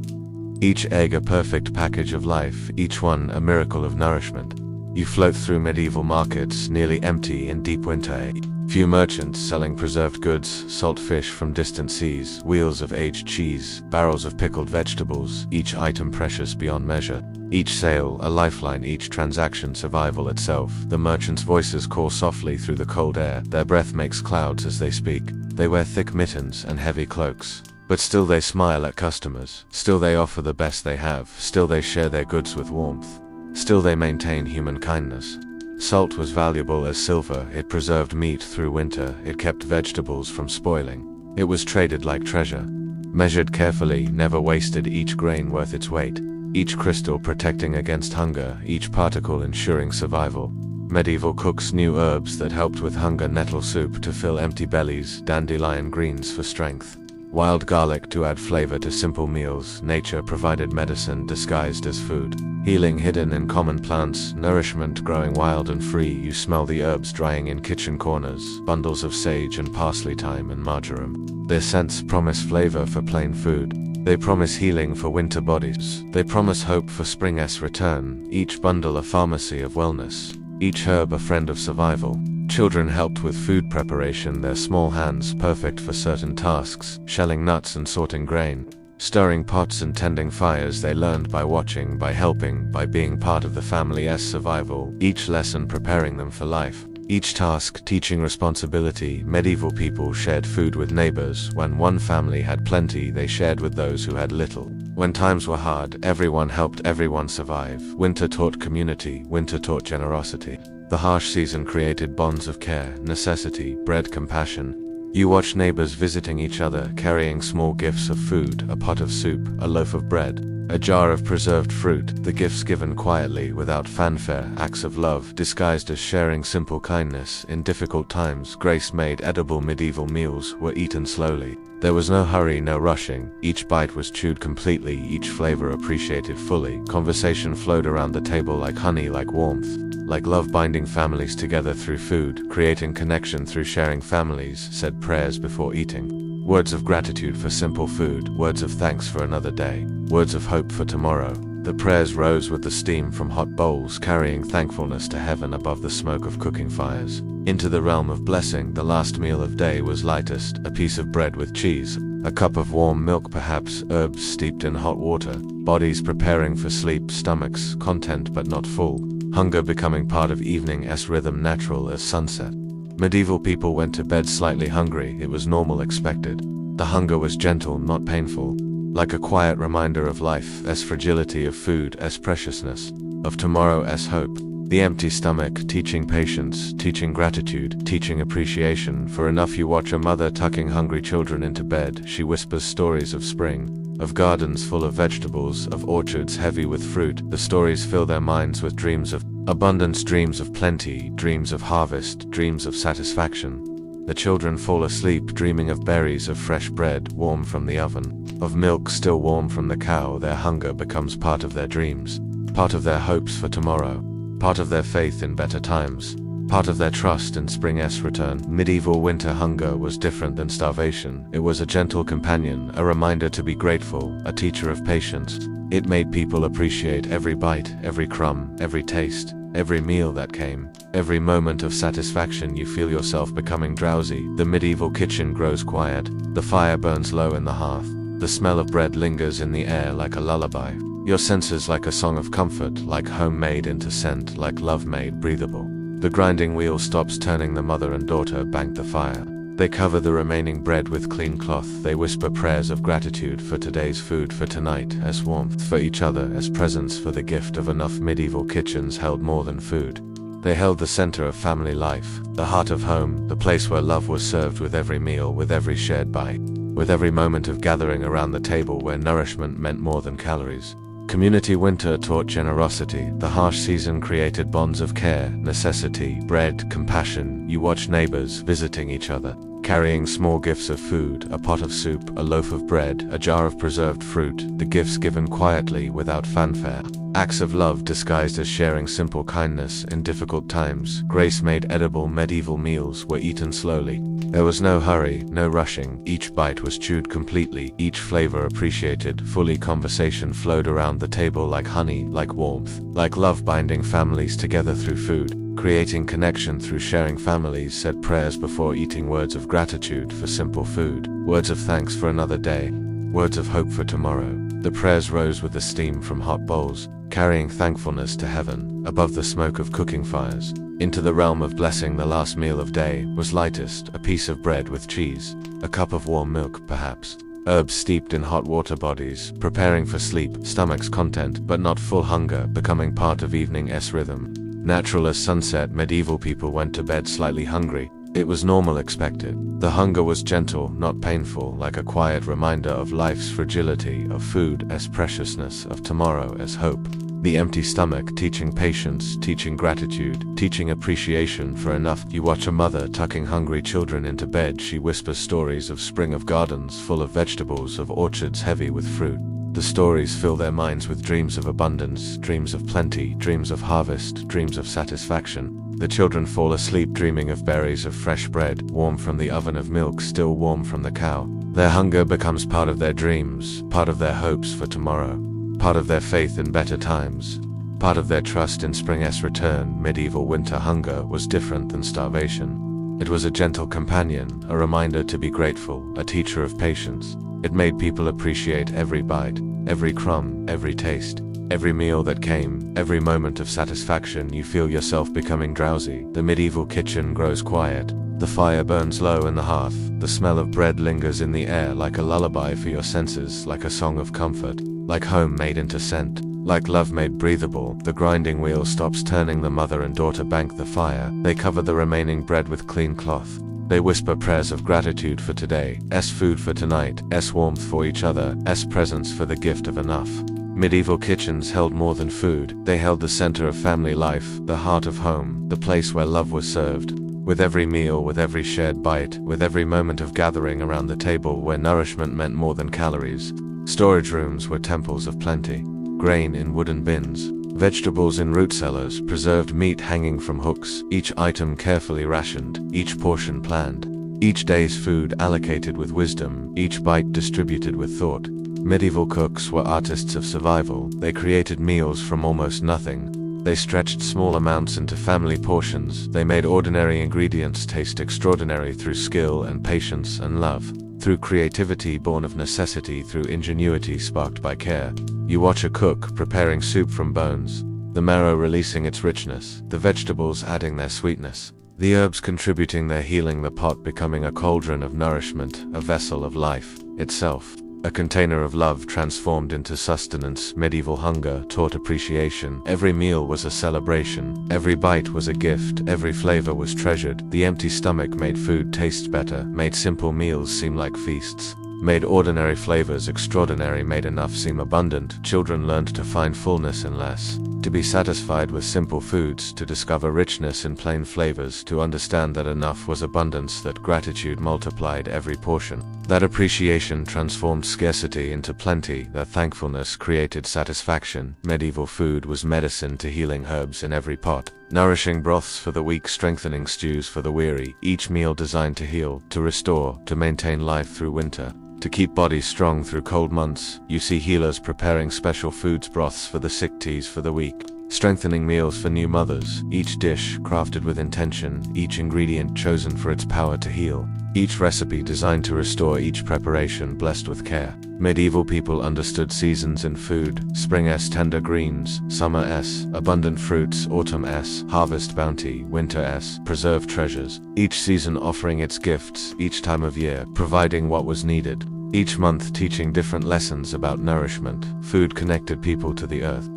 Each egg a perfect package of life, each one a miracle of nourishment. You float through medieval markets, nearly empty in deep winter. Few merchants selling preserved goods, salt fish from distant seas, wheels of aged cheese, barrels of pickled vegetables, each item precious beyond measure. Each sale a lifeline, each transaction survival itself. The merchants' voices call softly through the cold air. Their breath makes clouds as they speak. They wear thick mittens and heavy cloaks. But still they smile at customers. Still they offer the best they have. Still they share their goods with warmth. Still they maintain human kindness. Salt was valuable as silver, it preserved meat through winter, it kept vegetables from spoiling. It was traded like treasure. Measured carefully, never wasted, each grain worth its weight. Each crystal protecting against hunger, each particle ensuring survival. Medieval cooks knew herbs that helped with hunger, nettle soup to fill empty bellies, dandelion greens for strength. Wild garlic to add flavor to simple meals, nature provided medicine disguised as food. Healing hidden in common plants, nourishment growing wild and free, you smell the herbs drying in kitchen corners, bundles of sage and parsley, thyme and marjoram. Their scents promise flavor for plain food. They promise healing for winter bodies. They promise hope for spring's return, each bundle a pharmacy of wellness, each herb a friend of survival. Children helped with food preparation, their small hands perfect for certain tasks, shelling nuts and sorting grain. Stirring pots and tending fires, they learned by watching, by helping, by being part of the family's survival, each lesson preparing them for life. Each task teaching responsibility. Medieval people shared food with neighbors. When one family had plenty, they shared with those who had little. When times were hard, everyone helped everyone survive. Winter taught community, winter taught generosity. The harsh season created bonds of care, necessity, bred compassion. You watched neighbors visiting each other, carrying small gifts of food, a pot of soup, a loaf of bread, a jar of preserved fruit, the gifts given quietly, without fanfare, acts of love, disguised as sharing simple kindness. In difficult times, grace-made edible medieval meals were eaten slowly. There was no hurry, no rushing. Each bite was chewed completely, each flavor appreciated fully. Conversation flowed around the table like honey, like warmth, like love binding families together through food, creating connection through sharing. Families said prayers before eating. Words of gratitude for simple food, words of thanks for another day, words of hope for tomorrow. The prayers rose with the steam from hot bowls, carrying thankfulness to heaven above the smoke of cooking fires. Into the realm of blessing, the last meal of day was lightest, a piece of bread with cheese, a cup of warm milk perhaps, herbs steeped in hot water, bodies preparing for sleep, stomachs content but not full, hunger becoming part of evening's rhythm, natural as sunset. Medieval people went to bed slightly hungry, it was normal, expected. The hunger was gentle, not painful. Like a quiet reminder of life, as fragility of food, as preciousness, of tomorrow as hope. The empty stomach, teaching patience, teaching gratitude, teaching appreciation. For enough you watch a mother tucking hungry children into bed, she whispers stories of spring, of gardens full of vegetables, of orchards heavy with fruit. The stories fill their minds with dreams of abundance, dreams of plenty, dreams of harvest, dreams of satisfaction. The children fall asleep dreaming of berries, of fresh bread warm from the oven, of milk still warm from the cow. Their hunger becomes part of their dreams, part of their hopes for tomorrow, part of their faith in better times, part of their trust in spring's return. Medieval winter hunger was different than starvation. It was a gentle companion, a reminder to be grateful, a teacher of patience. It made people appreciate every bite, every crumb, every taste, every meal that came, every moment of satisfaction. You feel yourself becoming drowsy. The medieval kitchen grows quiet. The fire burns low in the hearth. The smell of bread lingers in the air like a lullaby. Your senses like a song of comfort, like home made into scent, like love made breathable. The grinding wheel stops turning. The mother and daughter bank the fire. They cover the remaining bread with clean cloth. They whisper prayers of gratitude for today's food, for tonight, as warmth, for each other as presents, for the gift of enough. Medieval kitchens held more than food. They held the center of family life, the heart of home, the place where love was served with every meal, with every shared bite, with every moment of gathering around the table, where nourishment meant more than calories. Community winter taught generosity. The harsh season created bonds of care, necessity, bread, compassion. You watch neighbors visiting each other, carrying small gifts of food, a pot of soup, a loaf of bread, a jar of preserved fruit, the gifts given quietly without fanfare. Acts of love disguised as sharing simple kindness. In difficult times, grace-made edible medieval meals were eaten slowly. There was no hurry, no rushing. Each bite was chewed completely, each flavor appreciated fully. Conversation flowed around the table like honey, like warmth, like love binding families together through food, creating connection through sharing. Families said prayers before eating, words of gratitude for simple food, words of thanks for another day, words of hope for tomorrow. The prayers rose with the steam from hot bowls, carrying thankfulness to heaven, above the smoke of cooking fires. Into the realm of blessing, the last meal of day was lightest, a piece of bread with cheese, a cup of warm milk perhaps, herbs steeped in hot water bodies, preparing for sleep, stomachs content but not full hunger, becoming part of evening's rhythm. Natural as sunset, medieval people went to bed slightly hungry. It was normal, expected. The hunger was gentle, not painful, like a quiet reminder of life's fragility, of food as preciousness, of tomorrow as hope. The empty stomach, teaching patience, teaching gratitude, teaching appreciation for enough. You watch a mother tucking hungry children into bed. She whispers stories of spring, of gardens full of vegetables, of orchards heavy with fruit. The stories fill their minds with dreams of abundance, dreams of plenty, dreams of harvest, dreams of satisfaction. The children fall asleep dreaming of berries, of fresh bread, warm from the oven, of milk still warm from the cow. Their hunger becomes part of their dreams, part of their hopes for tomorrow, part of their faith in better times, part of their trust in spring's return. Medieval winter hunger was different than starvation. It was a gentle companion, a reminder to be grateful, a teacher of patience. It made people appreciate every bite, every crumb, every taste. Every meal that came, every moment of satisfaction. You feel yourself becoming drowsy. The medieval kitchen grows quiet. The fire burns low in the hearth. The smell of bread lingers in the air like a lullaby for your senses, like a song of comfort, like home made into scent, like love made breathable. The grinding wheel stops turning. The mother and daughter bank the fire. They cover the remaining bread with clean cloth. They whisper prayers of gratitude for today's food, for tonight's warmth, for each other's presence, for the gift of enough. Medieval kitchens held more than food. They held the center of family life, the heart of home, the place where love was served. With every meal, with every shared bite, with every moment of gathering around the table where nourishment meant more than calories. Storage rooms were temples of plenty. Grain in wooden bins, vegetables in root cellars, preserved meat hanging from hooks, each item carefully rationed, each portion planned. Each day's food allocated with wisdom, each bite distributed with thought. Medieval cooks were artists of survival. They created meals from almost nothing. They stretched small amounts into family portions. They made ordinary ingredients taste extraordinary through skill and patience and love, through creativity born of necessity, through ingenuity sparked by care. You watch a cook preparing soup from bones, the marrow releasing its richness, the vegetables adding their sweetness, the herbs contributing their healing, the pot becoming a cauldron of nourishment, a vessel of life itself. A container of love transformed into sustenance. Medieval hunger taught appreciation. Every meal was a celebration. Every bite was a gift. Every flavor was treasured. The empty stomach made food taste better, made simple meals seem like feasts, made ordinary flavors extraordinary, made enough seem abundant. Children learned to find fullness in less, to be satisfied with simple foods, to discover richness in plain flavors, to understand that enough was abundance, that gratitude multiplied every portion, that appreciation transformed scarcity into plenty, that thankfulness created satisfaction. Medieval food was medicine to healing, herbs in every pot, nourishing broths for the weak, strengthening stews for the weary, each meal designed to heal, to restore, to maintain life through winter, to keep bodies strong through cold months. You see healers preparing special foods, broths for the sick, teas for the weak, strengthening meals for new mothers, each dish crafted with intention, each ingredient chosen for its power to heal, each recipe designed to restore, each preparation blessed with care. Medieval people understood seasons in food: spring's tender greens, summer's abundant fruits, autumn's harvest bounty, winter's preserved treasures, each season offering its gifts, each time of year providing what was needed, each month teaching different lessons about nourishment. Food connected people to the earth,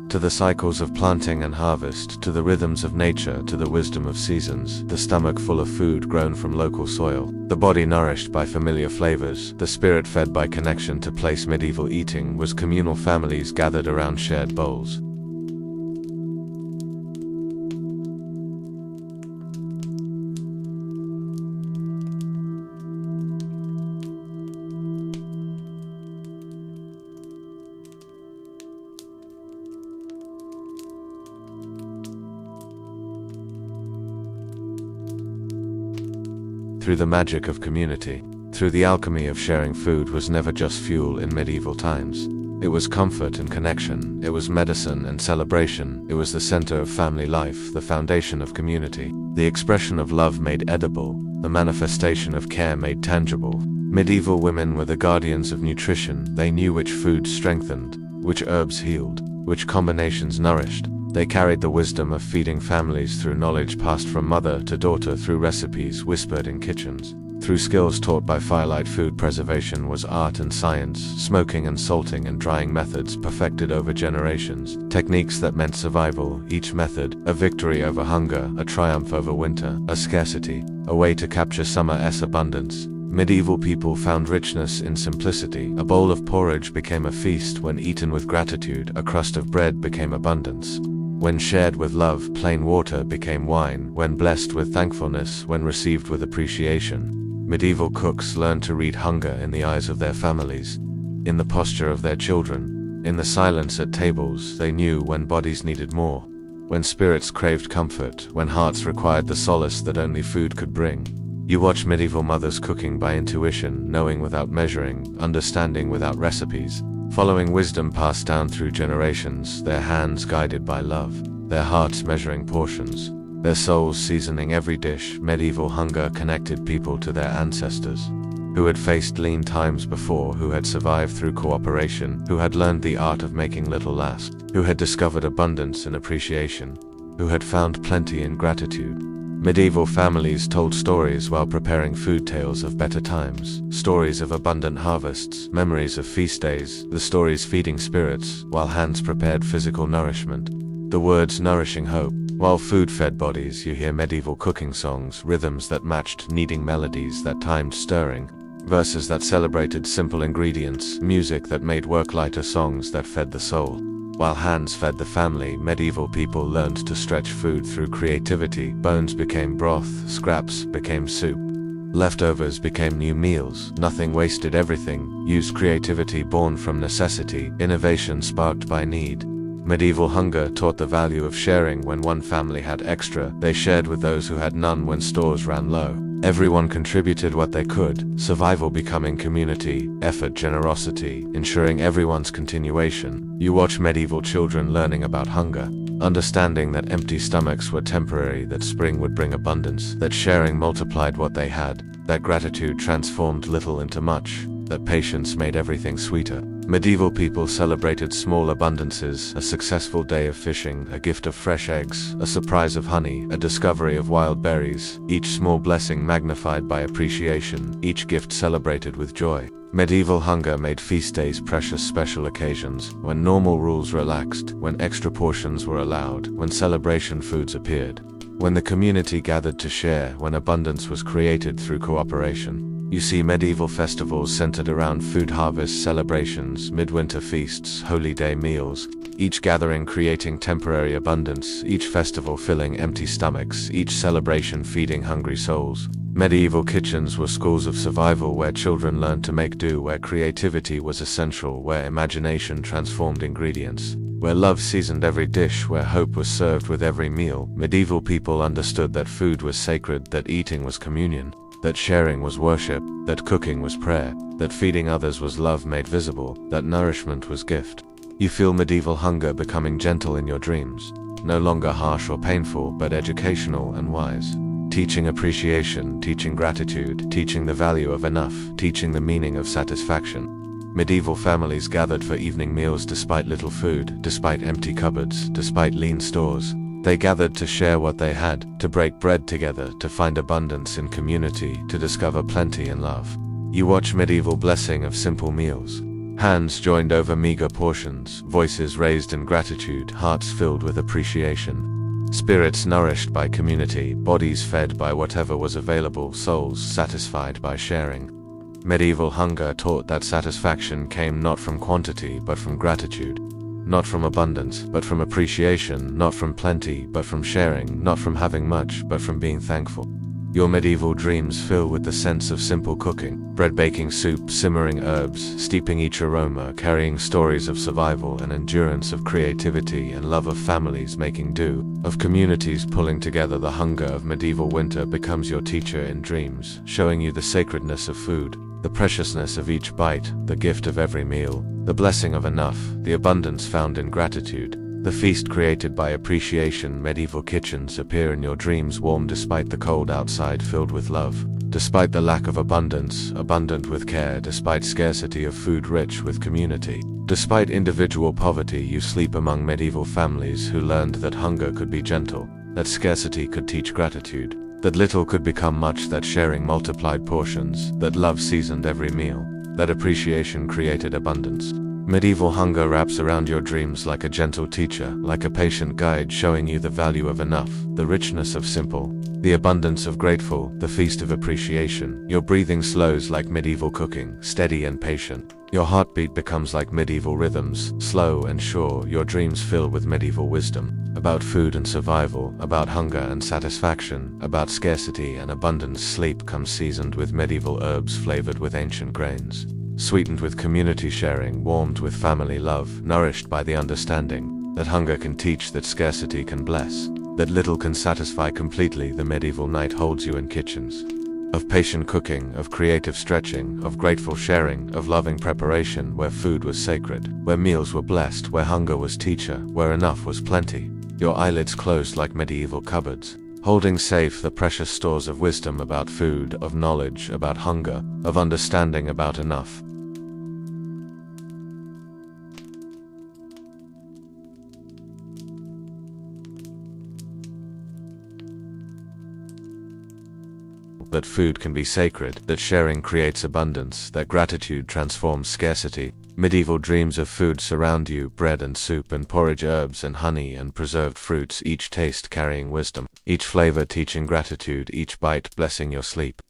to the cycles of planting and harvest, to the rhythms of nature, to the wisdom of seasons. The stomach full of food grown from local soil, the body nourished by familiar flavors, the spirit fed by connection to place. Medieval eating was communal, families gathered around shared bowls. Through the magic of community, through the alchemy of sharing. Food was never just fuel in medieval times. It was comfort and connection. It was medicine and celebration. It was the center of family life, the foundation of community, the expression of love made edible, the manifestation of care made tangible. Medieval women were the guardians of nutrition. They knew which foods strengthened, which herbs healed, which combinations nourished. They carried the wisdom of feeding families through knowledge passed from mother to daughter, through recipes whispered in kitchens, Through skills taught by firelight, food preservation was art and science, smoking and salting and drying methods perfected over generations, techniques that meant survival, each method, a victory over hunger, a triumph over winter, a scarcity, a way to capture summer's abundance. Medieval people found richness in simplicity. A bowl of porridge became a feast when eaten with gratitude, a crust of bread became abundance. When shared with love, plain water became wine, when blessed with thankfulness, when received with appreciation. Medieval cooks learned to read hunger in the eyes of their families, in the posture of their children, in the silence at tables. They knew when bodies needed more, when spirits craved comfort, when hearts required the solace that only food could bring. You watch medieval mothers cooking by intuition, knowing without measuring, understanding without recipes, following wisdom passed down through generations, their hands guided by love, their hearts measuring portions, their souls seasoning every dish. Medieval hunger connected people to their ancestors, who had faced lean times before, who had survived through cooperation, who had learned the art of making little last, who had discovered abundance in appreciation, who had found plenty in gratitude. Medieval families told stories while preparing food, tales of better times, stories of abundant harvests, memories of feast days, the stories feeding spirits, while hands prepared physical nourishment, the words nourishing hope. While food fed bodies, you hear medieval cooking songs, rhythms that matched kneading, melodies that timed stirring, verses that celebrated simple ingredients, music that made work lighter, songs that fed the soul. While hands fed the family, medieval people learned to stretch food through creativity. Bones became broth, scraps became soup, leftovers became new meals. Nothing wasted, everything used. Creativity born from necessity, innovation sparked by need. Medieval hunger taught the value of sharing. When one family had extra, they shared with those who had none. When stores ran low, everyone contributed what they could. Survival becoming community, effort, generosity, ensuring everyone's continuation. You watch medieval children learning about hunger, understanding that empty stomachs were temporary, that spring would bring abundance, that sharing multiplied what they had, that gratitude transformed little into much, that patience made everything sweeter. Medieval people celebrated small abundances, a successful day of fishing, a gift of fresh eggs, a surprise of honey, a discovery of wild berries, each small blessing magnified by appreciation, each gift celebrated with joy. Medieval hunger made feast days precious, special occasions, when normal rules relaxed, when extra portions were allowed, when celebration foods appeared, when the community gathered to share, when abundance was created through cooperation. You see medieval festivals centered around food, harvest celebrations, midwinter feasts, holy day meals, each gathering creating temporary abundance, each festival filling empty stomachs, each celebration feeding hungry souls. Medieval kitchens were schools of survival, where children learned to make do, where creativity was essential, where imagination transformed ingredients, where love seasoned every dish, where hope was served with every meal. Medieval people understood that food was sacred, that eating was communion, that sharing was worship, that cooking was prayer, that feeding others was love made visible, that nourishment was gift. You feel medieval hunger becoming gentle in your dreams, no longer harsh or painful, but educational and wise. Teaching appreciation, teaching gratitude, teaching the value of enough, teaching the meaning of satisfaction. Medieval families gathered for evening meals despite little food, despite empty cupboards, despite lean stores. They gathered to share what they had, to break bread together, to find abundance in community, to discover plenty in love. You watch medieval blessing of simple meals. Hands joined over meager portions, voices raised in gratitude, hearts filled with appreciation. Spirits nourished by community, bodies fed by whatever was available, souls satisfied by sharing. Medieval hunger taught that satisfaction came not from quantity but from gratitude. Not from abundance, but from appreciation, not from plenty, but from sharing, not from having much, but from being thankful. Your medieval dreams fill with the sense of simple cooking, bread baking soup, simmering herbs, steeping each aroma, carrying stories of survival and endurance, of creativity and love, of families making do, of communities pulling together. The hunger of medieval winter becomes your teacher in dreams, showing you the sacredness of food, the preciousness of each bite, the gift of every meal, the blessing of enough, the abundance found in gratitude, the feast created by appreciation. Medieval kitchens appear in your dreams, warm despite the cold outside, filled with love, despite the lack of abundance, abundant with care, despite scarcity of food, rich with community. Despite individual poverty, you sleep among medieval families who learned that hunger could be gentle, that scarcity could teach gratitude, That little could become much, that sharing multiplied portions, that love seasoned every meal, that appreciation created abundance. Medieval hunger wraps around your dreams like a gentle teacher, like a patient guide showing you the value of enough, the richness of simple, the abundance of grateful, the feast of appreciation. Your breathing slows like medieval cooking, steady and patient. Your heartbeat becomes like medieval rhythms, slow and sure. Your dreams fill with medieval wisdom, about food and survival, about hunger and satisfaction, about scarcity and abundance. Sleep comes seasoned with medieval herbs, flavored with ancient grains, sweetened with community sharing, warmed with family love, nourished by the understanding that hunger can teach, that scarcity can bless, that little can satisfy completely. The medieval night holds you in kitchens of patient cooking, of creative stretching, of grateful sharing, of loving preparation, where food was sacred, where meals were blessed, where hunger was teacher, where enough was plenty. Your eyelids closed like medieval cupboards, holding safe the precious stores of wisdom about food, of knowledge, about hunger, of understanding, about enough. That food can be sacred, that sharing creates abundance, that gratitude transforms scarcity. Medieval dreams of food surround you, bread and soup and porridge, herbs and honey and preserved fruits, each taste carrying wisdom, each flavor teaching gratitude, each bite blessing your sleep.